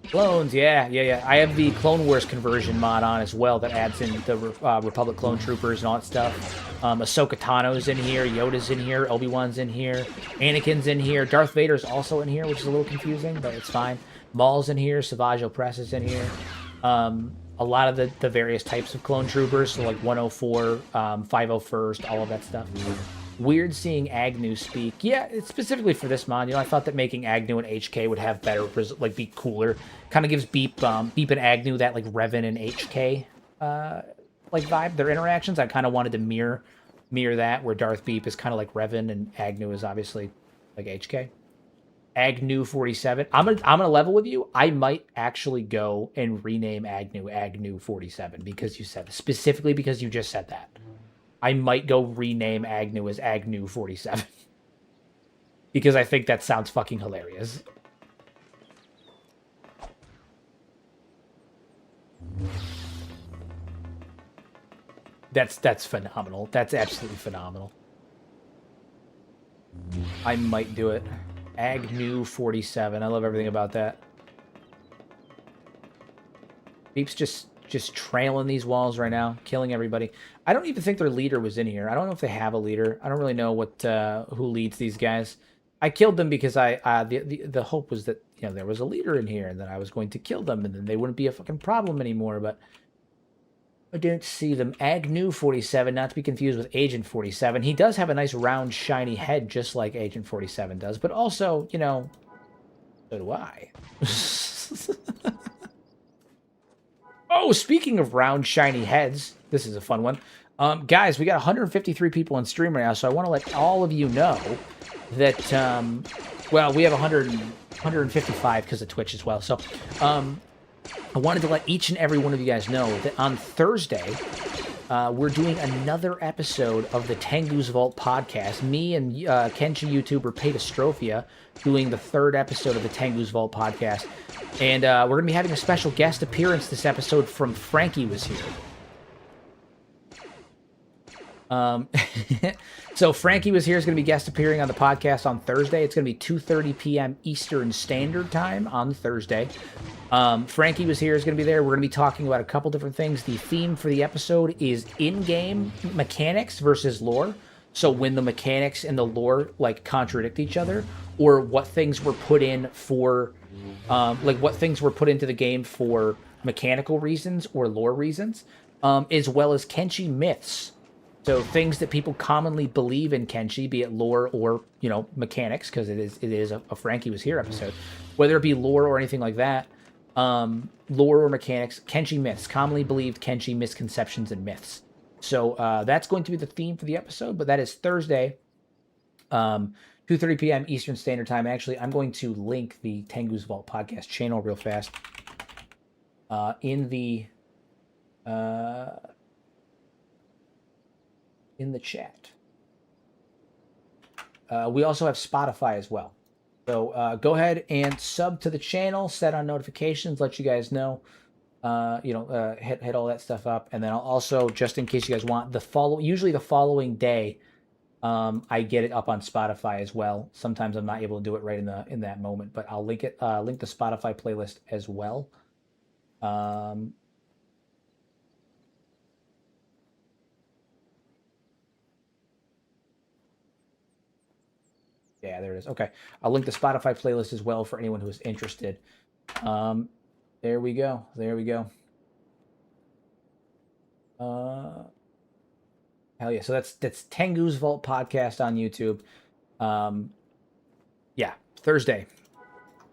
Clones, yeah. I have the Clone Wars conversion mod on as well that adds in the Republic clone troopers and all that stuff. Ahsoka Tano's in here, Yoda's in here, Obi-Wan's in here, Anakin's in here, Darth Vader's also in here, which is a little confusing, but it's fine. Maul's in here, Savage Opress is in here. A lot of the various types of clone troopers, so like 104, 501st, all of that stuff. Weird seeing Agnew speak. Yeah, it's specifically for this mod. I thought that making Agnew and HK would have better, like, be cooler. Kind of gives Beep and Agnew that, like, Revan and HK, like, vibe. Their interactions, I kind of wanted to mirror that, where Darth Beep is kind of like Revan and Agnew is obviously like HK. Agnew 47. I'm gonna level with you. I might actually go and rename Agnew 47 because you said specifically because you just said that. I might go rename Agnew as Agnew 47 because I think that sounds fucking hilarious. That's phenomenal. That's absolutely phenomenal. I might do it. Agnew 47. I love everything about that. Beep's just trailing these walls right now, killing everybody. I don't even think their leader was in here. I don't know if they have a leader. I don't really know what who leads these guys. I killed them because the hope was that there was a leader in here and that I was going to kill them and then they wouldn't be a fucking problem anymore. But I didn't see them. Agnew 47, not to be confused with Agent 47. He does have a nice round shiny head, just like Agent 47 does. But also, so do I. Oh, speaking of round, shiny heads, this is a fun one. Guys, we got 153 people on stream right now, so I want to let all of you know that, well, we have 155 because of Twitch as well. So, I wanted to let each and every one of you guys know that on Thursday, we're doing another episode of the Tengu's Vault podcast. Me and Kenshi YouTuber Pedastrophia doing the third episode of the Tengu's Vault podcast. And we're going to be having a special guest appearance this episode from Frankie Was Here. So Frankie Was Here is going to be guest appearing on the podcast on Thursday. It's going to be 2:30 p.m. Eastern Standard Time on Thursday. Frankie Was Here is going to be there. We're going to be talking about a couple different things. The theme for the episode is in-game mechanics versus lore. So when the mechanics and the lore like contradict each other, or what things were put in for, like what things were put into the game for mechanical reasons or lore reasons, as well as Kenshi myths. So things that people commonly believe in Kenshi, be it lore or mechanics, because it is a Frankie Was Here episode, whether it be lore or anything like that. Lore or mechanics, Kenshi myths, commonly believed Kenshi misconceptions and myths. So that's going to be the theme for the episode, but that is Thursday, 2:30 p.m. Eastern Standard Time. Actually, I'm going to link the Tengu's Vault podcast channel real fast in the chat. We also have Spotify as well. So go ahead and sub to the channel, set on notifications, let you guys know, hit all that stuff up. And then I'll also, just in case you guys want, usually the following day, I get it up on Spotify as well. Sometimes I'm not able to do it right in that moment, but I'll link the Spotify playlist as well. Yeah, there it is. Okay. I'll link the Spotify playlist as well for anyone who is interested. There we go. There we go. Hell yeah. So that's Tengu's Vault podcast on YouTube. Yeah, Thursday,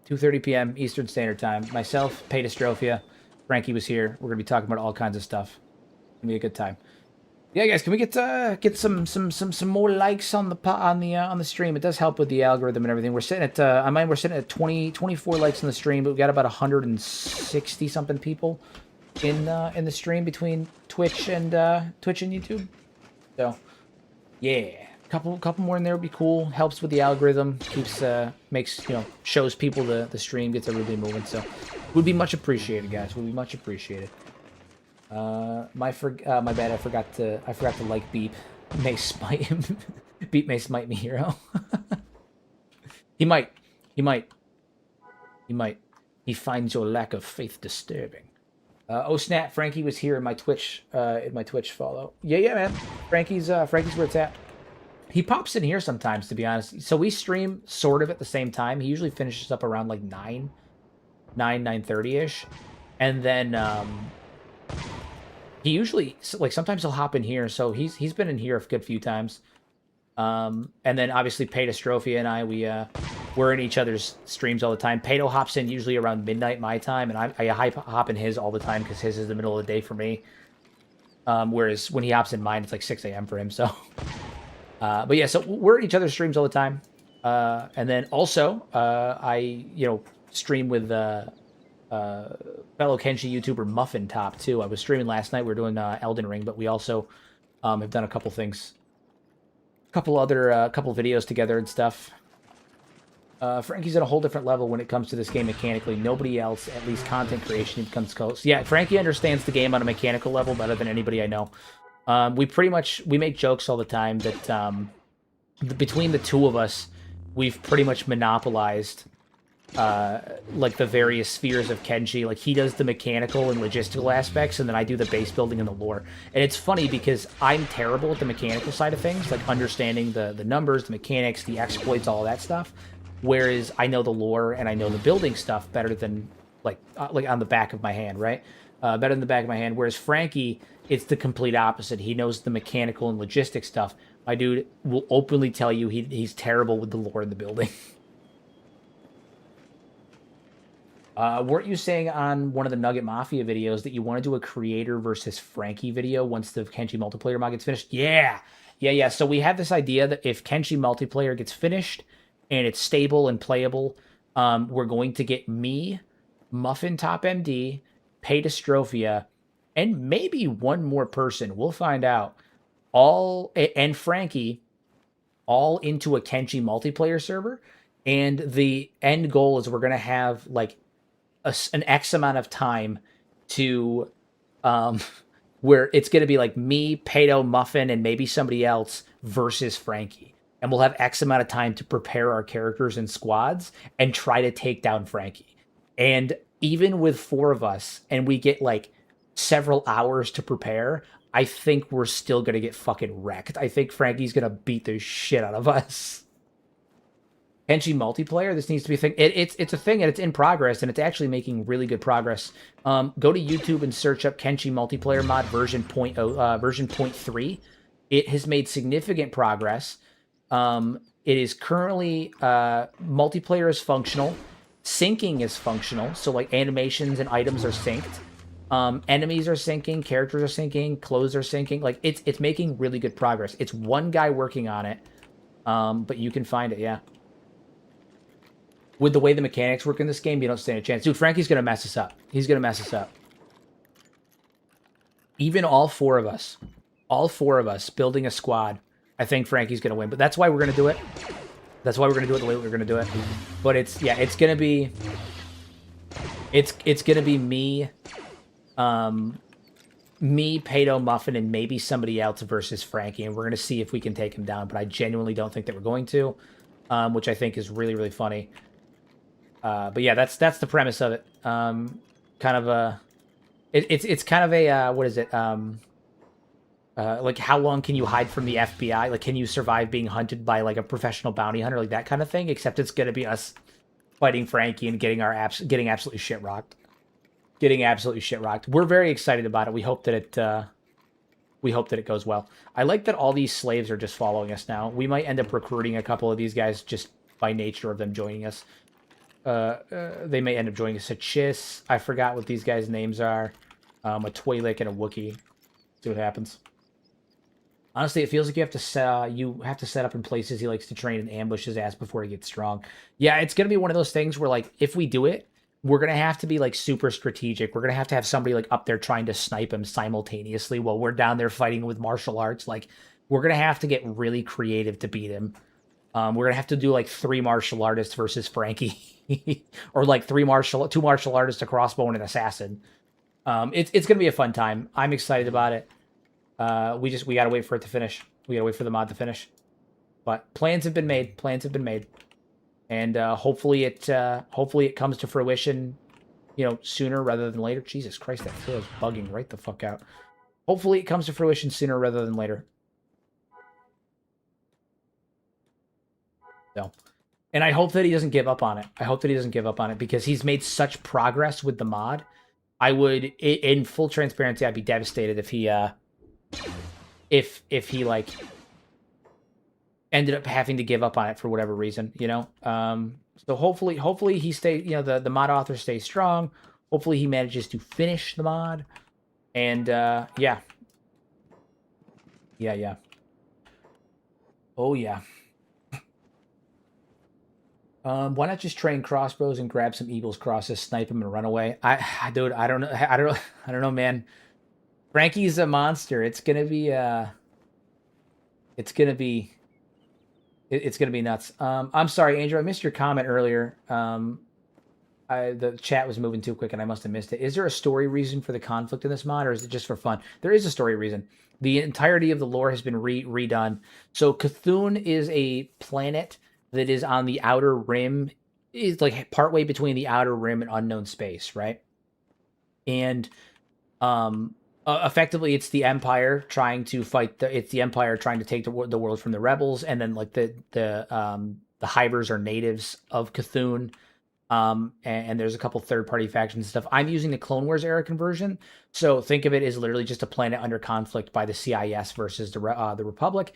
2:30 p.m. Eastern Standard Time. Myself, Paytastrophia, Frankie was here. We're gonna be talking about all kinds of stuff. Gonna be a good time. Yeah, guys, can we get some more likes on the stream? It does help with the algorithm and everything. We're sitting at we're sitting at 24 likes on the stream, but we've got about 160 something people in the stream between Twitch and YouTube. So yeah, couple more in there would be cool. Helps with the algorithm, keeps makes shows people the stream, gets everybody moving. So would be much appreciated, guys. Would be much appreciated. My bad. I forgot to like Beep. May smite him. Beep may smite me, hero. He might. He finds your lack of faith disturbing. Oh snap! Frankie was here in my Twitch follow. Yeah, man. Frankie's where it's at. He pops in here sometimes, to be honest. So we stream sort of at the same time. He usually finishes up around like 9:30 ish, and then he usually like sometimes he'll hop in here. So he's been in here a good few times. And then obviously Paytastrophia and I we're in each other's streams all the time. Pato hops in usually around midnight my time, and I hop in his all the time because his is the middle of the day for me. Whereas when he hops in mine, it's like 6 a.m. for him. So, but yeah, so we're in each other's streams all the time. And then also I stream with fellow Kenshi YouTuber Muffin Top too. I was streaming last night. We were doing Elden Ring, but we also have done a couple things. Couple videos together and stuff. Frankie's at a whole different level when it comes to this game mechanically. Nobody else, at least content creation, comes close. Yeah, Frankie understands the game on a mechanical level better than anybody I know. We make jokes all the time that between the two of us, we've pretty much monopolized like the various spheres of Kenshi. Like he does the mechanical and logistical aspects, and then I do the base building and the lore. And it's funny because I'm terrible at the mechanical side of things, like understanding the numbers, the mechanics, the exploits, all that stuff. Whereas I know the lore and I know the building stuff better than like on the back of my hand, right? Better than the back of my hand. Whereas Frankie, it's the complete opposite. He knows the mechanical and logistic stuff. My dude will openly tell you he's terrible with the lore and the building. Weren't you saying on one of the Nugget Mafia videos that you want to do a creator versus Frankie video once the Kenshi multiplayer mod gets finished? Yeah. So we have this idea that if Kenshi multiplayer gets finished and it's stable and playable, we're going to get me, Muffin Top MD, Paytastrophia, and maybe one more person. We'll find out. And Frankie, all into a Kenshi multiplayer server. And the end goal is we're going to have like an X amount of time to where it's going to be like me, Pato, Muffin, and maybe somebody else versus Frankie. And we'll have X amount of time to prepare our characters and squads and try to take down Frankie. And even with 4 of us, and we get like several hours to prepare, I think we're still going to get fucking wrecked. I think Frankie's going to beat the shit out of us. Kenshi multiplayer, this needs to be a thing. It's a thing, and it's in progress, and it's actually making really good progress. Go to YouTube and search up Kenshi multiplayer mod version 0.3. It has made significant progress. It is currently multiplayer is functional, syncing is functional, so like animations and items are synced. Enemies are syncing, characters are syncing, clothes are syncing. Like it's making really good progress. It's one guy working on it, but you can find it, yeah. With the way the mechanics work in this game, you don't stand a chance. Dude, Frankie's going to mess us up. He's going to mess us up. Even all four of us building a squad, I think Frankie's going to win. But that's why we're going to do it. That's why we're going to do it the way we're going to do it. But it's going to be... It's going to be me, Pato, Muffin, and maybe somebody else versus Frankie. And we're going to see if we can take him down. But I genuinely don't think that we're going to, which I think is really, really funny. But yeah, that's the premise of it. Kind of a, it's kind of a what is it? Like how long can you hide from the FBI? Like, can you survive being hunted by like a professional bounty hunter, like that kind of thing? Except it's gonna be us fighting Frankie and getting absolutely shit rocked. Getting absolutely shit rocked. We're very excited about it. We hope that we hope that it goes well. I like that all these slaves are just following us now. We might end up recruiting a couple of these guys just by nature of them joining us. They may end up joining us. A Chiss. I forgot what these guys' names are. A Twi'lek and a Wookiee. See what happens. Honestly, it feels like you have to set up in places he likes to train and ambush his ass before he gets strong. Yeah, it's gonna be one of those things where, like, if we do it, we're gonna have to be like super strategic. We're gonna have somebody like up there trying to snipe him simultaneously while we're down there fighting with martial arts. Like, we're gonna have to get really creative to beat him. We're gonna have to do like 3 martial artists versus Frankie, or like 2 martial artists, a crossbow, and an assassin. It's gonna be a fun time. I'm excited about it. We gotta wait for it to finish. We gotta wait for the mod to finish. But plans have been made. And hopefully it comes to fruition, sooner rather than later. Jesus Christ, that floor is bugging right the fuck out. Hopefully it comes to fruition sooner rather than later. So, and I hope that he doesn't give up on it. Because he's made such progress with the mod. I would, in full transparency, I'd be devastated if he like ended up having to give up on it for whatever reason, So hopefully he stays, the mod author stays strong. Hopefully he manages to finish the mod. And yeah. Oh yeah. Why not just train crossbows and grab some eagles crosses, snipe him, and run away? Dude, I don't know. I don't know, man. Frankie's a monster. It's gonna be nuts. I'm sorry, Andrew. I missed your comment earlier. The chat was moving too quick, and I must have missed it. Is there a story reason for the conflict in this mod, or is it just for fun? There is a story reason. The entirety of the lore has been redone. So Cthulhu is a planet that is on the outer rim, is like partway between the outer rim and unknown space, right? And effectively, it's the Empire trying to fight. It's the Empire trying to take the world from the rebels, and then like the Hivers are natives of Cthulhu. And there's a couple third-party factions and stuff. I'm using the Clone Wars era conversion, so think of it as literally just a planet under conflict by the CIS versus the Republic.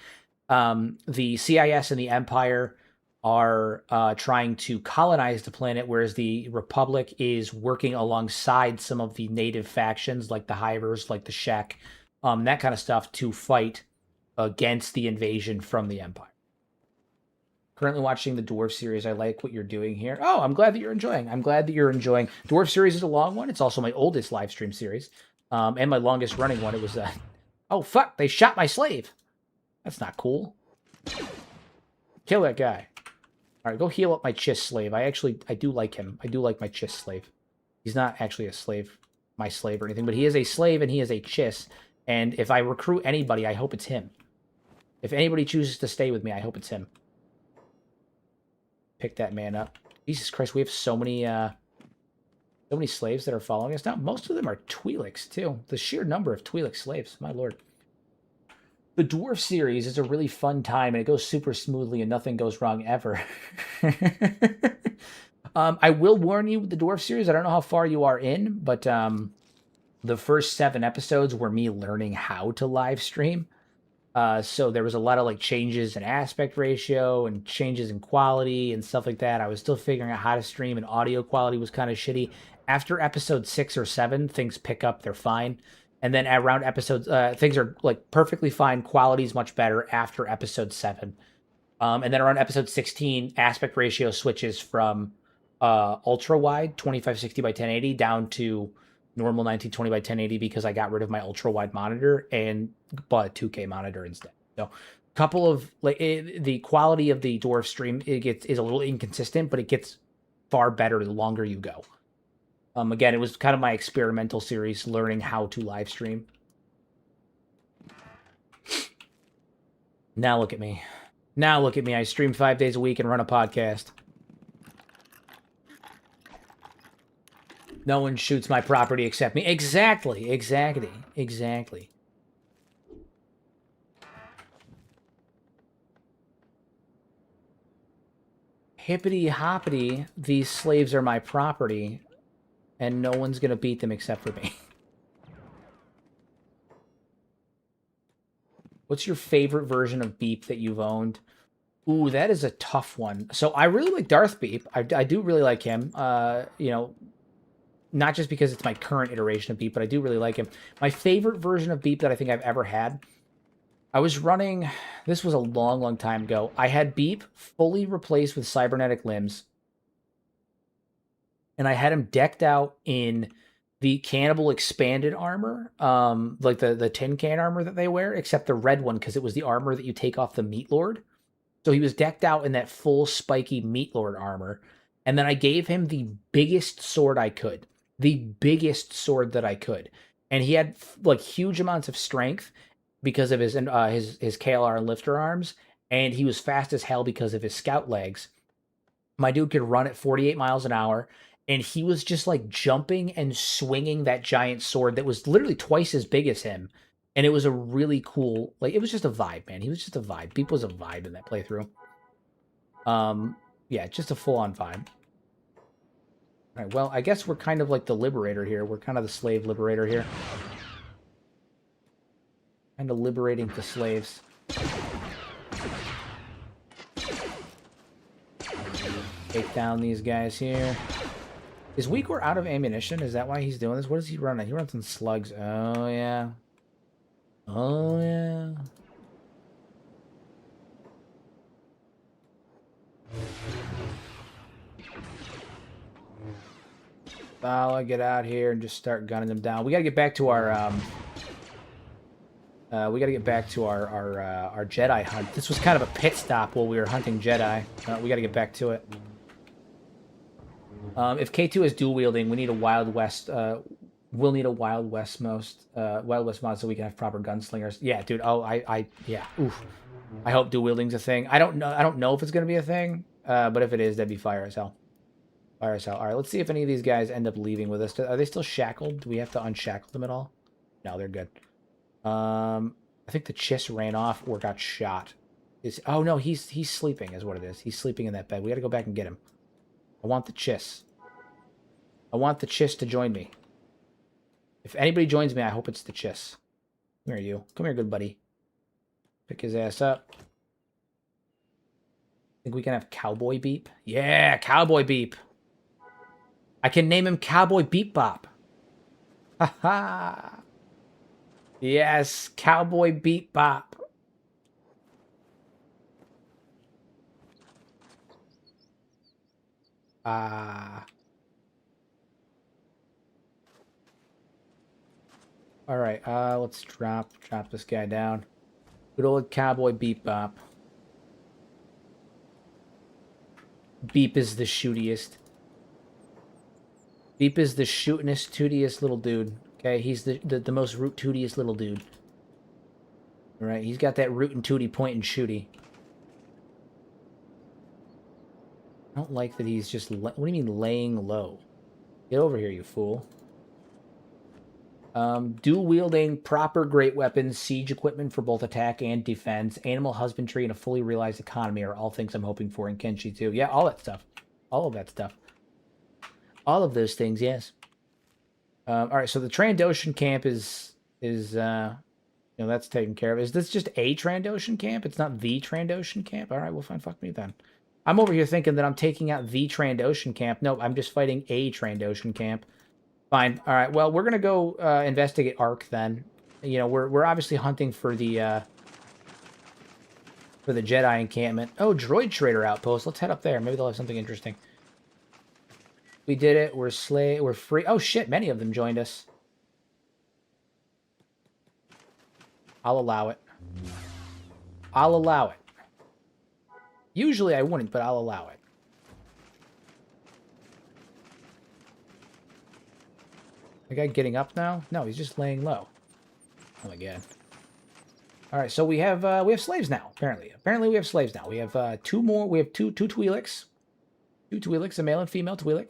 The CIS and the Empire are trying to colonize the planet, whereas the Republic is working alongside some of the native factions, like the Hivers, like the Shek, that kind of stuff, to fight against the invasion from the Empire. Currently watching the Dwarf series. I like what you're doing here. Oh, I'm glad that you're enjoying. Dwarf series is a long one. It's also my oldest live stream series, and my longest running one. It was oh fuck! They shot my slave. That's not cool. Kill that guy. All right, go heal up my Chiss slave. I do like him. I do like my Chiss slave. He's not actually a slave, my slave or anything, but he is a slave and he is a Chiss. And if I recruit anybody, I hope it's him. If anybody chooses to stay with me, I hope it's him. Pick that man up. Jesus Christ, we have so many slaves that are following us now. Most of them are Twi'leks too. The sheer number of Twi'lek slaves, my lord. The Dwarf series is a really fun time, and it goes super smoothly, and nothing goes wrong ever. I will warn you with the Dwarf series. I don't know how far you are in, but the first 7 episodes were me learning how to live stream. So there was a lot of like changes in aspect ratio and changes in quality and stuff like that. I was still figuring out how to stream, and audio quality was kind of shitty. After episode 6 or 7, things pick up. They're fine. And then around episodes, things are like perfectly fine. Quality is much better after episode 7. And then around episode 16, aspect ratio switches from ultra wide 2560 by 1080 down to normal 1920 by 1080 because I got rid of my ultra wide monitor and bought a 2K monitor instead. So, couple of like the quality of the Dwarf stream is a little inconsistent, but it gets far better the longer you go. Again, it was kind of my experimental series, learning how to live stream. Now look at me. I stream 5 days a week and run a podcast. No one shoots my property except me. Exactly. Hippity hoppity, these slaves are my property. And no one's going to beat them except for me. What's your favorite version of Beep that you've owned? Ooh, that is a tough one. So I really like Darth Beep. I do really like him. You know, not just because it's my current iteration of Beep, but I do really like him. My favorite version of Beep that I think I've ever had, I was running, this was a long, long time ago. I had Beep fully replaced with cybernetic limbs, and I had him decked out in the Cannibal expanded armor, like the tin can armor that they wear, except the red one, because it was the armor that you take off the Meat Lord. So he was decked out in that full spiky Meat Lord armor. And then I gave him the biggest sword I could. The biggest sword that I could. And he had like huge amounts of strength because of his KLR and lifter arms. And he was fast as hell because of his scout legs. My dude could run at 48 miles an hour. And he was just like jumping and swinging that giant sword that was literally twice as big as him. And it was a really cool, like, it was just a vibe, man. He was just a vibe. Beep was a vibe in that playthrough. Yeah, just a full-on vibe. All right, well, I guess we're kind of like the liberator here. We're kind of the slave liberator here. Kind of liberating the slaves. Take down these guys here. Is Weakor out of ammunition? Is that why he's doing this? What is he running? He runs some slugs. Oh, yeah. Oh, yeah. I'll get out here and just start gunning them down. We gotta get back to our our Jedi hunt. This was kind of a pit stop while we were hunting Jedi. We gotta get back to it. If K2 is dual wielding, we need a Wild West. We'll need a Wild West mod so we can have proper gunslingers. Yeah, dude. Oh, yeah. Oof. I hope dual wielding's a thing. I don't know if it's gonna be a thing. But if it is, that'd be fire as hell. Fire as hell. All right, let's see if any of these guys end up leaving with us. Are they still shackled? Do we have to unshackle them at all? No, they're good. I think the Chiss ran off or got shot. Oh no, he's sleeping is what it is. He's sleeping in that bed. We got to go back and get him. I want the Chiss. I want the Chiss to join me. If anybody joins me, I hope it's the Chiss. Come here, you. Come here, good buddy. Pick his ass up. Think we can have Cowboy Beep? Yeah, Cowboy Beep. I can name him Cowboy Beep Bop. Ha ha. Yes, Cowboy Beep Bop. All right, let's drop this guy down. Good old Cowboy Beep Bop. Beep is the shootiest. Beep is the shootinest, tootiest little dude. Okay, he's the most root tootiest little dude. All right, he's got that root and tootie point and shooty. I don't like that he's just... What do you mean laying low? Get over here, you fool. Dual wielding, proper great weapons, siege equipment for both attack and defense, animal husbandry, and a fully realized economy are all things I'm hoping for in Kenshi too. Yeah, all that stuff. All of that stuff. All of those things, yes. All right, so the Trandoshan camp is that's taken care of. Is this just a Trandoshan camp? It's not the Trandoshan camp? All right, well, fine, fuck me then. I'm over here thinking that I'm taking out the Trandoshan camp. Nope, I'm just fighting a Trandoshan camp. Fine. All right. Well, we're gonna go investigate Ark then. You know, we're obviously hunting for the Jedi encampment. Oh, droid trader outpost. Let's head up there. Maybe they'll have something interesting. We did it. We're free. Oh shit! Many of them joined us. I'll allow it. I'll allow it. Usually I wouldn't, but I'll allow it. The guy getting up now? No, he's just laying low. Oh my god. All right, so we have slaves now. Apparently, we have slaves now. We have two more. We have two Twi'leks, a male and female Twi'lek,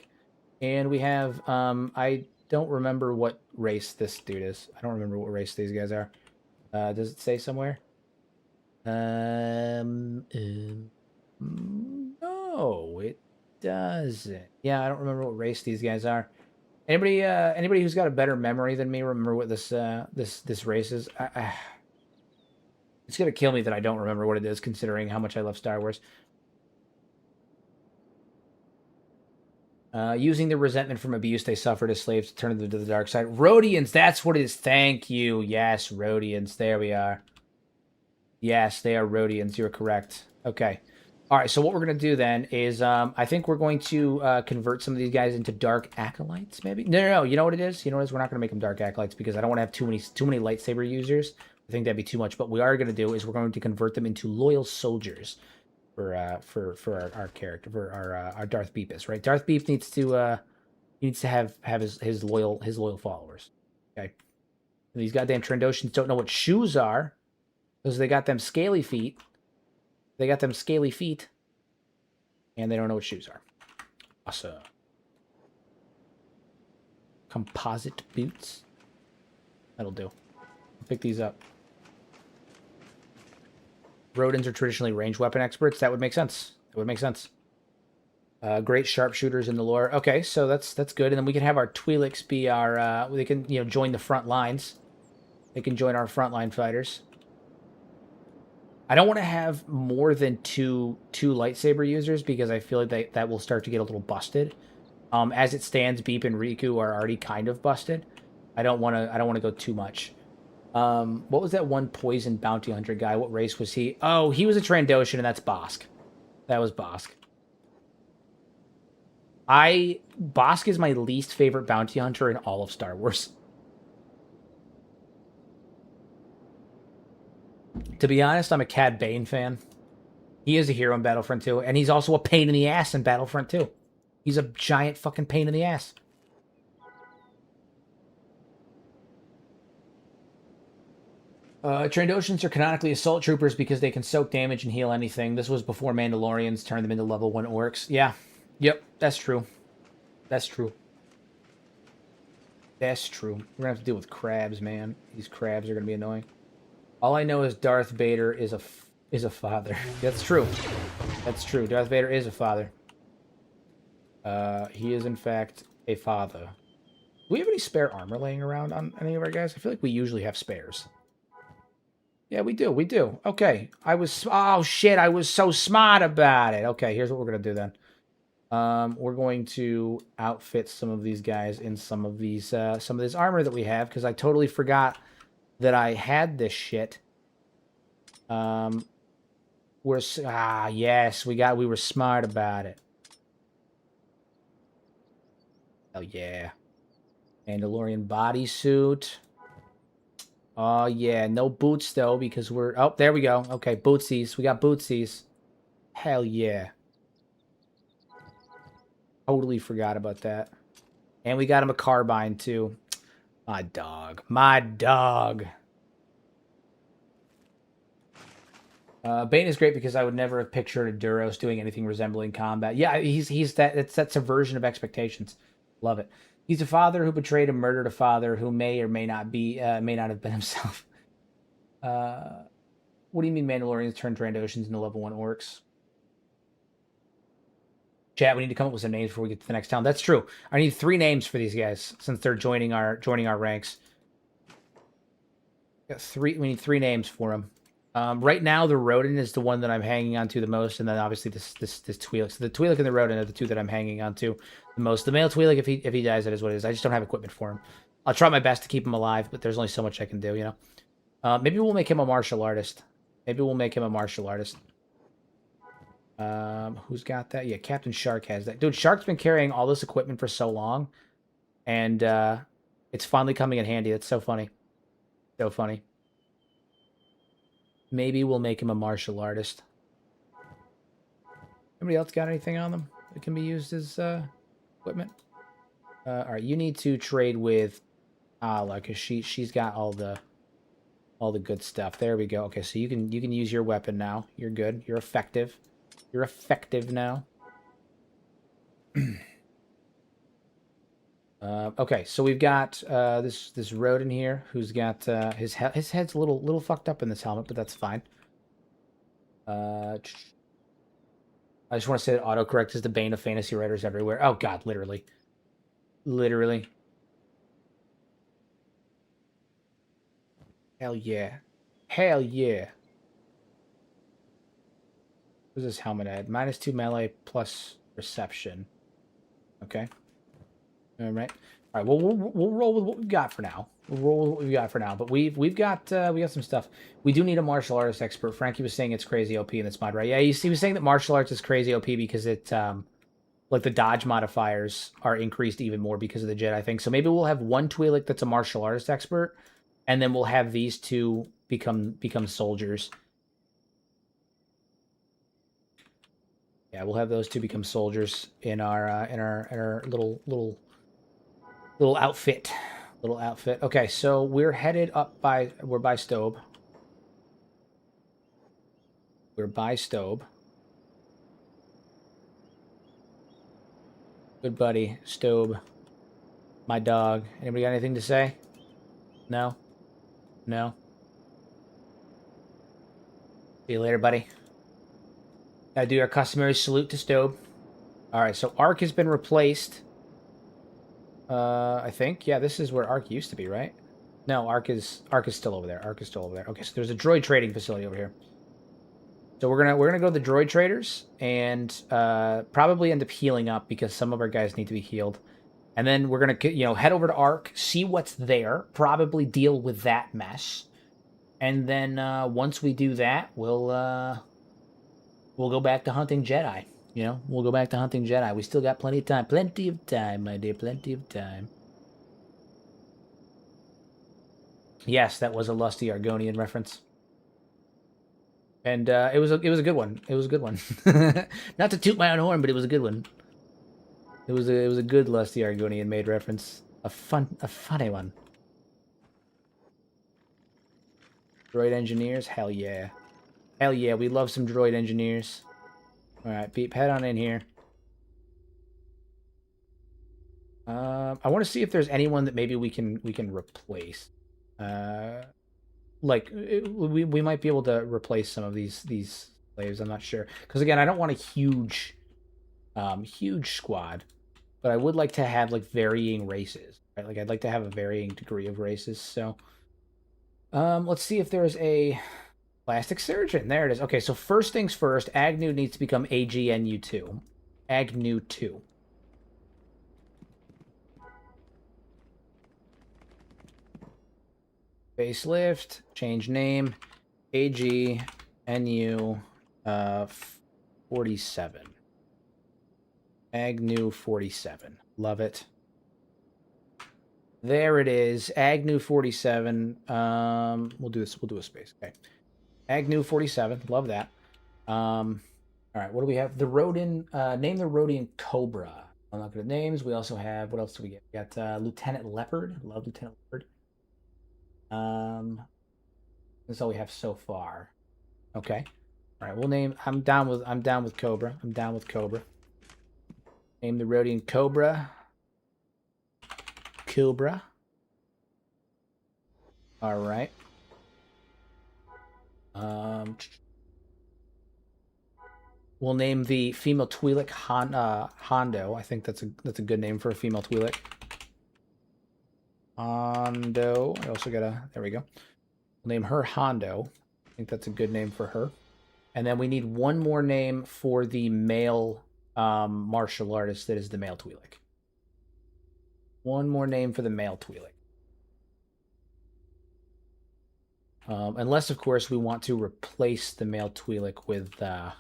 and we have I don't remember what race this dude is. I don't remember what race these guys are. Does it say somewhere? No, it doesn't. Yeah, I don't remember what race these guys are. Anybody who's got a better memory than me remember what this race is? It's gonna kill me that I don't remember what it is, considering how much I love Star Wars. Using the resentment from abuse they suffered as slaves to turn them to the dark side. Rhodians, that's what it is. Thank you. Yes, Rhodians. There we are. Yes, they are Rhodians. You're correct. Okay. All right, so what we're going to do then is I think we're going to convert some of these guys into dark acolytes, maybe? No. You know what it is? You know what it is? We're not going to make them dark acolytes because I don't want to have too many lightsaber users. I think that'd be too much. But what we are going to do is we're going to convert them into loyal soldiers for our character, for our Darth Beepus, right? Darth Beep needs to have his loyal followers. Okay. And these goddamn Trandoshans don't know what shoes are because they got them scaly feet. They got them scaly feet, and they don't know what shoes are. Awesome. Composite boots. That'll do. I'll pick these up. Rodents are traditionally ranged weapon experts. That would make sense. That would make sense. Great sharpshooters in the lore. Okay, so that's good. And then we can have our Twi'leks be our. They can join the front lines. They can join our frontline fighters. I don't want to have more than two lightsaber users because I feel like that will start to get a little busted. As it stands, Beep and Riku are already kind of busted. I don't want to go too much. What was that one poison bounty hunter guy? What race was he? Oh, he was a Trandoshan, and that's Bosk. That was Bosk. Bosk is my least favorite bounty hunter in all of Star Wars. To be honest, I'm a Cad Bane fan. He is a hero in Battlefront 2, and he's also a pain in the ass in Battlefront 2. He's a giant fucking pain in the ass. Trandoshans are canonically assault troopers because they can soak damage and heal anything. This was before Mandalorians turned them into level 1 orcs. Yeah. Yep, that's true. That's true. That's true. We're going to have to deal with crabs, man. These crabs are going to be annoying. All I know is Darth Vader is a father. That's true. That's true. Darth Vader is a father. He is, in fact, a father. Do we have any spare armor laying around on any of our guys? I feel like we usually have spares. Yeah, we do. We do. Okay. Oh, shit. I was so smart about it. Okay, here's what we're going to do then. We're going to outfit some of these guys in some of this armor that we have because I totally forgot that I had this shit. Yes, we were smart about it. Hell yeah. Mandalorian bodysuit. Oh yeah, no boots though because oh, there we go. Okay, bootsies. We got bootsies. Hell yeah. Totally forgot about that. And we got him a carbine too. My dog. My dog. Bane is great because I would never have pictured a Duros doing anything resembling combat. Yeah, he's that's a version of expectations. Love it. He's a father who betrayed and murdered a father who may or may not have been himself. What do you mean Mandalorians turn Trandoshans into level 1 orcs? Chat, we need to come up with some names before we get to the next town. That's true. I need 3 names for these guys since they're joining our ranks. We need 3 names for them. Right now, the Rodent is the one that I'm hanging on to the most, and then obviously this Twi'lek. So the Twi'lek and the Rodent are the 2 that I'm hanging on to the most. The male Twi'lek, if he dies, that is what it is. I just don't have equipment for him. I'll try my best to keep him alive, but there's only so much I can do, you know. Maybe we'll make him a martial artist. Who's got that? Yeah, Captain Shark has that. Dude, Shark's been carrying all this equipment for so long, and it's finally coming in handy. That's so funny. So funny. Maybe we'll make him a martial artist. Anybody else got anything on them that can be used as equipment? All right, you need to trade with Ala because she's got all the good stuff. There we go. Okay, so you can use your weapon now. You're good. You're effective. You're effective now. Okay, so we've got this Rodent here who's got his head's a little fucked up in this helmet, but that's fine. I just want to say that autocorrect is the bane of fantasy writers everywhere. Oh god, literally. Hell yeah. Hell yeah. What's this helmet at? -2 melee plus perception. Okay. All right. All right. Well, we'll roll with what we've got for now. We'll roll with what we've got for now. But we got some stuff. We do need a martial arts expert. Frankie was saying it's crazy OP in this mod, right? Yeah, he was saying that martial arts is crazy OP because it like the dodge modifiers are increased even more because of the Jedi thing. So maybe we'll have one Twi'lek that's a martial artist expert, and then we'll have these two become soldiers. Yeah, we'll have those two become soldiers in our little outfit. Little outfit. Okay, so we're headed up by Stobe. We're by Stobe. Good buddy, Stobe. My dog. Anybody got anything to say? No? No? See you later, buddy. Gotta do our customary salute to Stobe. Alright, so Ark has been replaced. I think. Yeah, this is where Ark used to be, right? No, Ark is still over there. Ark is still over there. Okay, so there's a droid trading facility over here. So we're gonna go to the droid traders and probably end up healing up because some of our guys need to be healed. And then we're gonna head over to Ark, see what's there, probably deal with that mess. And then once we do that, we'll go back to hunting Jedi. We'll go back to hunting Jedi. We still got plenty of time. Plenty of time, my dear. Plenty of time. Yes, that was a lusty Argonian reference. And it was a good one. It was a good one. Not to toot my own horn, but it was a good one. It was a good lusty Argonian made reference. A funny one. Droid engineers, hell yeah. Hell yeah, we love some droid engineers. Alright, Beep, head on in here. I want to see if there's anyone that maybe we can replace. Like we might be able to replace some of these slaves. I'm not sure because again, I don't want a huge squad, but I would like to have like varying races. Right? Like I'd like to have a varying degree of races. So, let's see if there's a plastic surgeon. There it is. Okay, so first things first, Agnew needs to become AGNU2. Agnew 2. Facelift, change name, AGNU 47. Agnew 47. Love it. There it is. Agnew 47. We'll do a space. Okay. Agnew 47. Love that. All right, what do we have? The Rodin, name the Rodian Cobra. I'm not good at names. We also have, what else do we get? We got Lieutenant Leopard. Love Lieutenant Leopard. That's all we have so far. Okay. All right, we'll name. I'm down with Cobra. I'm down with Cobra. Name the Rodian Cobra. Cobra. All right. We'll name the female Twi'lek Hondo. I think that's a good name for a female Twi'lek. Hondo. I also got there we go. We'll name her Hondo. I think that's a good name for her. And then we need one more name for the male martial artist that is the male Twi'lek. One more name for the male Twi'lek. Unless, of course, we want to replace the male Twi'lek with a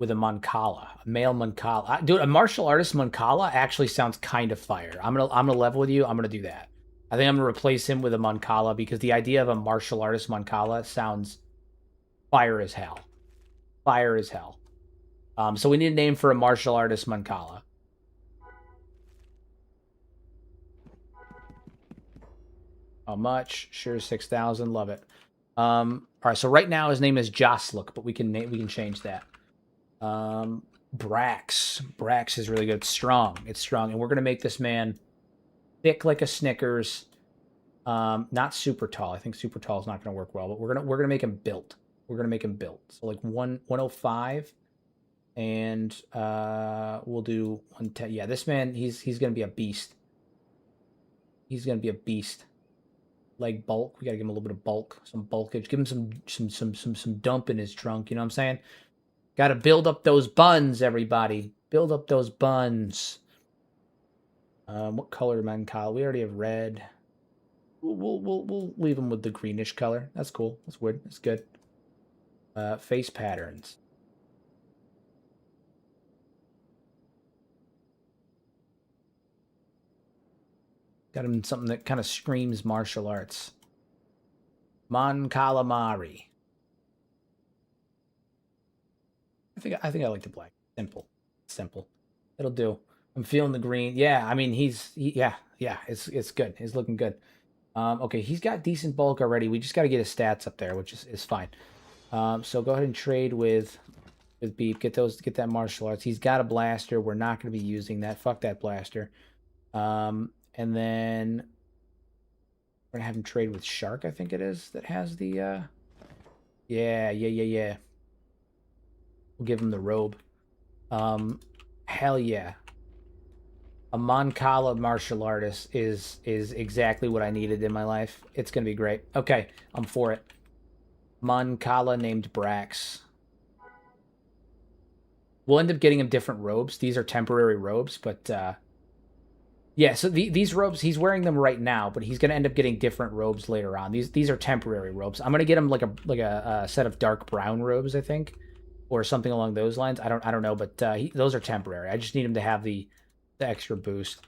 Moncala, a male Moncala. Dude, a martial artist Moncala actually sounds kind of fire. I'm gonna level with you. I'm gonna do that. I think I'm gonna replace him with a Moncala because the idea of a martial artist Moncala sounds fire as hell. Fire as hell. So we need a name for a martial artist Moncala. How much? Sure, 6,000. Love it. All right. So right now his name is Josluk, but we can change that. Brax. Brax is really good. It's strong. It's strong, and we're gonna make this man thick like a Snickers. Not super tall. I think super tall is not gonna work well, but we're gonna make him built. We're gonna make him built. So like 105, and we'll do 110. Yeah, this man he's gonna be a beast. He's gonna be a beast. Like bulk, we gotta give him a little bit of bulk, some bulkage. Give him some dump in his trunk. You know what I'm saying? Gotta build up those buns, everybody. Build up those buns. What color do men call? We already have red. We'll leave them with the greenish color. That's cool. That's weird. That's good. Face patterns. Got him something that kind of screams martial arts. Mon Calamari. I think I like the black. Simple. It'll do. I'm feeling the green. Yeah, I mean yeah, it's good. He's looking good. Okay, he's got decent bulk already. We just got to get his stats up there, which is fine. So go ahead and trade with Beep. Get that martial arts. He's got a blaster. We're not going to be using that. Fuck that blaster. And then we're gonna have him trade with Shark. I think it is that has the. Yeah. We'll give him the robe. Hell yeah. A Moncala martial artist is exactly what I needed in my life. It's going to be great. Okay, I'm for it. Moncala named Brax. We'll end up getting him different robes. These are temporary robes, but yeah, so these robes, he's wearing them right now, but he's going to end up getting different robes later on. These are temporary robes. I'm going to get him like a set of dark brown robes, I think, or something along those lines. I don't know, but those are temporary. I just need him to have the extra boost.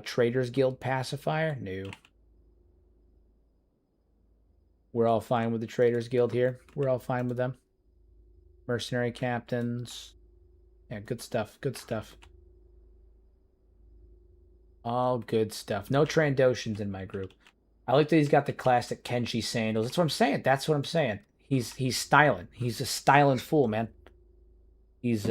Traders Guild pacifier? No. We're all fine with the Traders Guild here. We're all fine with them. Mercenary captains. Yeah, good stuff. Good stuff. All good stuff. No Trandoshans in my group. I like that he's got the classic Kenshi sandals. That's what I'm saying. That's what I'm saying. He's styling. He's a styling fool, man. He's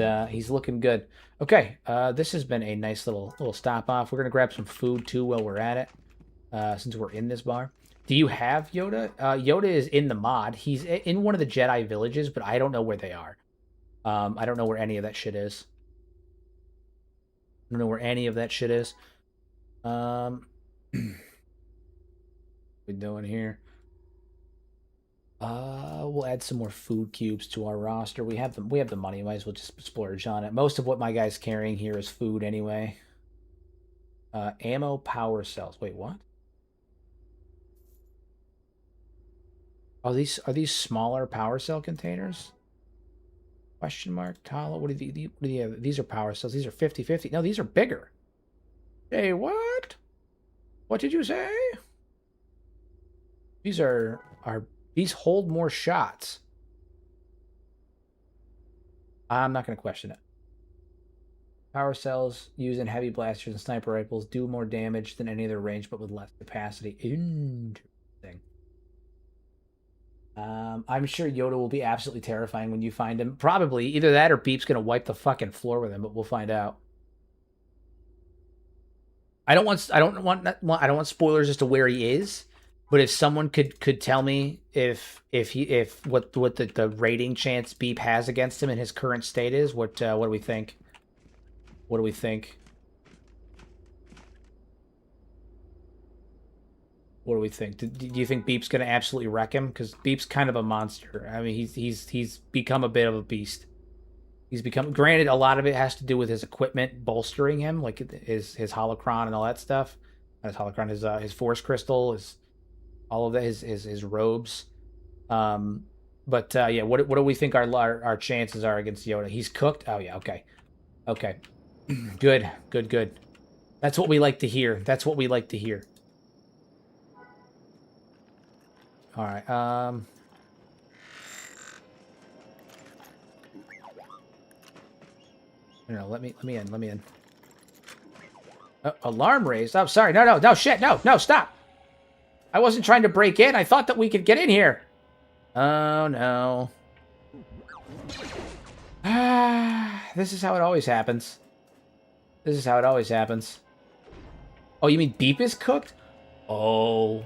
looking good. Okay, this has been a nice little stop off. We're gonna grab some food too while we're at it, since we're in this bar. Do you have Yoda? Yoda is in the mod. He's in one of the Jedi villages, but I don't know where they are. I don't know where any of that shit is. I don't know where any of that shit is. What we doing here? We'll add some more food cubes to our roster. We have the money. Might as well just splurge on it. Most of what my guy's carrying here is food anyway. Ammo power cells. Wait, what? Are these smaller power cell containers? Question mark. Tala. What do you have? These are power cells. These are 50/50. No, these are bigger. Hey, what? What did you say? These these hold more shots. I'm not going to question it. Power cells used in heavy blasters and sniper rifles do more damage than any other range, but with less capacity. Interesting. I'm sure Yoda will be absolutely terrifying when you find him. Probably either that or Beep's going to wipe the fucking floor with him, but we'll find out. I don't want spoilers as to where he is. But if someone could tell me if what the rating chance Beep has against him in his current state is, what do we think? What do we think? What do we think? Do you think Beep's gonna absolutely wreck him? Because Beep's kind of a monster. I mean, he's become a bit of a beast. He's become. Granted, a lot of it has to do with his equipment bolstering him, like his holocron and all that stuff. His holocron, his force crystal, all of that, his robes. But yeah, what do we think our chances are against Yoda? He's cooked. Oh yeah, okay. Good. That's what we like to hear. That's what we like to hear. All right. No, let me in. Alarm raised. Oh, sorry. No, shit. No, stop. I wasn't trying to break in. I thought that we could get in here. Oh, no. This is how it always happens. Oh, you mean Beep is cooked? Oh.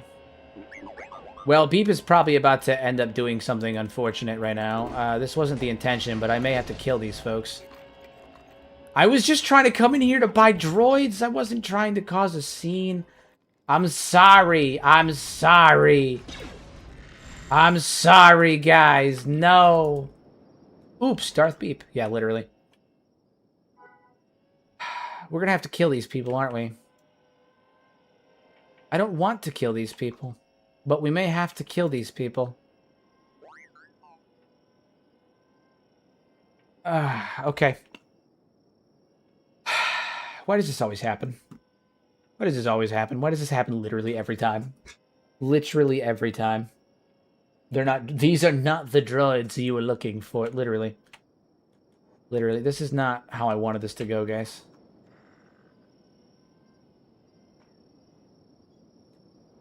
Well, Beep is probably about to end up doing something unfortunate right now. This wasn't the intention, but I may have to kill these folks. I was just trying to come in here to buy droids. I wasn't trying to cause a scene. I'm sorry, guys. No. Oops, Darth Beep. Yeah, literally. We're gonna have to kill these people, aren't we? I don't want to kill these people, but we may have to kill these people. Okay. Why does this always happen? Why does this always happen? Why does this happen literally every time? Literally every time. They're not... These are not the droids you were looking for. Literally. Literally. This is not how I wanted this to go, guys.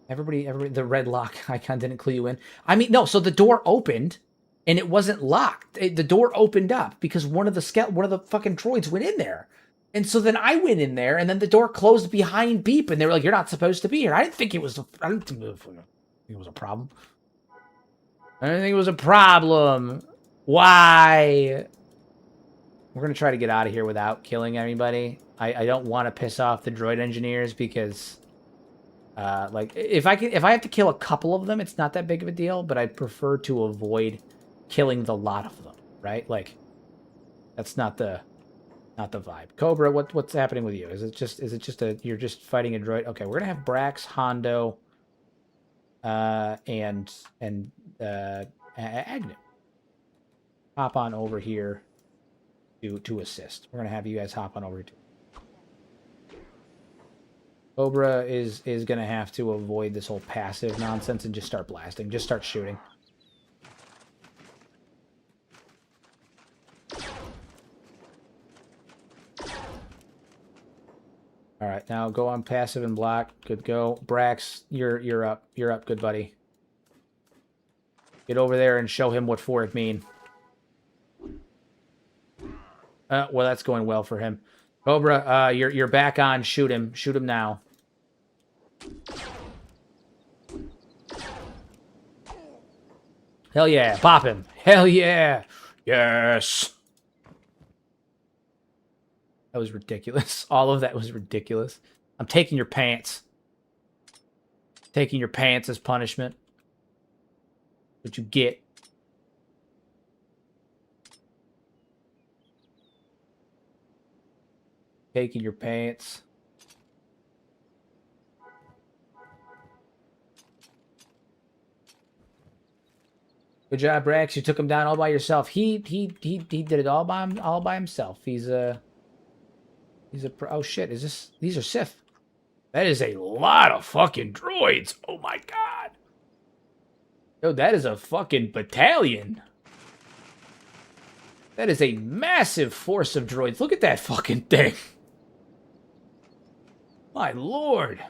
Everybody, the red lock icon didn't clue you in. I mean, no, so the door opened, and it wasn't locked. The door opened up because one of the fucking droids went in there. And so then I went in there, and then the door closed behind Beep, and they were like, "You're not supposed to be here." I didn't think it was. I didn't think it was a problem. I didn't think it was a problem. Why? We're gonna try to get out of here without killing anybody. I don't want to piss off the droid engineers because, like, if I have to kill a couple of them, it's not that big of a deal. But I'd prefer to avoid killing the lot of them. Right? Like, that's not the vibe. Cobra, what's happening with you? Is it just you're just fighting a droid? Okay, we're gonna have Brax, Hondo, and Agnew hop on over here to assist. We're gonna have you guys hop on over too. Cobra is gonna have to avoid this whole passive nonsense and just start blasting. Just start shooting. All right, now go on passive and block. Good go. Brax, you're up. You're up, good buddy. Get over there and show him what for it mean. Well, that's going well for him. Cobra, you're back on. Shoot him. Shoot him now. Hell yeah. Pop him. Hell yeah. Yes. That was ridiculous. All of that was ridiculous. I'm taking your pants. Taking your pants as punishment. What you get. Taking your pants. Good job, Brax. You took him down all by yourself. He did it all by himself. He's a pro. Oh shit! Is this? These are Sith. That is a lot of fucking droids. Oh my god. Yo, that is a fucking battalion. That is a massive force of droids. Look at that fucking thing. My lord.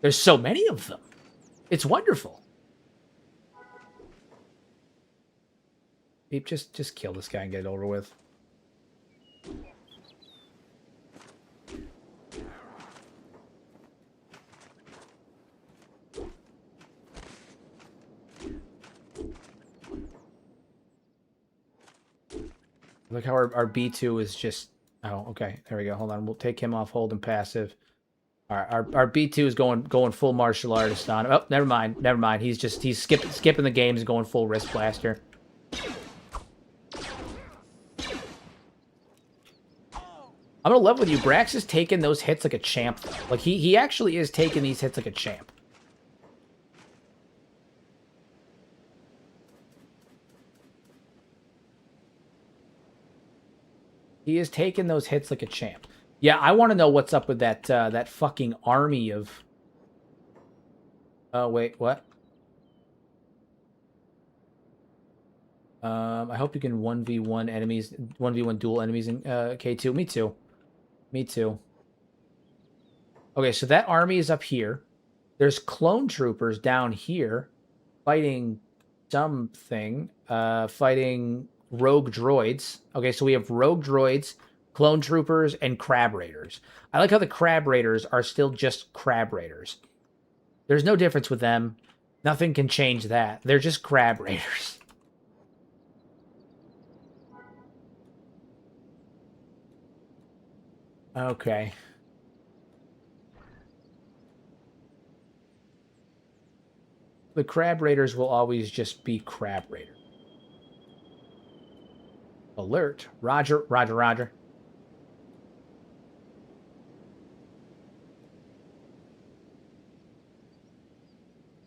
There's so many of them. It's wonderful. Beep, just kill this guy and get it over with. Look how our B2 is just... Oh, okay. There we go. Hold on. We'll take him off hold and passive. All right, our B2 is going full martial artist on. Oh, never mind. Never mind. He's skipping the games and going full wrist blaster. I'm gonna level with you. Brax is taking those hits like a champ, though. Like, he actually is taking these hits like a champ. He is taking those hits like a champ. Yeah, I want to know what's up with that that fucking army of... Oh, wait, what? I hope you can 1v1 enemies, 1v1 dual enemies in K2. Me too. Me too. Okay, so that army is up here. There's clone troopers down here fighting something. Fighting rogue droids. Okay, so we have rogue droids, clone troopers, and crab raiders. I like how the crab raiders are still just crab raiders. There's no difference with them. Nothing can change that. They're just crab raiders. Okay. The crab raiders will always just be crab raiders. Alert. Roger, roger, roger.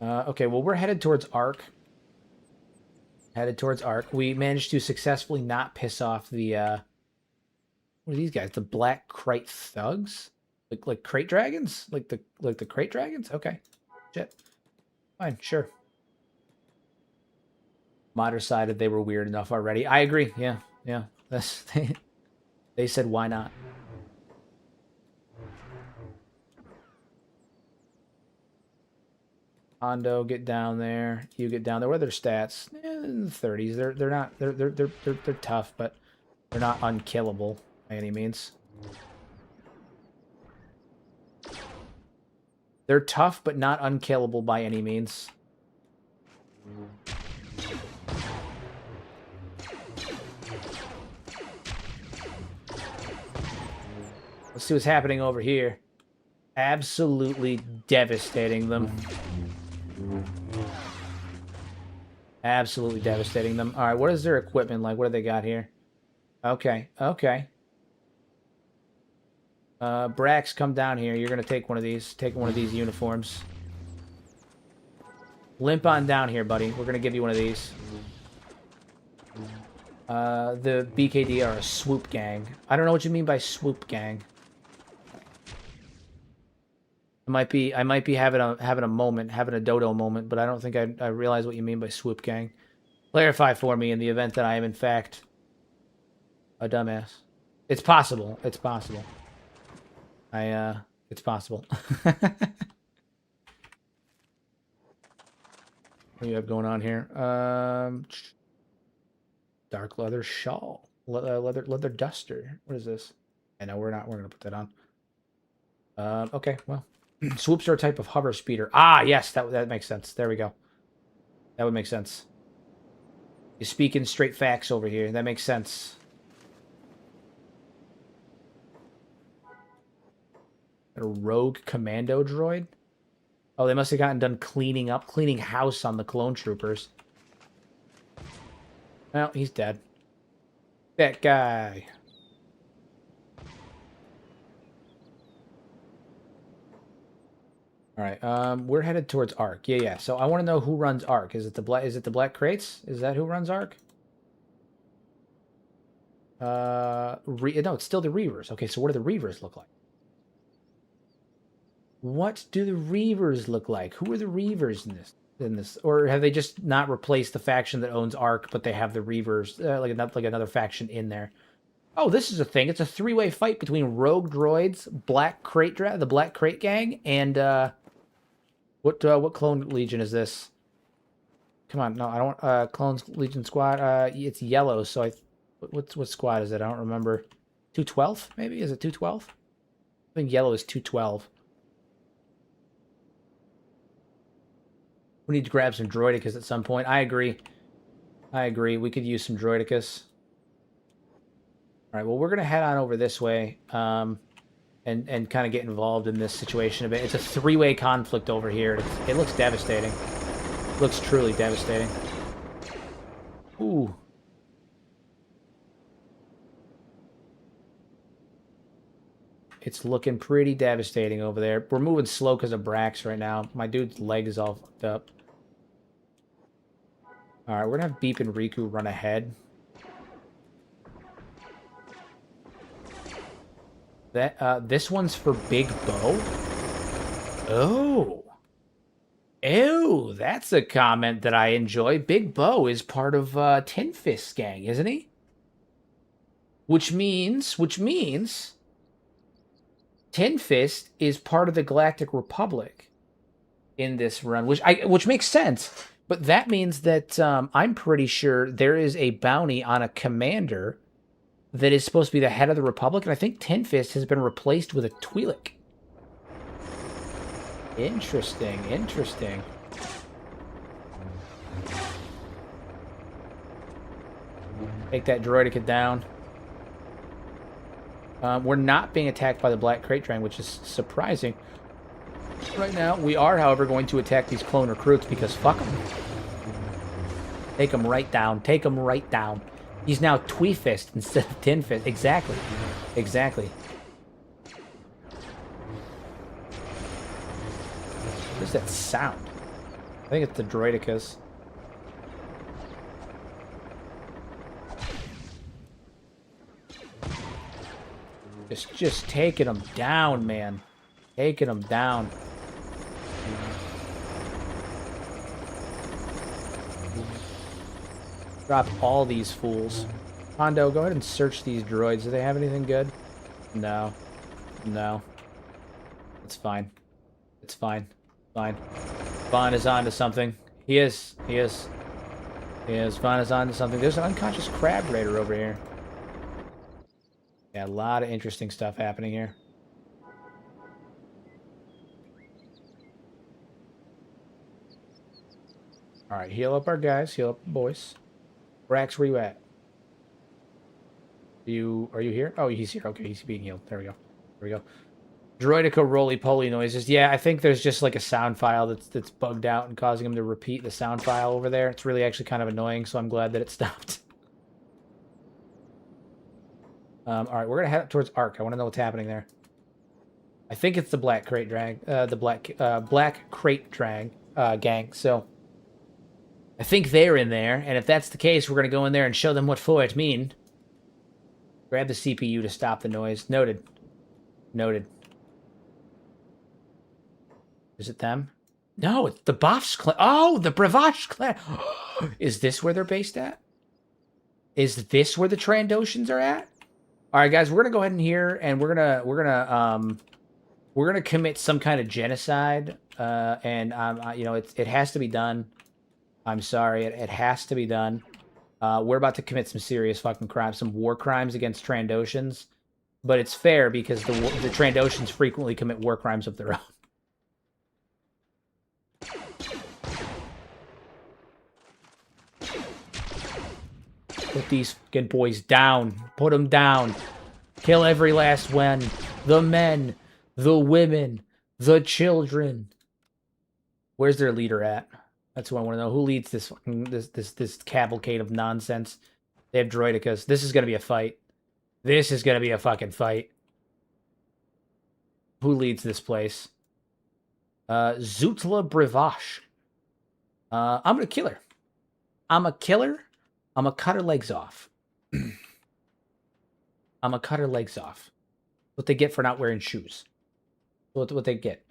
Okay, well, we're headed towards Ark. Headed towards Ark. We managed to successfully not piss off the, what are these guys? The Black Crate Thugs? Like crate dragons? Like the crate dragons? Okay. Shit. Fine, sure. Mod decided they were weird enough already. I agree. Yeah, yeah. That's they said why not. Hondo, get down there. You get down there. What are their stats? In the 30s. They're not they're tough, but they're not unkillable by any means. They're tough, but not unkillable by any means. Let's see what's happening over here. Absolutely devastating them. Absolutely devastating them. All right, what is their equipment like? What do they got here? Okay, okay. Brax, come down here. You're going to take one of these. Take one of these uniforms. Limp on down here, buddy. We're going to give you one of these. The BKD are a swoop gang. I don't know what you mean by swoop gang. I might be having a moment, having a dodo moment, but I don't think I realize what you mean by swoop gang. Clarify for me in the event that I am in fact a dumbass. It's possible. It's possible. It's possible. What do you have going on here? Dark leather shawl, leather duster. What is this? I know we're gonna put that on. Okay, well. Swoops are a type of hover speeder. Ah, yes, that makes sense. There we go. That would make sense. You're speaking straight facts over here. That makes sense. A rogue commando droid? Oh, they must have gotten done cleaning house on the clone troopers. Well, he's dead. That guy. All right, we're headed towards Ark. Yeah. So I want to know who runs Ark. Is it the Black Crates? Is that who runs Ark? No, it's still the Reavers. Okay, so what do the Reavers look like? What do the Reavers look like? Who are the Reavers in this? Or have they just not replaced the faction that owns Ark, but they have the Reavers, like another faction in there? Oh, this is a thing. It's a three-way fight between rogue droids, the Black Crate Gang, and what clone legion is this? Come on, no, I don't. Clones Legion squad. It's yellow, so what squad is it? I don't remember. 212 maybe? Is it 212? I think yellow is 212. We need to grab some droidicus at some point. I agree. We could use some droidicus. All right, well, we're going to head on over this way and kind of get involved in this situation a bit. It's a three-way conflict over here. It looks devastating. It looks truly devastating. Ooh. It's looking pretty devastating over there. We're moving slow because of Brax right now. My dude's leg is all fucked up. All right, we're going to have Beep and Riku run ahead. This one's for Big Bo. Oh. Ew, that's a comment that I enjoy. Big Bo is part of Tin Fist's gang, isn't he? Which means Tin Fist is part of the Galactic Republic in this run, which makes sense. But that means that I'm pretty sure there is a bounty on a commander that is supposed to be the head of the Republic, and I think Tin Fist has been replaced with a Twi'lek. Interesting. Take that droidicus down. We're not being attacked by the Black Crate Dragon, which is surprising. Right now, we are, however, going to attack these clone recruits because fuck them. Take them right down. He's now Twee-Fist instead of Tin-Fist. Exactly. Exactly. What is that sound? I think it's the droidicas. Just taking them down, man. Taking them down. Drop all these fools. Hondo, go ahead and search these droids. Do they have anything good? No. No. It's fine. It's fine. Fine. Vaughn is on to something. He is. He is. He is. Vaughn is on to something. There's an unconscious crab raider over here. Yeah, a lot of interesting stuff happening here. Alright, heal up our guys. Heal up the boys. Brax, where you at? Are you here? Oh, he's here. Okay, he's being healed. There we go. There we go. Droidica roly-poly noises. Yeah, I think there's just like a sound file that's bugged out and causing him to repeat the sound file over there. It's really actually kind of annoying, so I'm glad that it stopped. All right, we're gonna head up towards Ark. I want to know what's happening there. I think it's the Black Crate Drag, Black Crate Drag gang. So I think they're in there, and if that's the case, we're gonna go in there and show them what for it mean. Grab the CPU to stop the noise. Noted. Noted. Is it them? No, it's the Boffs clan. Oh, the Bravash clan. Is this where they're based at? Is this where the Trandoshans are at? All right, guys, we're gonna go ahead and here, and we're gonna commit some kind of genocide, and you know, it has to be done. I'm sorry, it has to be done. We're about to commit some serious fucking crimes, some war crimes against Trandoshans, but it's fair because the Trandoshans frequently commit war crimes of their own. Put these fucking boys down. Put them down. Kill every last one. The men, the women, the children. Where's their leader at? That's what I want to know. Who leads this fucking this cavalcade of nonsense? They have droidicas. This is gonna be a fight. This is gonna be a fucking fight. Who leads this place? Zootla Bravash. I'm gonna kill her. I'm a killer. I'm gonna cut her legs off. I'm gonna cut her legs off. What they get for not wearing shoes. What they get.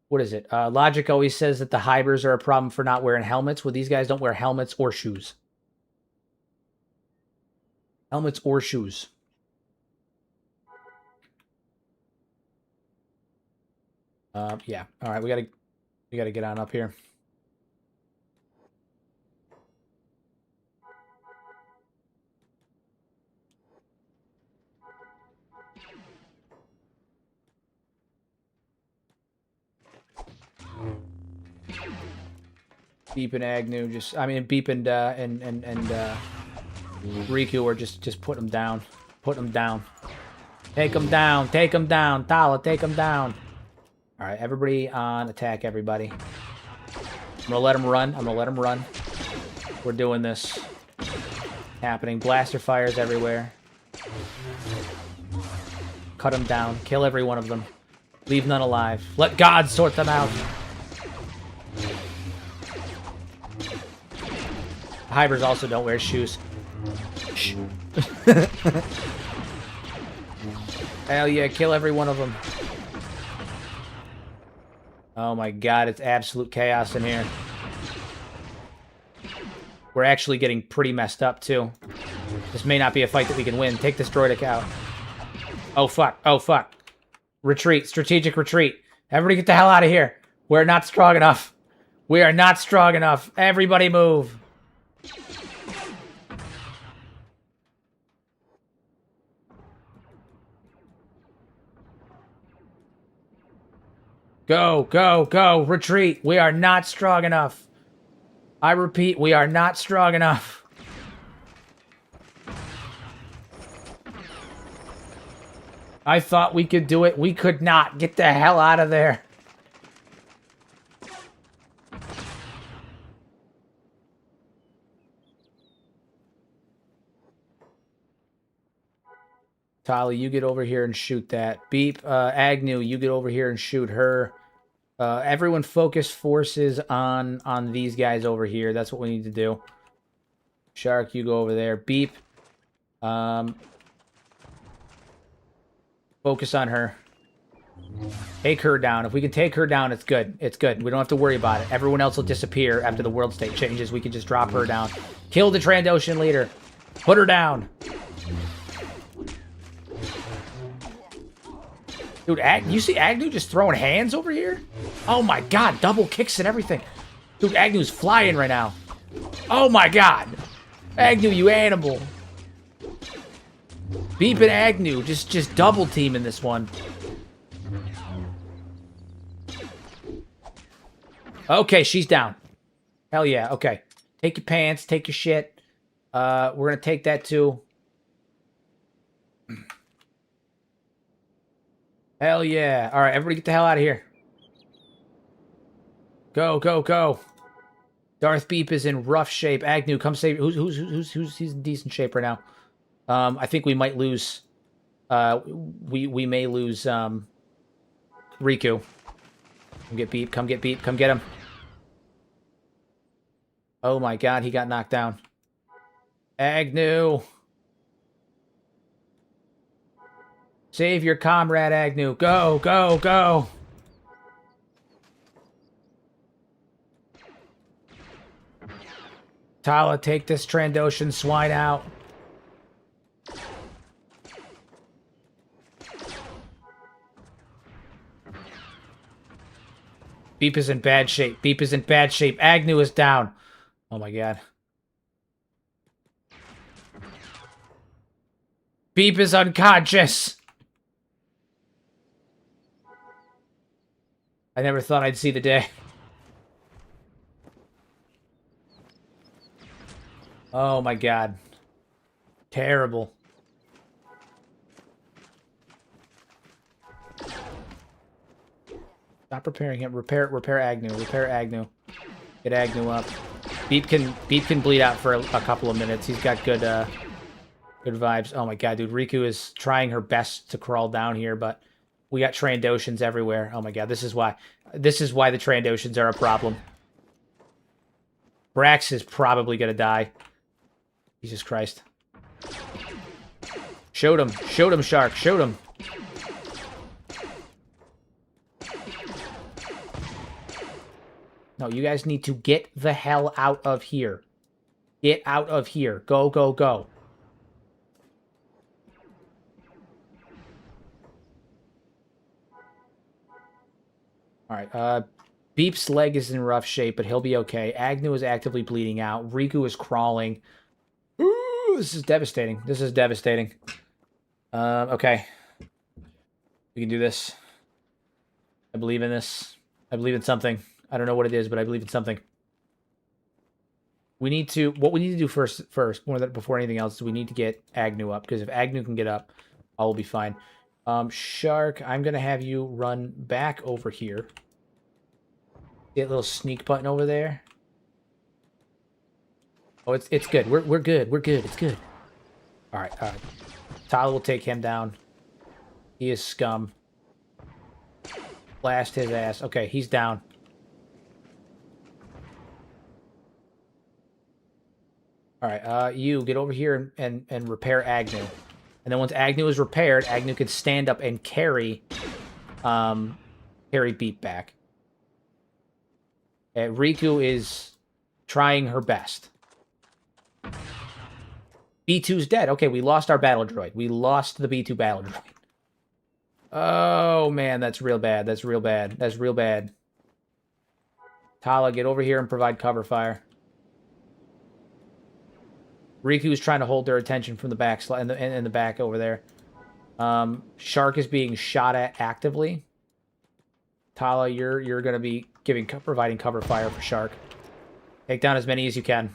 What is it? Logic always says that the hybers are a problem for not wearing helmets. Well, these guys don't wear helmets or shoes. Helmets or shoes. Yeah. All right, we gotta get on up here. Beep and Agnew Beep and Riku are just put them down. Put them down. Take them down. Take them down. Tala, take them down. All right, everybody on attack, everybody. I'm gonna let them run. I'm gonna let them run. We're doing this. Happening. Blaster fires everywhere. Cut them down. Kill every one of them. Leave none alive. Let God sort them out. Hybers also don't wear shoes. Shh. Hell yeah, kill every one of them. Oh my god, it's absolute chaos in here. We're actually getting pretty messed up, too. This may not be a fight that we can win. Take this droidic out. Oh, fuck. Oh, fuck. Retreat. Strategic retreat. Everybody get the hell out of here. We're not strong enough. We are not strong enough. Everybody move. Go, go, go. Retreat. We are not strong enough. I repeat, we are not strong enough. I thought we could do it. We could not. Get the hell out of there. Tali, you get over here and shoot that. Beep, Agnew, you get over here and shoot her. Everyone focus forces on these guys over here. That's what we need to do. Shark, you go over there. Beep. Focus on her. Take her down. If we can take her down, it's good. It's good. We don't have to worry about it. Everyone else will disappear after the world state changes. We can just drop her down. Kill the Trandoshan leader. Put her down. Dude, you see Agnew just throwing hands over here? Oh my god, double kicks and everything. Dude, Agnew's flying right now. Oh my god. Agnew, you animal. Beep and Agnew, just double teaming this one. Okay, she's down. Hell yeah, okay. Take your pants, take your shit. We're gonna take that too. Hell yeah. Alright, everybody get the hell out of here. Go, go, go. Darth Beep is in rough shape. Agnew, come save. He's in decent shape right now. I think we might lose. We may lose. Riku. Come get Beep. Come get Beep. Come get him. Oh my god, he got knocked down. Agnew. Save your comrade, Agnew. Go, go, go. Tala, take this Trandoshan swine out. Beep is in bad shape. Beep is in bad shape. Agnew is down. Oh my god. Beep is unconscious. I never thought I'd see the day. Oh my god. Terrible. Stop repairing him. Repair Agnew. Repair Agnew. Get Agnew up. Beep can bleed out for a couple of minutes. He's got good good vibes. Oh my god, dude. Riku is trying her best to crawl down here, but we got Trandoshans everywhere. Oh my god, this is why the Trandoshans are a problem. Brax is probably gonna die. Jesus Christ. Shoot him. Shoot him, Shark. Shoot him. No, you guys need to get the hell out of here. Get out of here. Go, go, go. Alright, Beep's leg is in rough shape, but he'll be okay. Agnew is actively bleeding out. Riku is crawling. Ooh, this is devastating. This is devastating. Okay. We can do this. I believe in this. I believe in something. I don't know what it is, but I believe in something. We need to... What we need to do first before anything else, is we need to get Agnew up. Because if Agnew can get up, all will be fine. Shark, I'm going to have you run back over here. Get a little sneak button over there. Oh, it's good. We're good. We're good. It's good. All right. Tyler will take him down. He is scum. Blast his ass. Okay, he's down. All right. You get over here and repair Agnew. And then once Agnew is repaired, Agnew can stand up and carry Beep back. Riku is trying her best. B2's dead. Okay, we lost our battle droid. We lost the B2 battle droid. Oh, man, that's real bad. That's real bad. That's real bad. Tala, get over here and provide cover fire. Riku's trying to hold their attention from the back in the back over there. Shark is being shot at actively. Tala, you're going to be providing cover fire for Shark. Take down as many as you can.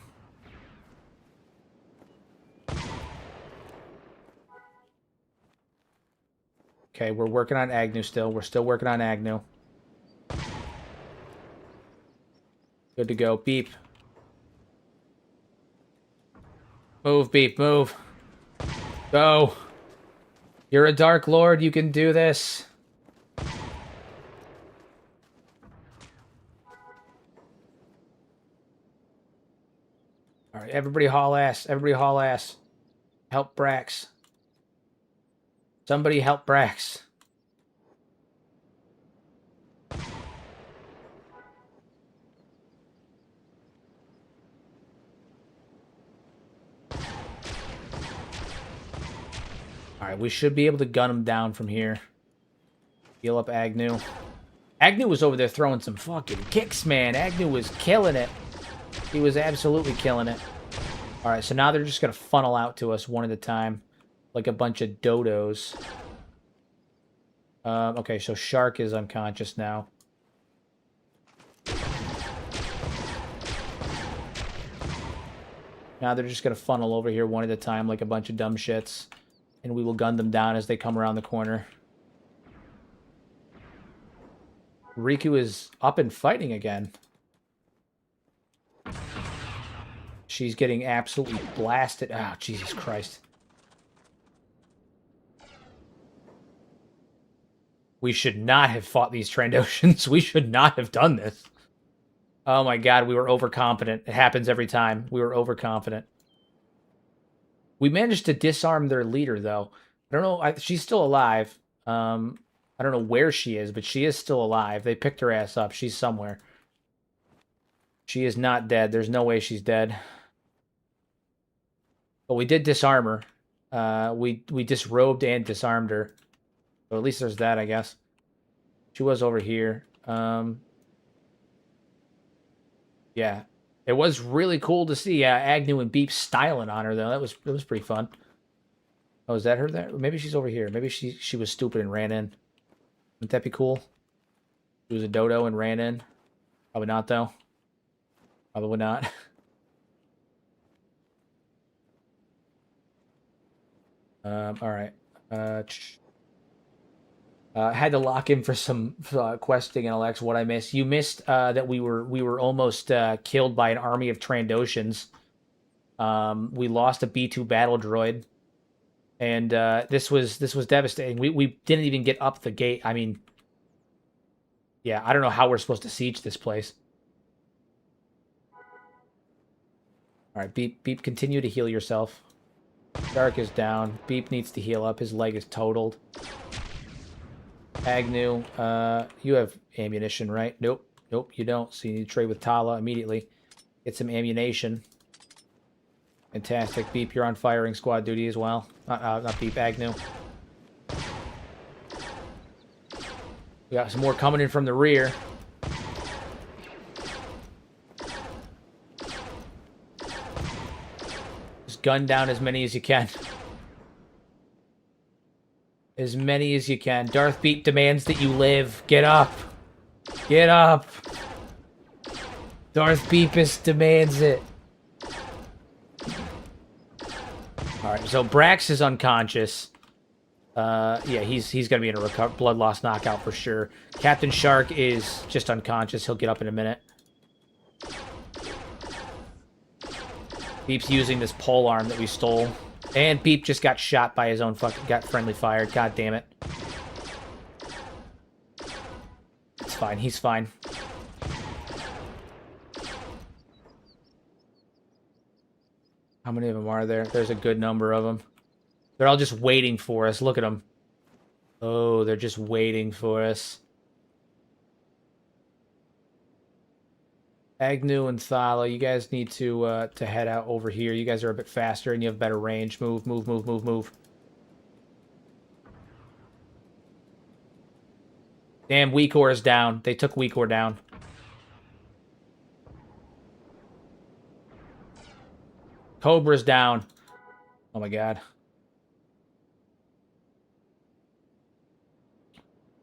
Okay, we're working on Agnew still. We're still working on Agnew. Good to go. Beep. Move, Beep, move. Go. You're a Dark Lord. You can do this. All right, everybody haul ass. Everybody haul ass. Help Brax. Somebody help Brax. Alright, we should be able to gun him down from here. Heal up Agnew. Agnew was over there throwing some fucking kicks, man. Agnew was killing it. He was absolutely killing it. Alright, so now they're just going to funnel out to us one at a time. Like a bunch of dodos. Okay, so Shark is unconscious now. Now they're just going to funnel over here one at a time like a bunch of dumb shits. And we will gun them down as they come around the corner. Riku is up and fighting again. She's getting absolutely blasted. Oh, Jesus Christ. We should not have fought these Trandoshans. We should not have done this. Oh my god, we were overconfident. It happens every time. We were overconfident. We managed to disarm their leader, though. I don't know. She's still alive. I don't know where she is, but she is still alive. They picked her ass up. She's somewhere. She is not dead. There's no way she's dead. But we did disarm her. We disrobed and disarmed her. So at least there's that, I guess. She was over here. Yeah. It was really cool to see Agnew and Beep styling on her, though. That was pretty fun. Oh, is that her there? Maybe she's over here. Maybe she was stupid and ran in. Wouldn't that be cool? She was a dodo and ran in. Probably not, though. Probably not. All right. Had to lock in for some questing, and Alex, what I missed. You missed that we were almost killed by an army of Trandoshans. We lost a B2 battle droid, and this was devastating. We didn't even get up the gate. I mean, yeah, I don't know how we're supposed to siege this place. All right, Beep, continue to heal yourself. Dark is down. Beep needs to heal up. His leg is totaled. Agnew, you have ammunition, right? Nope, you don't. So you need to trade with Tala immediately. Get some ammunition. Fantastic. Beep, you're on firing squad duty as well. Not Beep, Agnew. We got some more coming in from the rear. Just gun down as many as you can. As many as you can. Darth Beep demands that you live. Get up. Get up. Darth Beepus demands it. Alright, so Brax is unconscious. Yeah, he's gonna be in a blood loss knockout for sure. Captain Shark is just unconscious. He'll get up in a minute. Beep's using this pole arm that we stole. And Beep just got shot by his own got friendly fired. God damn it. It's fine. He's fine. How many of them are there? There's a good number of them. They're all just waiting for us. Look at them. Oh, they're just waiting for us. Agnew and Thala, you guys need to head out over here. You guys are a bit faster and you have better range. Move, move, move, move, move. Damn, Weakor is down. They took Weakor down. Cobra's down. Oh my god.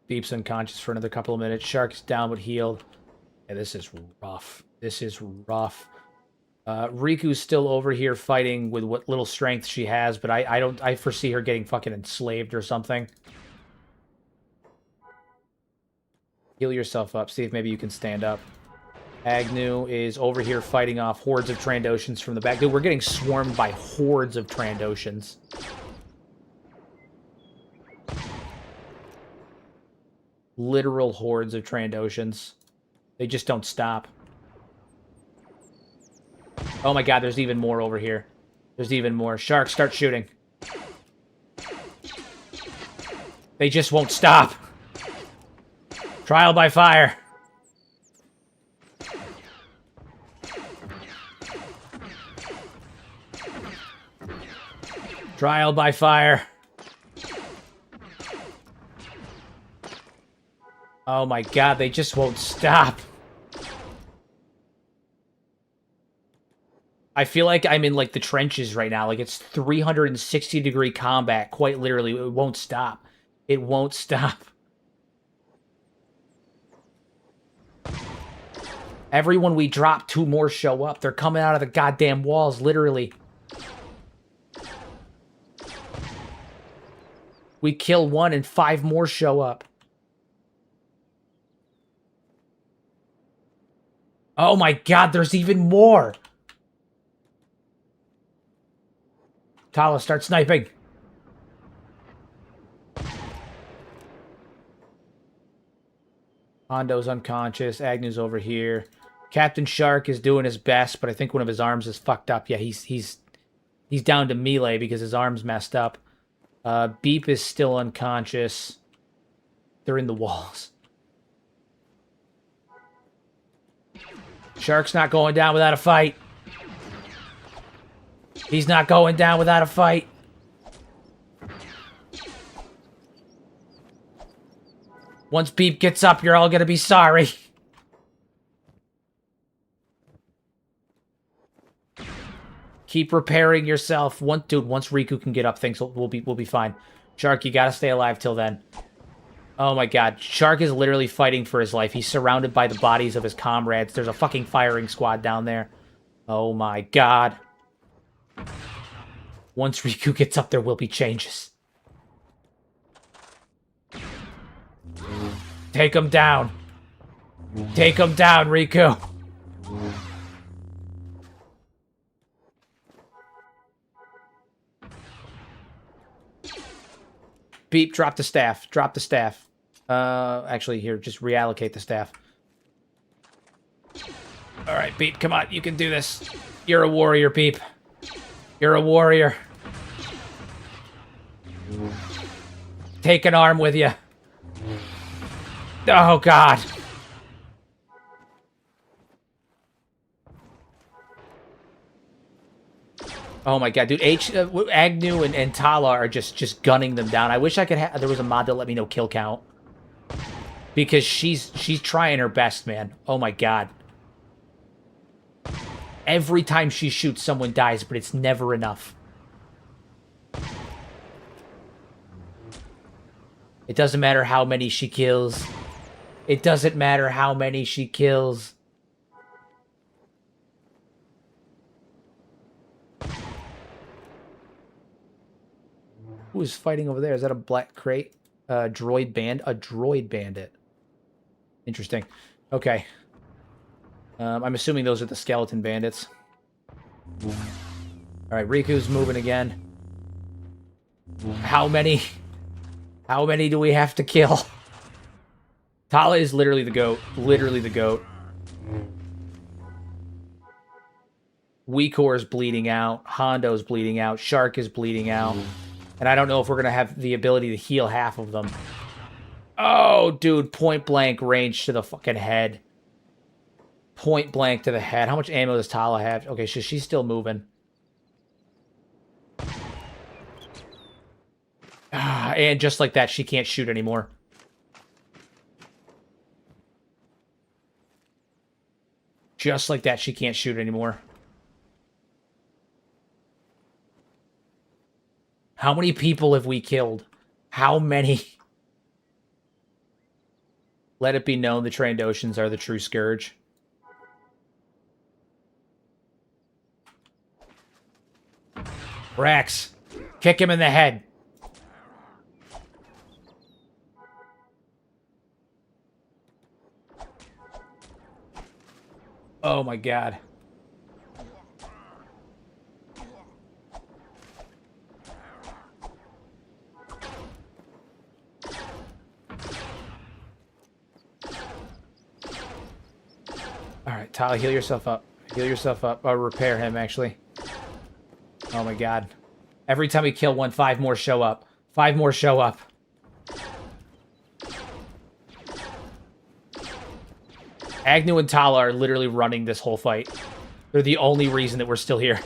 Beep's unconscious for another couple of minutes. Shark's down but healed. Yeah, this is rough. This is rough. Riku's still over here fighting with what little strength she has, but I foresee her getting fucking enslaved or something. Heal yourself up. See if maybe you can stand up. Agnew is over here fighting off hordes of Trandoshans from the back. Dude, we're getting swarmed by hordes of Trandoshans. Literal hordes of Trandoshans. They just don't stop. Oh my god, there's even more over here. There's even more. Sharks, start shooting. They just won't stop. Trial by fire. Trial by fire. Oh my god, they just won't stop. I feel like I'm in, like, the trenches right now. Like, it's 360-degree combat. Quite literally. It won't stop. It won't stop. Everyone we drop, 2 more show up. They're coming out of the goddamn walls, literally. We kill 1 and 5 more show up. Oh my god, there's even more! Tala, start sniping. Hondo's unconscious. Agnew's over here. Captain Shark is doing his best, but I think one of his arms is fucked up. Yeah, he's down to melee because his arm's messed up. Beep is still unconscious. They're in the walls. Shark's not going down without a fight. He's not going down without a fight. Once Beep gets up, you're all gonna be sorry. Keep repairing yourself. Dude, once Riku can get up, things will be fine. Shark, you gotta stay alive till then. Oh my god. Shark is literally fighting for his life. He's surrounded by the bodies of his comrades. There's a fucking firing squad down there. Oh my god. Once Riku gets up, there will be changes. Take him down. Take him down, Riku. Beep, drop the staff. Drop the staff. Actually, here, just reallocate the staff. Alright, Beep, come on. You can do this. You're a warrior, Beep. You're a warrior. Take an arm with you. Oh, God. Oh my god, dude. Agnew and Tala are just gunning them down. I wish I could have... There was a mod that let me know kill count. Because she's trying her best, man. Oh my god. Every time she shoots, someone dies, but it's never enough. It doesn't matter how many she kills. It doesn't matter how many she kills. Who is fighting over there? Is that a black crate? Droid band? A droid bandit. Interesting. Okay. I'm assuming those are the skeleton bandits. Alright, Riku's moving again. How many? How many do we have to kill? Tala is literally the GOAT. Literally the GOAT. Weekor's bleeding out. Hondo's bleeding out. Shark is bleeding out. And I don't know if we're going to have the ability to heal half of them. Oh, dude. Point blank range to the fucking head. Point blank to the head. How much ammo does Tala have? Okay, so she's still moving. And just like that, she can't shoot anymore. Just like that, she can't shoot anymore. How many people have we killed? How many? Let it be known the Trandoshans are the true scourge. Rex, kick him in the head. Oh my god. Alright, Tyler, heal yourself up. Heal yourself up. Or repair him, actually. Oh my god. Every time we kill one, 5 more show up. 5 more show up. Agnew and Tala are literally running this whole fight. They're the only reason that we're still here.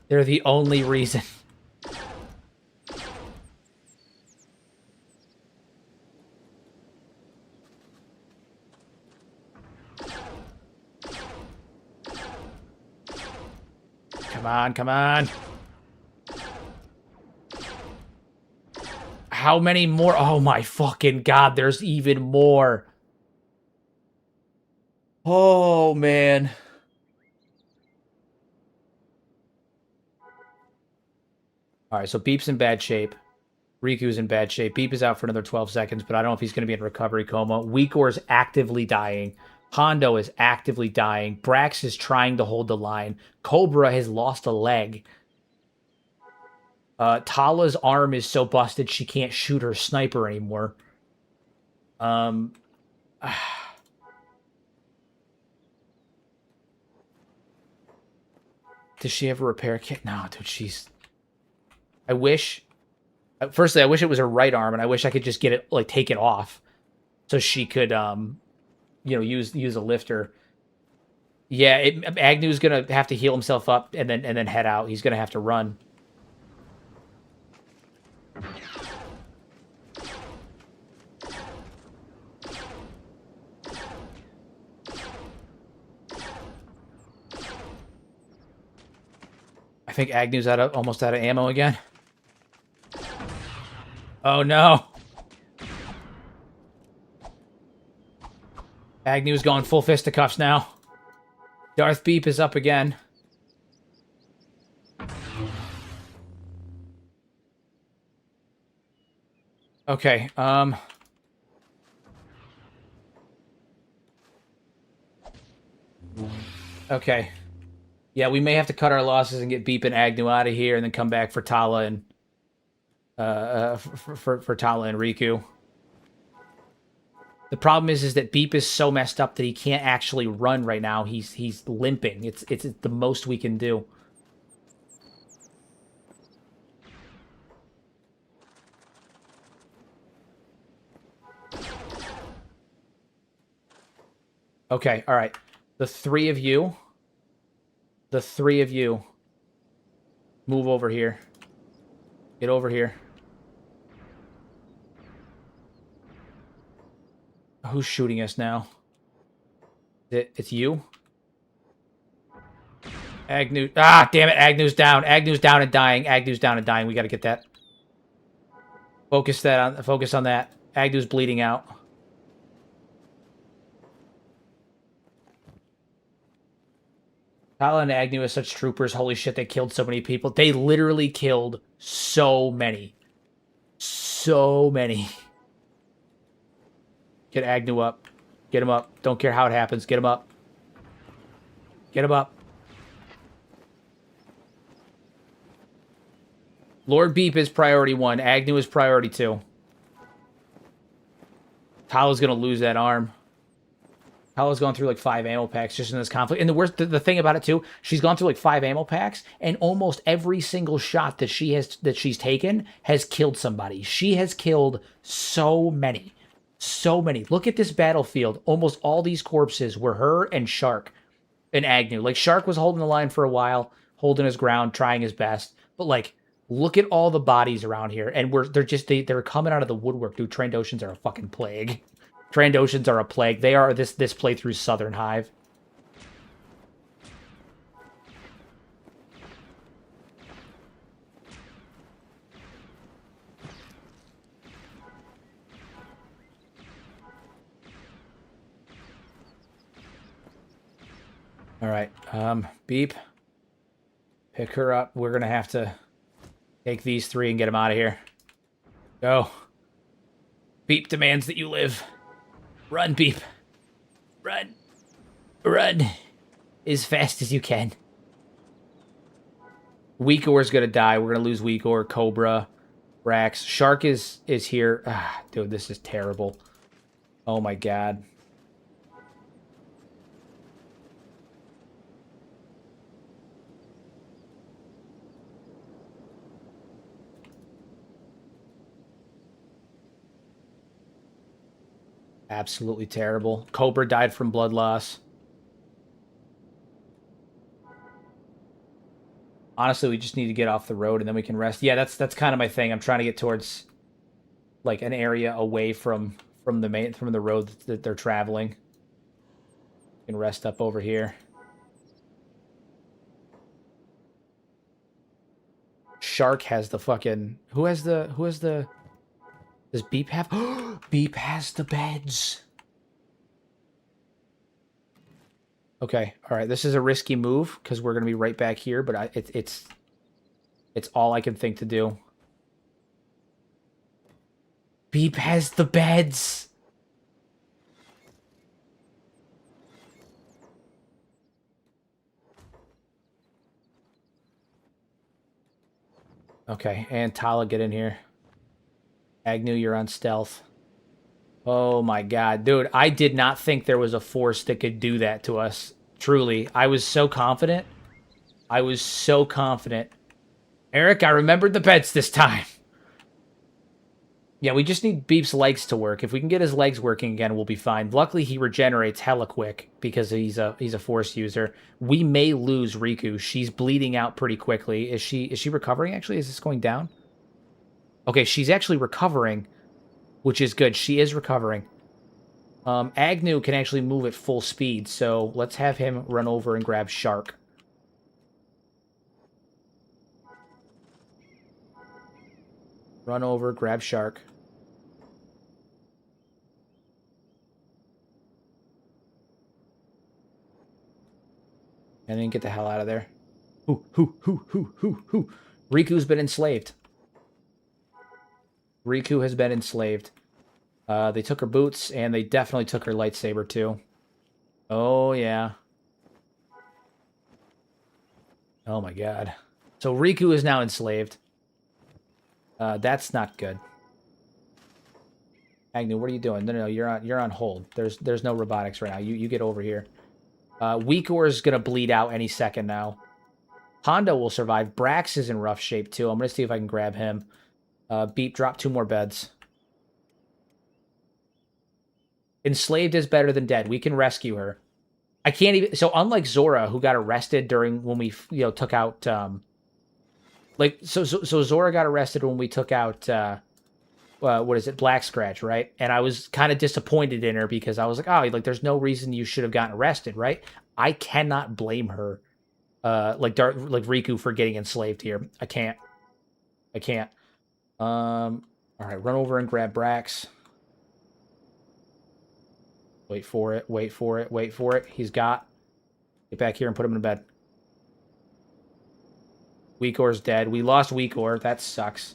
They're the only reason. Come on, come on. How many more? Oh my fucking god, there's even more. Oh, man. Alright, so Beep's in bad shape. Riku's in bad shape. Beep is out for another 12 seconds, but I don't know if he's going to be in recovery coma. Weekor's actively dying. Hondo is actively dying. Brax is trying to hold the line. Cobra has lost a leg. Tala's arm is so busted she can't shoot her sniper anymore. Does she have a repair kit? No, dude, she's... I wish... Firstly, I wish it was her right arm, and I wish I could just get it, like, take it off. So she could, you know, use a lifter. Yeah, Agnew's gonna have to heal himself up and then head out. He's gonna have to run. I think Agnew's almost out of ammo again. Oh no! Agnew's going full fisticuffs now. Darth Beep is up again. Okay, okay. Yeah, we may have to cut our losses and get Beep and Agnew out of here and then come back for Tala and... for Tala and Riku. The problem is that Beep is so messed up that he can't actually run right now. He's limping. It's the most we can do. Okay, all right. The three of you move over here. Get over here. Who's shooting us now? It's you? Agnew. Ah, damn it. Agnew's down. Agnew's down and dying. Agnew's down and dying. We got to get that. Focus on that. Agnew's bleeding out. Tala and Agnew are such troopers. Holy shit, they killed so many people. They literally killed so many. So many. Get Agnew up. Get him up. Don't care how it happens. Get him up. Get him up. Lord Beep is priority 1. Agnew is priority 2. Tala's gonna lose that arm. Tala's gone through like 5 ammo packs just in this conflict. And the thing about it too, she's gone through like 5 ammo packs, and almost every single shot that she's taken has killed somebody. She has killed so many. So many. Look at this battlefield. Almost all these corpses were her and Shark and Agnew. Like, Shark was holding the line for a while, holding his ground, trying his best. But like, look at all the bodies around here, and they're coming out of the woodwork, dude. Trandoshans are a fucking plague. Trandoshans are a plague. They are this playthrough's Southern Hive. All right, Beep. Pick her up. We're gonna have to take these 3 and get them out of here. Go. Beep demands that you live. Run, Beep. Run. Run. As fast as you can. Weekor's gonna die. We're gonna lose Weekor, Cobra, Brax. Shark is here. Ah, dude, this is terrible. Oh my god. Absolutely terrible. Cobra died from blood loss. Honestly, we just need to get off the road and then we can rest. Yeah, that's kind of my thing. I'm trying to get towards like an area away from the road that they're traveling. We can rest up over here. Shark has the fucking does Beep have Beep has the beds. Okay, all right. This is a risky move because we're gonna be right back here, but it's all I can think to do. Beep has the beds. Okay, and Tala, get in here. Agnew, you're on stealth. Oh my god, dude! I did not think there was a force that could do that to us. Truly, I was so confident. I was so confident. Eric, I remembered the bets this time. Yeah, we just need Beep's legs to work. If we can get his legs working again, we'll be fine. Luckily, he regenerates hella quick because he's a force user. We may lose Riku. She's bleeding out pretty quickly. Is she recovering actually? Is this going down? Okay, she's actually recovering, which is good. She is recovering. Agnew can actually move at full speed, so let's have him run over and grab Shark. Run over, grab Shark. And then get the hell out of there. Hoo. Riku's been enslaved. Riku has been enslaved. They took her boots, and they definitely took her lightsaber, too. Oh, yeah. Oh, my God. So Riku is now enslaved. That's not good. Agnew, what are you doing? No, you're on hold. There's no robotics right now. You get over here. Weakor is gonna bleed out any second now. Hondo will survive. Brax is in rough shape too. I'm gonna see if I can grab him. Beep, drop 2 more beds. Enslaved is better than dead. We can rescue her. I can't even. So unlike Zora, who got arrested during when we took out so Zora got arrested when we took out what is it, Black Scratch, right? And I was kind of disappointed in her because I was like, oh, like there's no reason you should have gotten arrested, right? I cannot blame her, like Riku for getting enslaved here. I can't. All right, run over and grab Brax. Wait for it. He's got. Get back here and put him in bed. Weakor's dead. We lost Weakor. That sucks.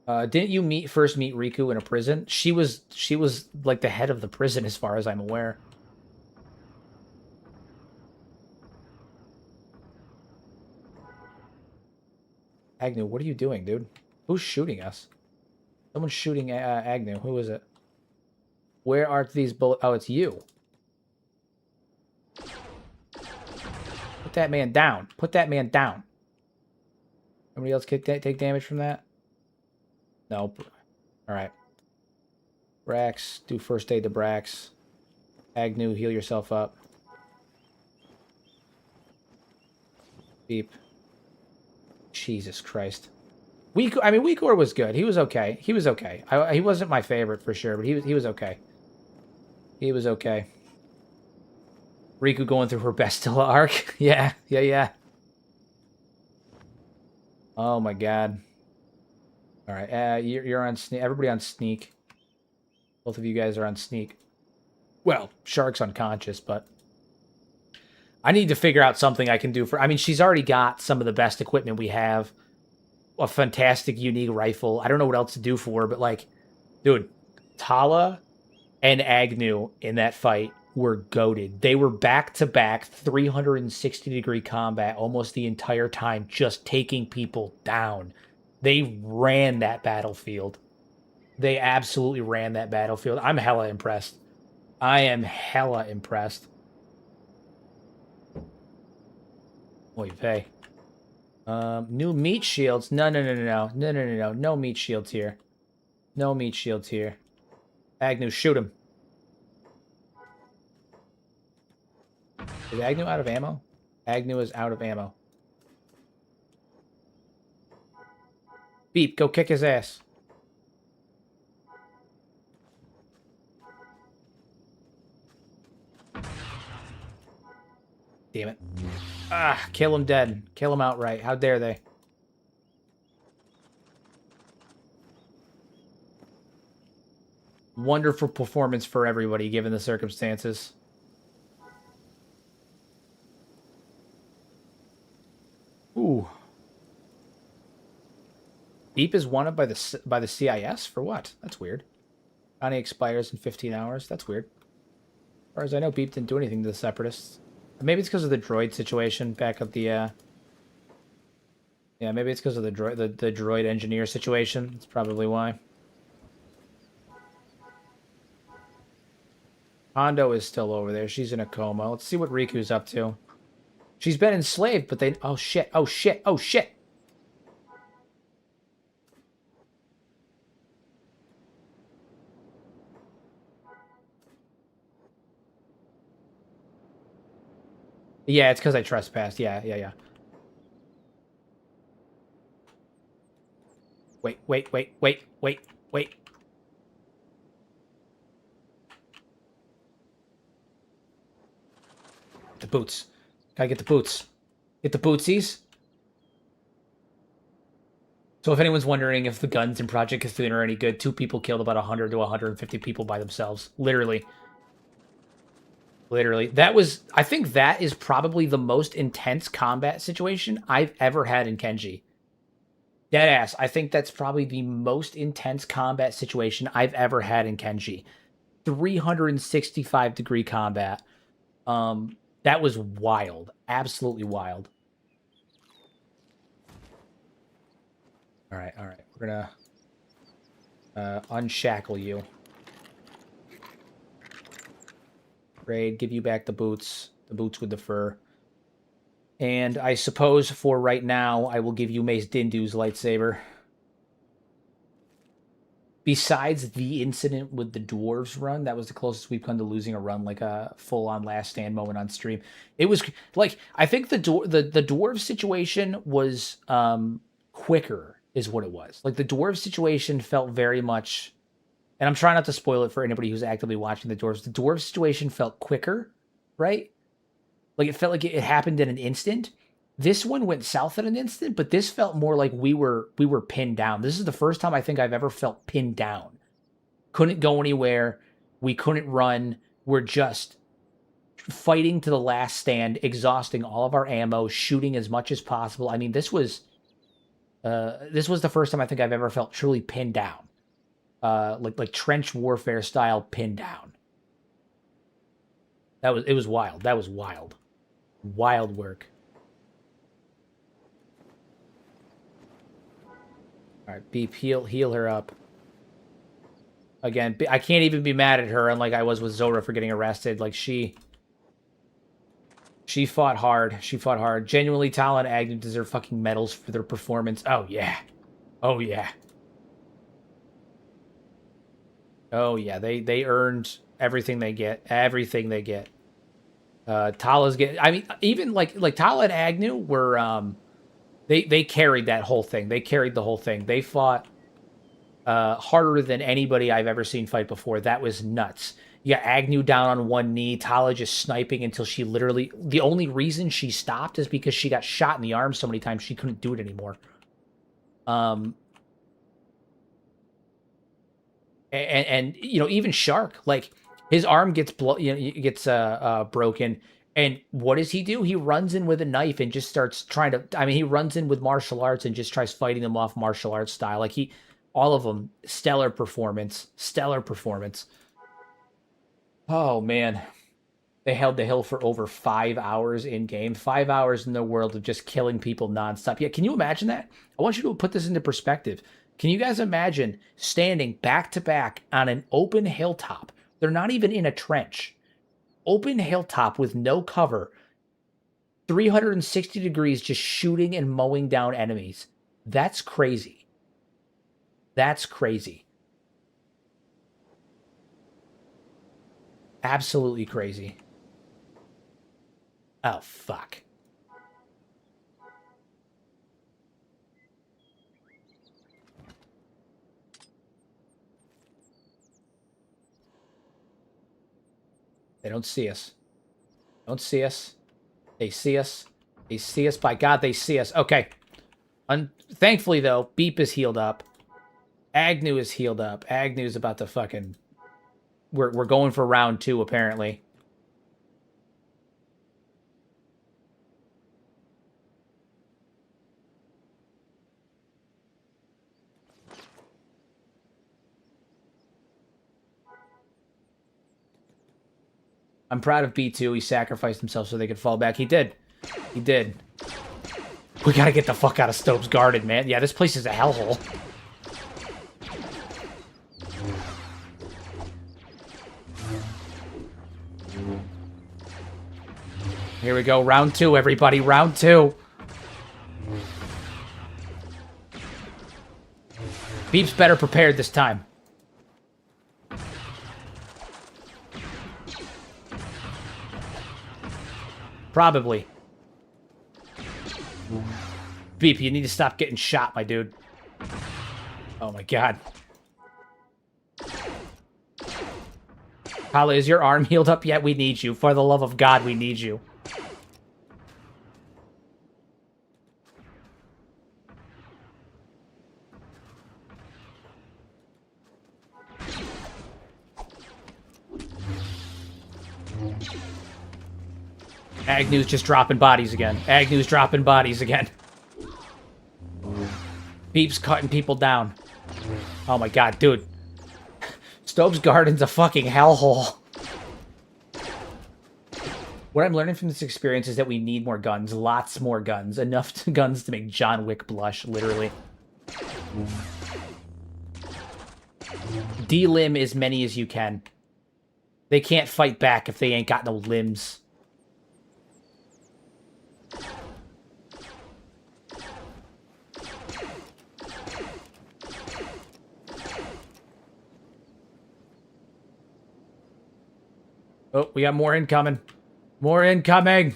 Didn't you first meet Riku in a prison? She was like the head of the prison as far as I'm aware. Agnew, what are you doing, dude? Who's shooting us? Someone's shooting Agnew. Who is it? Where are these bullets? Oh, it's you. Put that man down. Put that man down. Anybody else take damage from that? Nope. Alright. Brax, do first aid to Brax. Agnew, heal yourself up. Beep. Jesus Christ. Weakor was good. He was okay. He wasn't my favorite for sure, but he was okay. He was okay. Riku going through her Bastilla arc. Yeah. Oh my god. All right, you're on sneak. Everybody on sneak. Both of you guys are on sneak. Well, Shark's unconscious, but I need to figure out something I can do for. I mean, she's already got some of the best equipment we have. A fantastic, unique rifle. I don't know what else to do for her, but like, dude, Tala and Agnew in that fight were goated. They were back-to-back 360-degree combat almost the entire time, just taking people down. They ran that battlefield. They absolutely ran that battlefield. I'm hella impressed. I am hella impressed. Oy vey. New meat shields. No. No meat shields here. No meat shields here. Agnew, shoot him. Is Agnew out of ammo? Agnew is out of ammo. Beep, go kick his ass. Damn it. Ah, kill him dead. Kill him outright. How dare they? Wonderful performance for everybody, given the circumstances. Ooh. Beep is wanted by the CIS for what? That's weird. Bounty expires in 15 hours. That's weird. As far as I know, Beep didn't do anything to the Separatists. Maybe it's because of the droid situation back at the, Yeah, maybe it's because of the droid engineer situation. That's probably why. Hondo is still over there. She's in a coma. Let's see what Riku's up to. She's been enslaved, but they... Oh, shit. Oh, shit. Oh, shit. Yeah, it's because I trespassed. Yeah. Wait. The boots. Gotta get the boots. Get the bootsies. So if anyone's wondering if the guns in Project Cthulhu are any good, 2 people killed about 100 to 150 people by themselves. Literally. That was... I think that is probably the most intense combat situation I've ever had in Kenshi. Deadass. I think that's probably the most intense combat situation I've ever had in Kenshi. 365-degree combat. That was wild. Absolutely wild. All right. We're gonna unshackle you. Raid, give you back the boots. The boots with the fur. And I suppose for right now, I will give you Mace Dindu's lightsaber. Besides the incident with the dwarves run, that was the closest we've come to losing a run, like a full-on last stand moment on stream. It was like, I think the dwarf situation was quicker, is what it was. Like the dwarf situation felt very much, and I'm trying not to spoil it for anybody who's actively watching the dwarves. The dwarf situation felt quicker, right? Like it felt like it happened in an instant. This one went south in an instant, but this felt more like we were pinned down. This is the first time I think I've ever felt pinned down. Couldn't go anywhere. We couldn't run. We're just fighting to the last stand, exhausting all of our ammo, shooting as much as possible. I mean, this was the first time I think I've ever felt truly pinned down. Like trench warfare style pinned down. It was wild. That was wild. Wild work. All right, Beep, heal her up. Again, I can't even be mad at her, unlike I was with Zora for getting arrested. Like, she fought hard. She fought hard. Genuinely, Tala and Agnew deserve fucking medals for their performance. Oh, yeah. Oh, yeah. Oh, yeah. They earned everything they get. Everything they get. Tala's getting... I mean, even, like Tala and Agnew were... They carried that whole thing. They carried the whole thing. They fought harder than anybody I've ever seen fight before. That was nuts. You got Agnew down on one knee, Tala just sniping until she literally... The only reason she stopped is because she got shot in the arm so many times she couldn't do it anymore. And you know, even Shark, like, his arm gets broken. And what does he do? He runs in with a knife and just starts trying to... I mean, he runs in with martial arts and just tries fighting them off martial arts style. Like, all of them, stellar performance. Stellar performance. Oh, man. They held the hill for over 5 hours in game. 5 hours in the world of just killing people nonstop. Yeah, can you imagine that? I want you to put this into perspective. Can you guys imagine standing back to back on an open hilltop? They're not even in a trench. Open hilltop with no cover. 360 degrees just shooting and mowing down enemies. That's crazy. That's crazy. Absolutely crazy. Oh, fuck. They don't see us. Don't see us. They see us. They see us. By God, they see us. Okay. Thankfully, though, Beep is healed up. Agnew is healed up. Agnew's about to fucking... We're going for round 2, apparently. I'm proud of B2. He sacrificed himself so they could fall back. He did. He did. We gotta get the fuck out of Stopes Garden, man. Yeah, this place is a hellhole. Here we go. Round 2, everybody. Round 2. Beep's better prepared this time. Probably. Beep, you need to stop getting shot, my dude. Oh my God. Hala, is your arm healed up yet? We need you. For the love of God, we need you. Agnew's just dropping bodies again. Agnew's dropping bodies again. Beep's cutting people down. Oh my God, dude. Stopes Garden's a fucking hellhole. What I'm learning from this experience is that we need more guns. Lots more guns. Enough guns to make John Wick blush, literally. De-limb as many as you can. They can't fight back if they ain't got no limbs. Oh, we got more incoming. More incoming!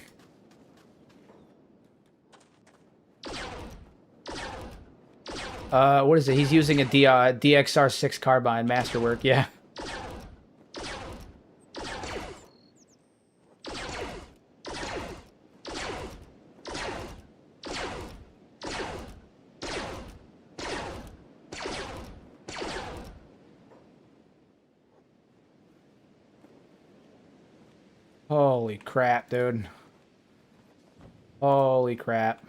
What is it? He's using a DXR6 carbine masterwork, yeah. Holy crap, dude. Holy crap.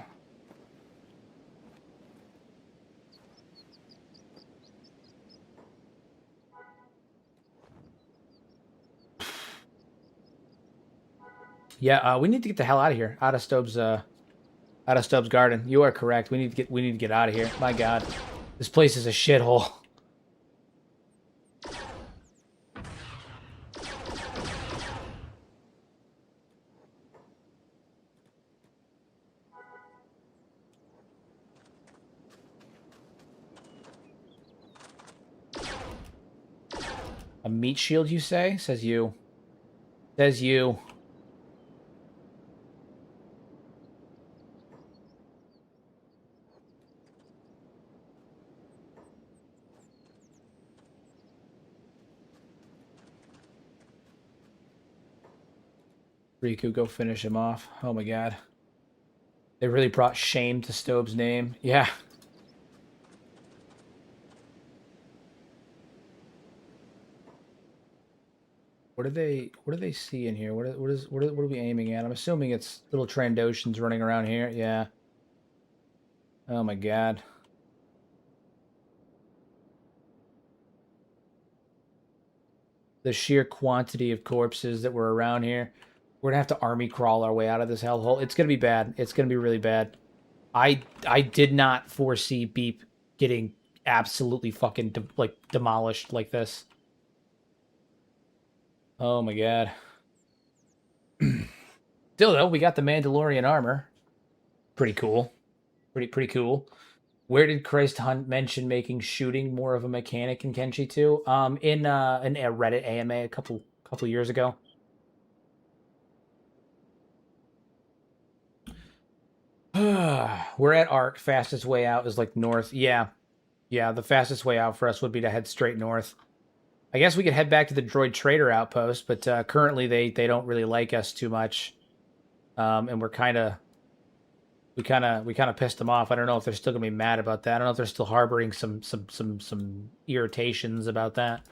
Yeah, we need to get the hell out of here. Out of Stubbs Garden. You are correct. We need to get out of here. My God. This place is a shithole. A meat shield, you say? Says you. Says you. Riku, go finish him off. Oh my God. They really brought shame to Stobe's name. Yeah. What do they see in here? What are we aiming at? I'm assuming it's little Trandoshans running around here. Yeah. Oh my God. The sheer quantity of corpses that were around here. We're gonna have to army crawl our way out of this hellhole. It's gonna be bad. It's gonna be really bad. I did not foresee Beep getting absolutely fucking demolished like this. Oh my god. Still though, we got the Mandalorian armor. Pretty cool. Pretty cool. Where did Christ Hunt mention making shooting more of a mechanic in Kenshi 2? In a Reddit AMA a couple years ago. We're at Arc. Fastest way out is like north. Yeah. Yeah, the fastest way out for us would be to head straight north. I guess we could head back to the Droid Trader outpost, but currently they don't really like us too much. And we kind of pissed them off. I don't know if they're still gonna be mad about that. I don't know if they're still harboring some irritations about that.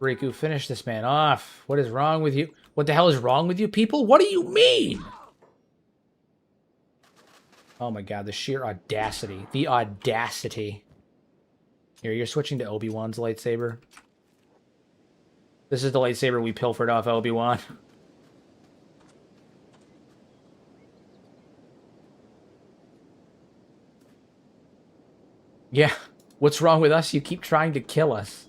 Riku, finish this man off. What is wrong with you? What the hell is wrong with you people? What do you mean? Oh my god, the sheer audacity. The audacity. Here, you're switching to Obi-Wan's lightsaber. This is the lightsaber we pilfered off Obi-Wan. Yeah. What's wrong with us? You keep trying to kill us.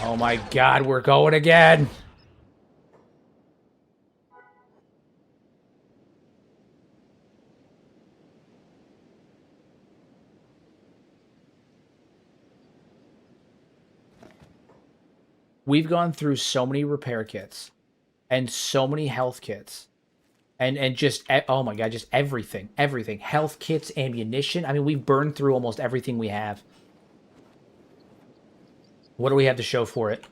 Oh my god, we're going again! We've gone through so many repair kits and so many health kits and just, oh my god, just everything. Health kits, ammunition. I mean, we've burned through almost everything we have. What do we have to show for it?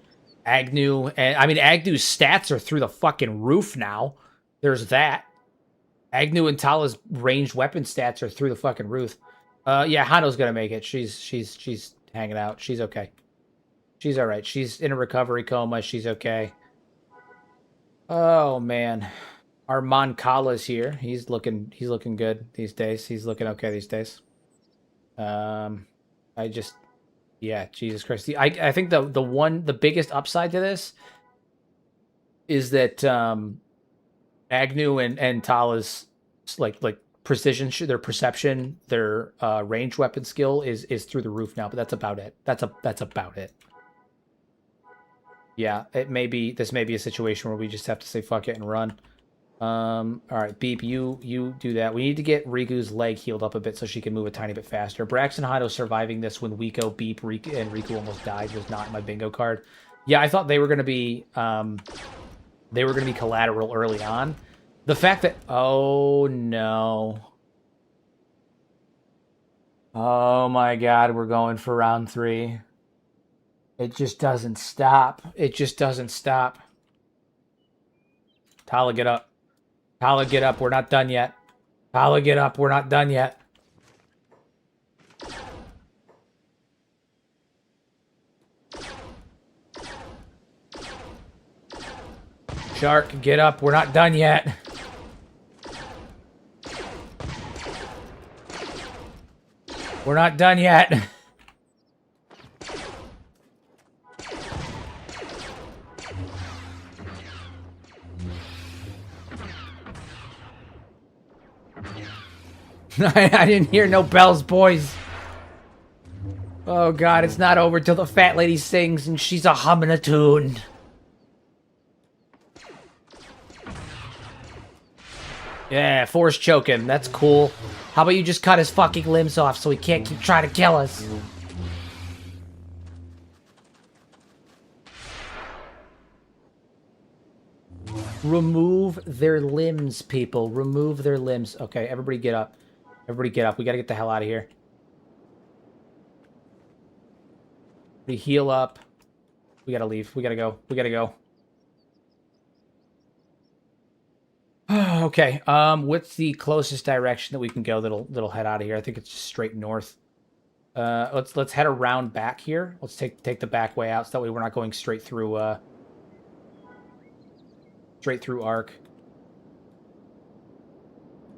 Agnew, and I mean, Agnew's stats are through the fucking roof now. There's that. Agnew and Tala's ranged weapon stats are through the fucking roof. Yeah, Hano's gonna make it. She's hanging out. She's okay. She's all right. She's in a recovery coma. She's okay. Oh man, our Moncala's here. He's looking good these days. He's looking okay these days. Yeah, Jesus Christ. I think the biggest upside to this is that Agnew and Tala's like precision, their perception, their range weapon skill is through the roof now. But that's about it. That's about it. Yeah, this may be a situation where we just have to say fuck it and run. All right, Beep, you do that. We need to get Riku's leg healed up a bit so she can move a tiny bit faster. Braxton Hado surviving this when Wiko, Beep, and Riku almost died was not in my bingo card. Yeah, I thought they were gonna be collateral early on. The fact that, oh no. Oh my god, we're going for round 3. It just doesn't stop. It just doesn't stop. Tala, get up. Tala, get up. We're not done yet. Tala, get up. We're not done yet. Shark, get up. We're not done yet. We're not done yet. I didn't hear no bells, boys. Oh god, it's not over till the fat lady sings and she's a humming a tune. Yeah, force choke him. That's cool. How about you just cut his fucking limbs off so he can't keep trying to kill us? Remove their limbs, people. Remove their limbs. Okay, everybody get up. Everybody get up. We gotta get the hell out of here. We heal up. We gotta leave. We gotta go. We gotta go. Okay. What's the closest direction that we can go that'll head out of here? I think it's just straight north. Let's head around back here. Let's take the back way out so that way we're not going straight through Arc.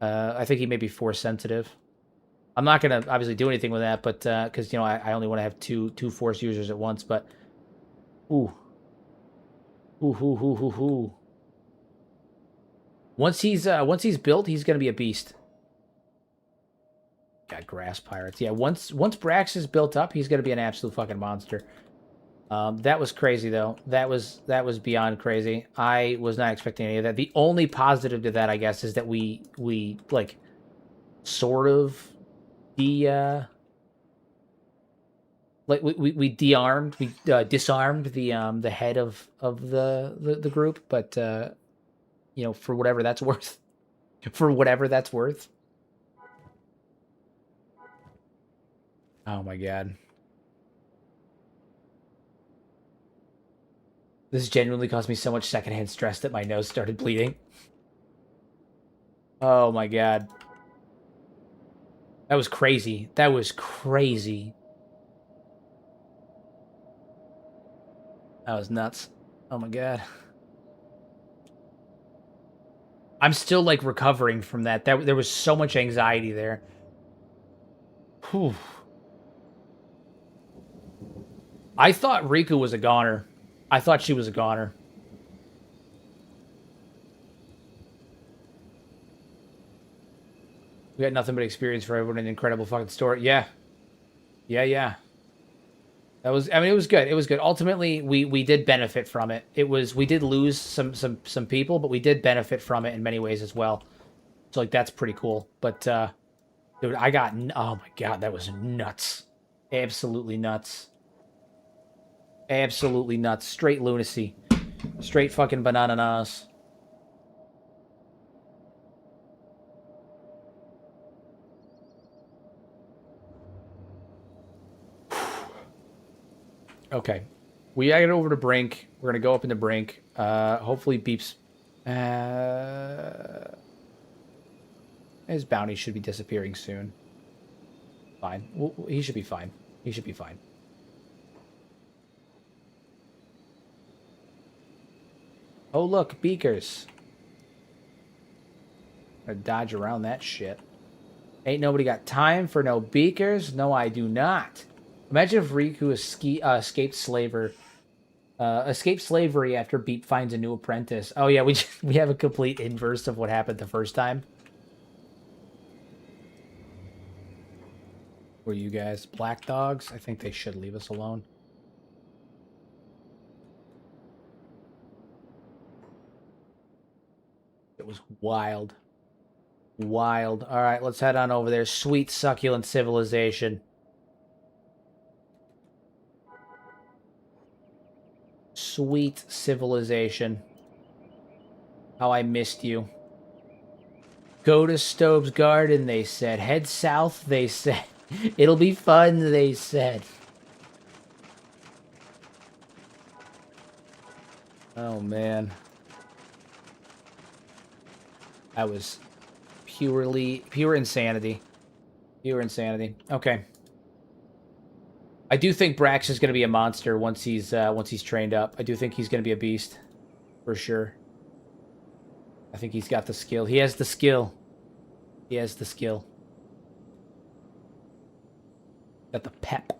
I think he may be force sensitive. I'm not gonna obviously do anything with that, but because you know I only want to have two force users at once. But ooh, ooh. Once he's built, he's gonna be a beast. Got grass pirates. Yeah, once Brax is built up, he's gonna be an absolute fucking monster. That was crazy though. That was beyond crazy. I was not expecting any of that. The only positive to that, I guess, is that we like sort of like we disarmed the head of the group, but you know, for whatever that's worth. For whatever that's worth. Oh my god. This genuinely caused me so much secondhand stress that my nose started bleeding. Oh my god. That was crazy. That was crazy. That was nuts. Oh my god. I'm still like recovering from that. There was so much anxiety there. Whew. I thought Riku was a goner. I thought she was a goner. We got nothing but experience for everyone. An incredible fucking story. Yeah. Yeah. That was, I mean, it was good. It was good. Ultimately, we did benefit from it. We did lose some people, but we did benefit from it in many ways as well. So like that's pretty cool. But dude, oh my god, that was nuts. Absolutely nuts. Absolutely nuts. Straight lunacy. Straight fucking bananas. Okay. We gotta get over to Brink. We're gonna go up into Brink. Hopefully Beep's... his bounty should be disappearing soon. Fine. He should be fine. He should be fine. Oh, look. Beakers. Gotta dodge around that shit. Ain't nobody got time for no beakers. No, I do not. Imagine if Riku escaped slavery after Beep finds a new apprentice. Oh yeah, we have a complete inverse of what happened the first time. Were you guys black dogs? I think they should leave us alone. It was wild. Wild. All right, let's head on over there. Sweet succulent civilization. Sweet civilization. How I missed you. Go to Stove's Garden, they said. Head south, they said. It'll be fun, they said. Oh, man. That was pure insanity. Pure insanity. Okay. I do think Brax is going to be a monster once he's trained up. I do think he's going to be a beast, for sure. I think he's got the skill. He has the skill. He has the skill. Got the pep.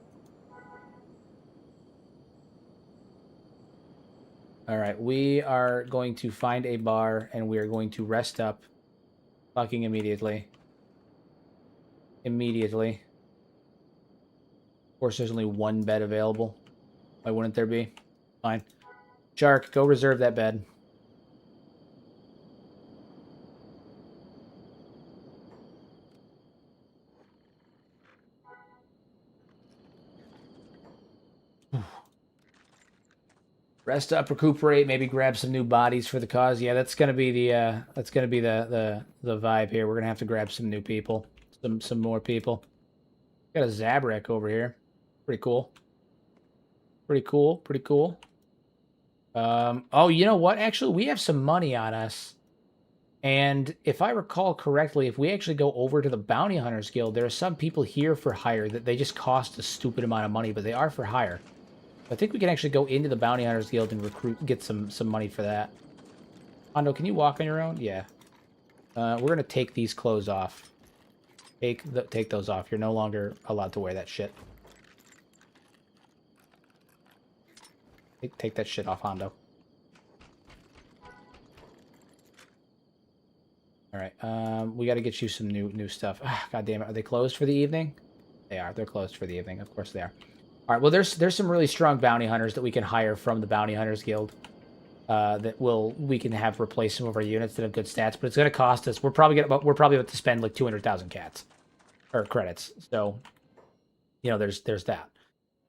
All right, we are going to find a bar and we are going to rest up, fucking immediately. Immediately. Of course, there's only one bed available. Why wouldn't there be? Fine. Shark, go reserve that bed. Rest up, recuperate, maybe grab some new bodies for the cause. Yeah, that's gonna be the vibe here. We're gonna have to grab some new people, some more people. Got a Zabrak over here. Pretty cool. Pretty cool. Pretty cool. Oh, you know what? Actually, we have some money on us. And if I recall correctly, if we actually go over to the Bounty Hunters Guild, there are some people here for hire that they just cost a stupid amount of money, but they are for hire. I think we can actually go into the Bounty Hunters Guild and get some money for that. Hondo, can you walk on your own? Yeah. We're going to take these clothes off. Take those off. You're no longer allowed to wear that shit. Take that shit off, Hondo. All right. We got to get you some new stuff. God damn it. Are they closed for the evening? They are. They're closed for the evening. Of course they are. All right. Well, there's some really strong bounty hunters that we can hire from the Bounty Hunters Guild. We can have replace some of our units that have good stats, but it's going to cost us. We're probably about to spend like 200,000 cats or credits. So, you know, there's that.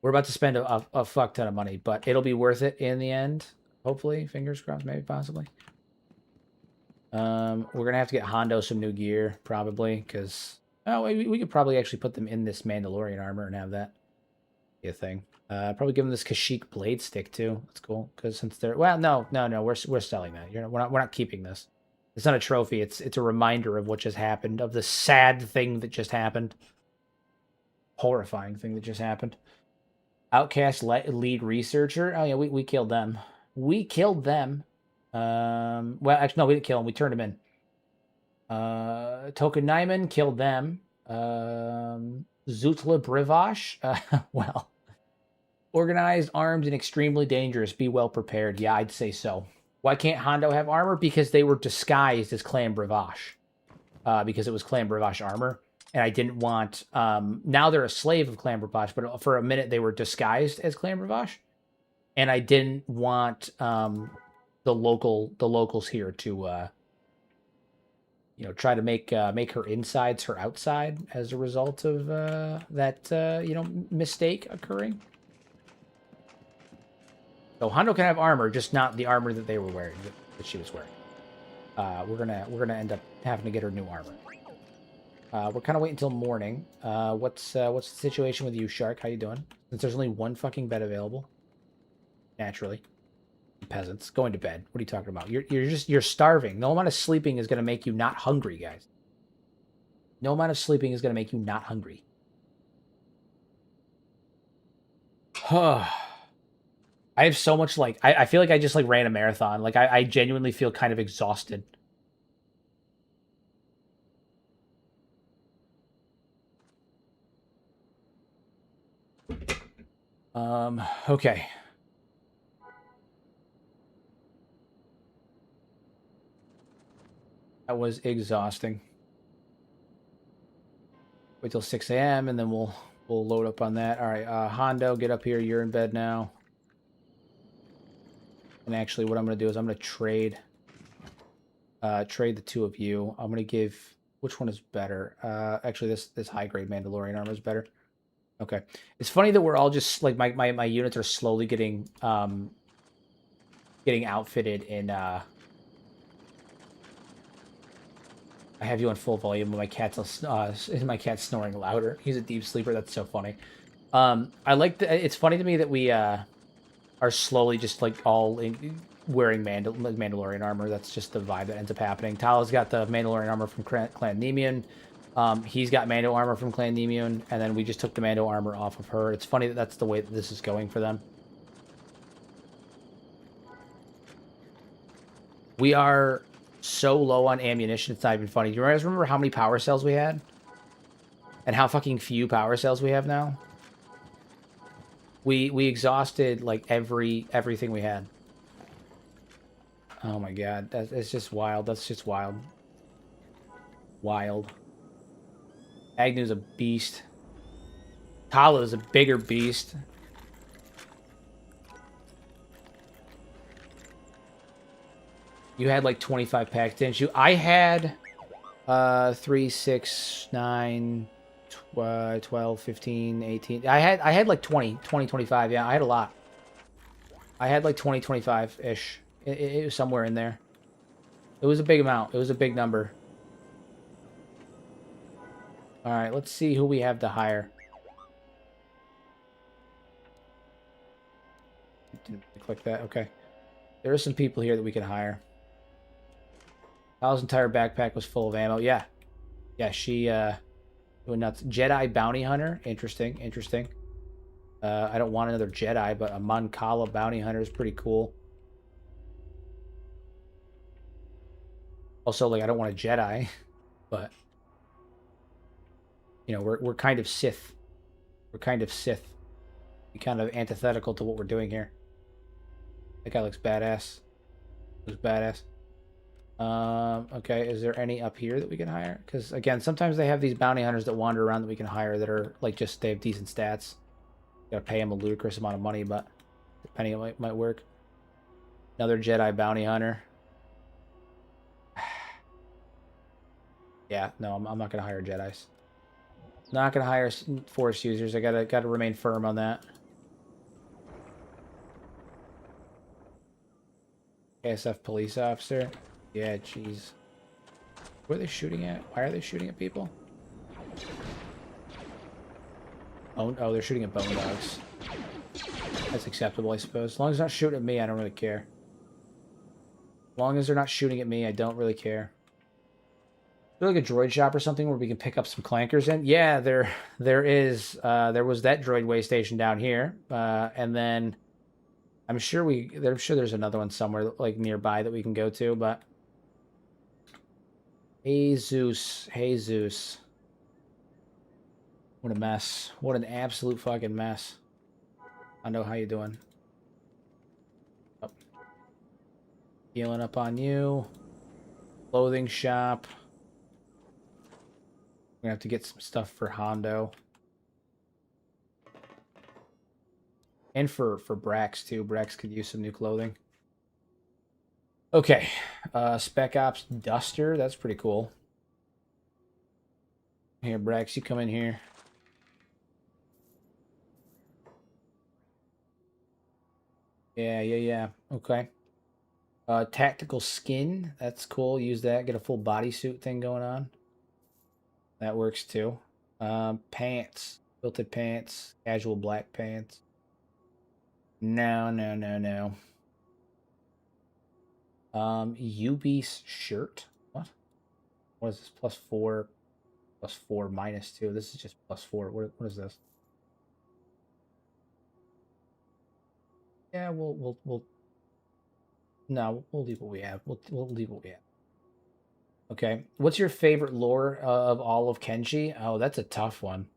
We're about to spend a fuck ton of money, but it'll be worth it in the end. Hopefully, fingers crossed, maybe possibly. We're gonna have to get Hondo some new gear probably because we could probably actually put them in this Mandalorian armor and have that be a thing. Probably give them this Kashyyyk blade stick too. That's cool because since they're no, we're selling that. We're not keeping this. It's not a trophy. It's a reminder of what just happened, of the sad thing that just happened, horrifying thing that just happened. Outcast lead researcher. Oh yeah, we killed them. We killed them. Well, actually, no, we didn't kill them. We turned them in. Token Nyman killed them. Zutla Brivash. Well, organized, armed, and extremely dangerous. Be well prepared. Yeah, I'd say so. Why can't Hondo have armor? Because they were disguised as Clan Brivash. Because it was Clan Brivash armor. And I didn't want... now they're a slave of Clan Brivash, but for a minute they were disguised as Clan Brivash. And I didn't want the locals here to... try to make her insides her outside as a result of that mistake occurring. So Hondo can have armor, just not the armor that they were wearing, that she was wearing. We're gonna end up having to get her new armor. We're kind of waiting until morning. What's the situation with you, Shark? How you doing? Since there's only one fucking bed available, naturally. Peasants going to bed. What are you talking about? You're starving. No amount of sleeping is going to make you not hungry, guys. No amount of sleeping is going to make you not hungry. I have so much I feel like I just ran a marathon. I genuinely feel kind of exhausted. Okay. That was exhausting. Wait till 6 a.m. and then we'll load up on that. All right, Hondo, get up here. You're in bed now. And actually, what I'm going to do is I'm going to trade the two of you. I'm going to give... Which one is better? Actually, this high-grade Mandalorian armor is better. Okay. It's funny that we're all just... my units are slowly getting outfitted in... I have you on full volume, but my cat's snoring louder. He's a deep sleeper. That's so funny. I like it's funny to me that we are slowly just all wearing Mandalorian armor. That's just the vibe that ends up happening. Tala's got the Mandalorian armor from Clan Nemean. He's got Mando armor from Clan Nemean, and then we just took the Mando armor off of her. It's funny that that's the way that this is going for them. We are so low on ammunition, it's not even funny. Do you guys remember how many power cells we had? And how fucking few power cells we have now? We exhausted everything we had. Oh my god, that's just wild. That's just wild. Wild. Agnew's a beast. Tala's a bigger beast. You had 25 packs, didn't you? I had 3, 6, 9, 12, 15, 18. I had 20, 25. Yeah, I had a lot. I had 20, 25-ish. It was somewhere in there. It was a big amount. It was a big number. All right, let's see who we have to hire. Didn't click that. Okay. There are some people here that we can hire. Kyle's entire backpack was full of ammo. Yeah. Yeah, she doing nuts. Jedi bounty hunter. Interesting. Interesting. I don't want another Jedi, but a Mancala bounty hunter is pretty cool. Also, like, I don't want a Jedi, but you know, we're kind of Sith. We're kind of Sith. Be kind of antithetical to what we're doing here. That guy looks badass. Looks badass. Okay, is there any up here that we can hire? Because again, sometimes they have these bounty hunters that wander around that we can hire that are like just they have decent stats. Gotta pay them a ludicrous amount of money, but depending on it might work. Another Jedi bounty hunter. Yeah, no, I'm not gonna hire Jedis. Not gonna hire Force users. I gotta remain firm on that. ASF police officer. Yeah, jeez. Where are they shooting at? Why are they shooting at people? Oh, they're shooting at bone dogs. That's acceptable, I suppose. As long as they're not shooting at me, I don't really care. As long as they're not shooting at me, I don't really care. Is there like a droid shop or something where we can pick up some clankers in? Yeah, there is. There was that droid way station down here, and then I'm sure there's another one somewhere like nearby that we can go to. But Jesus, what a mess! What an absolute fucking mess. I know how you doing. Oh. Healing up on you. Clothing shop. We're gonna have to get some stuff for Hondo. And for Brax too. Brax could use some new clothing. Okay. Spec Ops Duster, that's pretty cool. Here, Brax, you come in here. Yeah. Okay. Tactical skin, that's cool. Use that. Get a full bodysuit thing going on. That works too. Pants. Quilted pants. Casual black pants. No. UB's shirt. What is this? +4, +4, -2. This is just +4. What is this? Yeah, we'll no, we'll leave what we have. We'll leave what we have. Okay. What's your favorite lore of all of Kenshi? Oh, that's a tough one.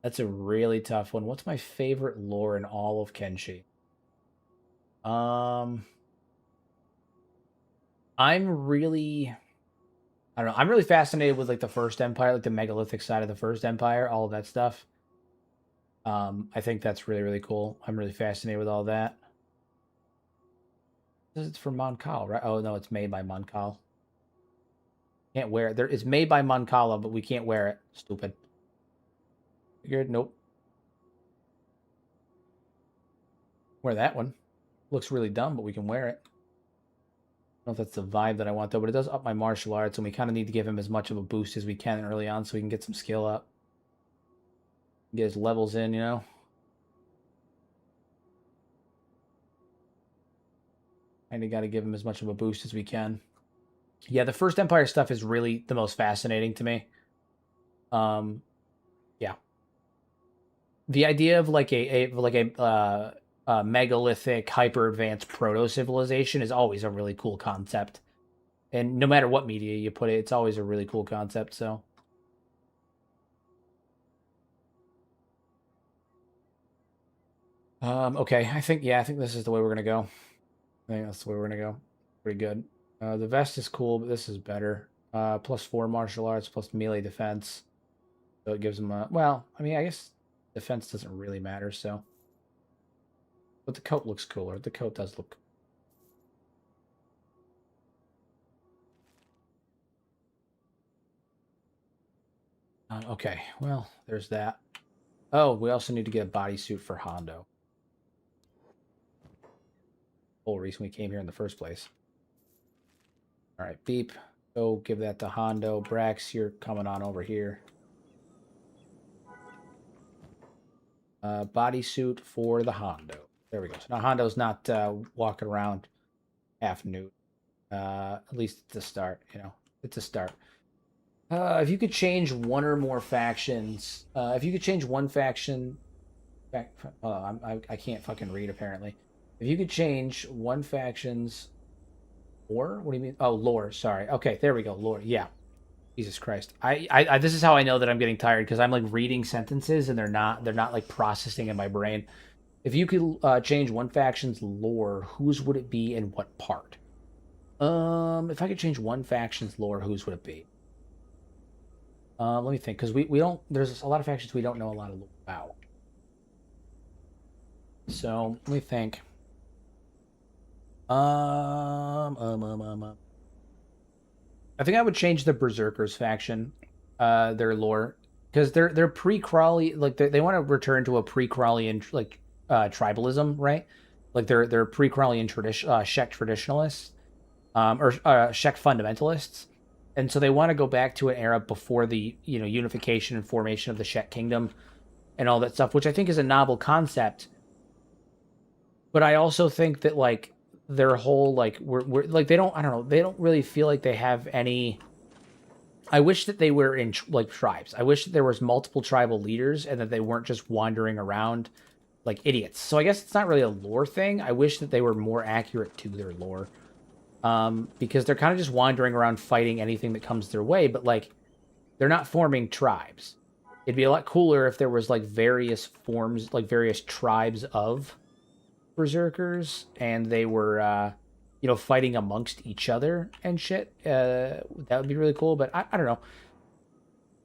That's a really tough one. What's my favorite lore in all of Kenshi? I'm really I don't know. I'm really fascinated with like the First Empire, like the megalithic side of the First Empire, all of that stuff. I think that's really, really cool. I'm really fascinated with all that. This is from Moncala, right? Oh no, it's made by Moncala. Can't wear it. It's made by Moncala, but we can't wear it. Stupid. Figured. Nope. Wear that one. Looks really dumb, but we can wear it. I don't know if that's the vibe that I want though, but it does up my martial arts, and we kind of need to give him as much of a boost as we can early on so we can get some skill up. Get his levels in, you know? Kind of got to give him as much of a boost as we can. Yeah, the First Empire stuff is really the most fascinating to me. Yeah. The idea of like a megalithic, hyper advanced proto civilization is always a really cool concept, and no matter what media you put it, it's always a really cool concept. So, okay, I think this is the way we're gonna go. I think that's the way we're gonna go. Pretty good. The vest is cool, but this is better. +4 martial arts, plus melee defense. So it gives them a well. I mean, I guess defense doesn't really matter. So. But the coat looks cooler. The coat does look cool. Okay, well, there's that. Oh, we also need to get a bodysuit for Hondo. Whole reason we came here in the first place. All right, beep. Go give that to Hondo. Brax, you're coming on over here. Bodysuit for the Hondo. There we go. So now Hondo's not walking around half nude. At least it's a start, you know. It's a start. If you could change one or more factions, if you could change one faction, I can't fucking read apparently. If you could change one faction's Lore? What do you mean? Oh, lore. Sorry. Okay, there we go. Lore. Yeah. Jesus Christ. I this is how I know that I'm getting tired because I'm like reading sentences and they're not like processing in my brain. If you could change one faction's lore, whose would it be and what part? If I could change one faction's lore, whose would it be? Let me think, because we don't. There's a lot of factions we don't know a lot of lore about. So let me think. I think I would change the Berserkers faction, their lore, because they're pre-Crawley, like they want to return to a pre-Crawleyan like tribalism, right? Like they're pre-Crawleyan Shek traditionalists, or Shek fundamentalists, and so they want to go back to an era before the unification and formation of the Shek kingdom and all that stuff, which I think is a novel concept. But I also think that like their whole like we're like they don't I don't know they don't really feel like they have any. I wish that they were in like tribes. I wish that there was multiple tribal leaders and that they weren't just wandering around like idiots. So I guess it's not really a lore thing. I wish that they were more accurate to their lore, because they're kind of just wandering around fighting anything that comes their way. But like they're not forming tribes. It'd be a lot cooler if there was like various forms, like various tribes of berserkers, and they were fighting amongst each other and shit. That would be really cool. But I don't know.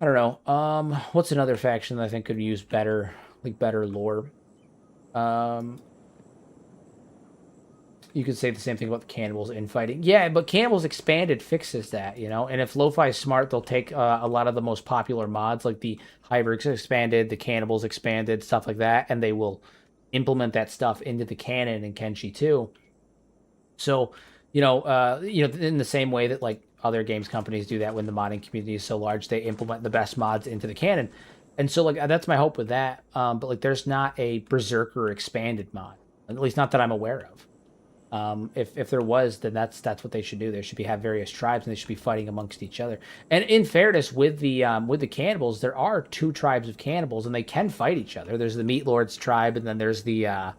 I don't know. What's another faction that I think could use better lore? You could say the same thing about the cannibals infighting. Yeah, but cannibals expanded fixes that, and if Lo-Fi is smart, they'll take a lot of the most popular mods, like the hybrids expanded, the cannibals expanded, stuff like that, and they will implement that stuff into the canon in Kenshi too. So, in the same way that like other games companies do that when the modding community is so large, they implement the best mods into the canon. And so like that's my hope with that. But like there's not a Berserker expanded mod, at least not that I'm aware of. If there was, then that's what they should do. There should have various tribes, and they should be fighting amongst each other. And in fairness, with the cannibals, there are two tribes of cannibals, and they can fight each other. There's the Meat Lords tribe, and then there's the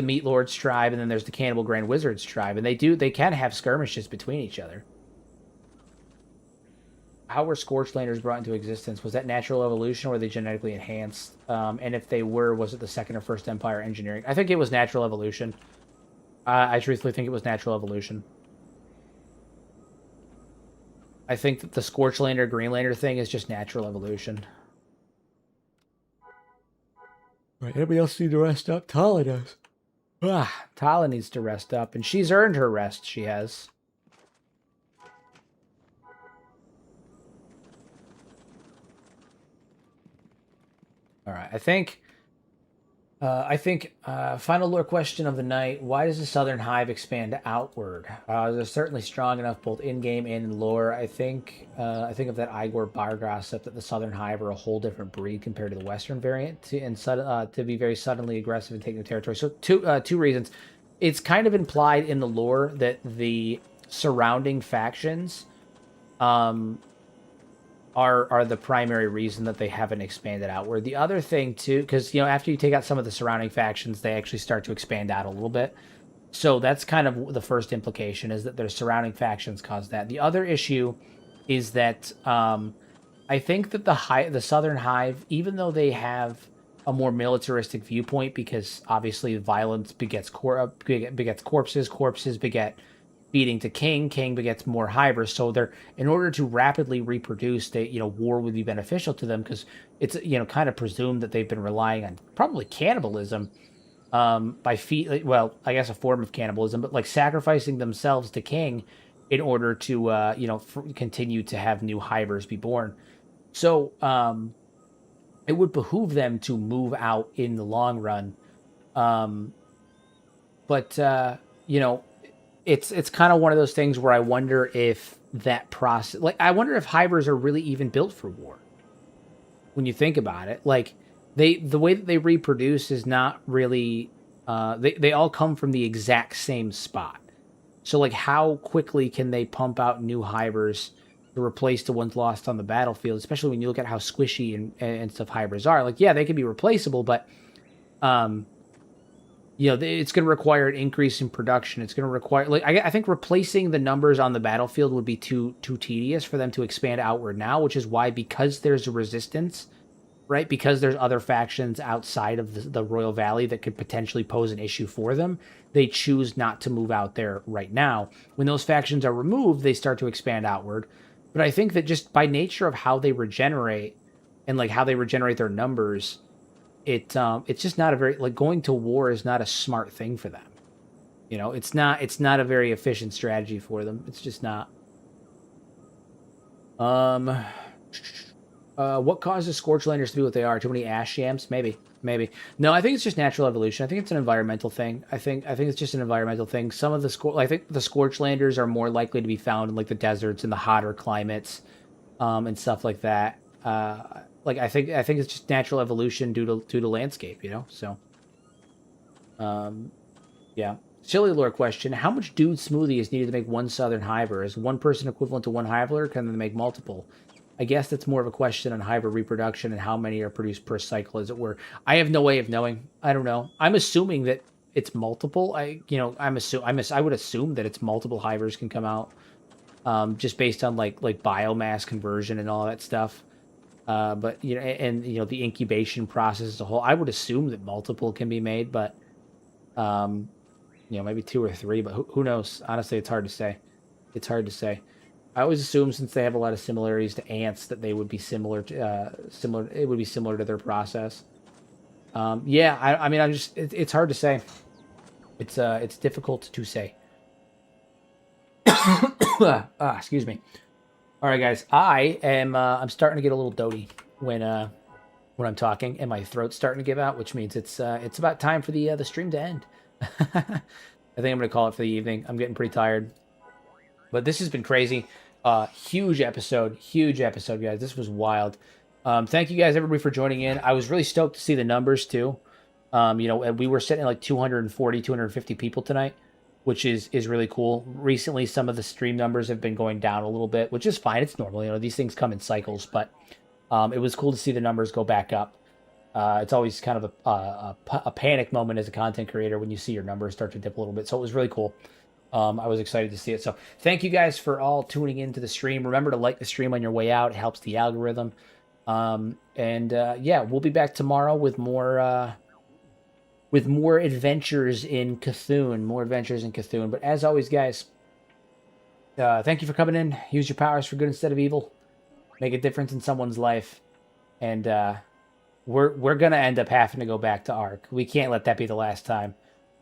Meat Lords tribe, and then there's the Cannibal Grand Wizards tribe, and they can have skirmishes between each other. How were Scorchlanders brought into existence? Was that natural evolution, or were they genetically enhanced? And if they were, was it the Second or First Empire engineering? I think it was natural evolution. I truthfully think it was natural evolution. I think that the Scorchlander, Greenlander thing is just natural evolution. All right, anybody else need to rest up? Tala does. Tala needs to rest up, and she's earned her rest, she has. All right, I think final lore question of the night: why does the Southern Hive expand outward? They're certainly strong enough both in-game and in lore. I think of that Igor Bargossip that the Southern Hive are a whole different breed compared to the Western variant, to be very suddenly aggressive and take new territory. So two reasons. It's kind of implied in the lore that the surrounding factions are the primary reason that they haven't expanded outward. The other thing too, because after you take out some of the surrounding factions, they actually start to expand out a little bit. So that's kind of the first implication, is that their surrounding factions cause that. The other issue is that I think that the Southern Hive, even though they have a more militaristic viewpoint, because obviously violence begets corpses, corpses beget feeding to king begets more hybrids. So they're, in order to rapidly reproduce, war would be beneficial to them, because it's kind of presumed that they've been relying on probably cannibalism, by well, I guess a form of cannibalism, but like sacrificing themselves to king in order to continue to have new hybrids be born. So it would behoove them to move out in the long run, but it's kind of one of those things where I wonder if that process, like, I wonder if hybrids are really even built for war. When you think about it, like the way that they reproduce is not really, they all come from the exact same spot. So like, how quickly can they pump out new hybrids to replace the ones lost on the battlefield? Especially when you look at how squishy and stuff hybrids are. Like, yeah, they can be replaceable, but it's going to require an increase in production. It's going to require, like, I think replacing the numbers on the battlefield would be too tedious for them to expand outward now, which is why, because there's a resistance, right? Because there's other factions outside of the Royal Valley that could potentially pose an issue for them, they choose not to move out there right now. When those factions are removed, they start to expand outward. But I think that just by nature of how they regenerate and like how they regenerate their numbers, it's just not a very, like, going to war is not a smart thing for them. It's not a very efficient strategy for them. It's just not. What causes Scorchlanders to be what they are? Too many ash yams? Maybe. No, I think it's just natural evolution. I think it's an environmental thing. I think it's just an environmental thing. Some of I think the Scorchlanders are more likely to be found in like the deserts and the hotter climates, and stuff like that. Like I think it's just natural evolution due to landscape. So, yeah. Silly lore question: how much dude smoothie is needed to make one Southern Hiver? Is one person equivalent to one Hiveler? Can they make multiple? I guess that's more of a question on Hiver reproduction and how many are produced per cycle, as it were. I have no way of knowing. I don't know. I'm assuming that it's multiple. I would assume that it's multiple Hivers can come out, just based on like biomass conversion and all that stuff. But the incubation process as a whole, I would assume that multiple can be made, but maybe 2 or 3. But who knows? Honestly, it's hard to say. I always assume, since they have a lot of similarities to ants, that they would be similar to similar. It would be similar to their process. Yeah, I mean, it's hard to say. It's difficult to say. Excuse me. All right, guys. I'm starting to get a little doty when I'm talking, and my throat's starting to give out, which means it's about time for the stream to end. I think I'm gonna call it for the evening. I'm getting pretty tired, but this has been crazy. Huge episode, guys. This was wild. Thank you guys, everybody, for joining in. I was really stoked to see the numbers too. And we were sitting at like 240, 250 people tonight, which is really cool. Recently, some of the stream numbers have been going down a little bit, which is fine. It's normal. These things come in cycles, but it was cool to see the numbers go back up. It's always kind of a panic moment as a content creator when you see your numbers start to dip a little bit. So it was really cool. I was excited to see it. So thank you guys for all tuning into the stream. Remember to like the stream on your way out. It helps the algorithm. Yeah, we'll be back tomorrow with more adventures in Cthulhu. But as always, guys, thank you for coming in. Use your powers for good instead of evil. Make a difference in someone's life. And we're gonna end up having to go back to Ark. We can't let that be the last time.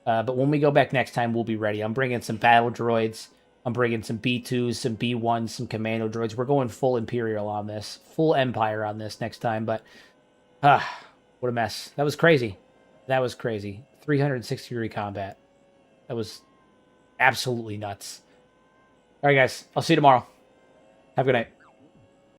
But when we go back next time, we'll be ready. I'm bringing some battle droids. I'm bringing some B2s, some B1s, some commando droids. We're going full Imperial on this. Full Empire on this next time. But, what a mess. That was crazy. 360-degree combat. That was absolutely nuts. All right, guys. I'll see you tomorrow. Have a good night.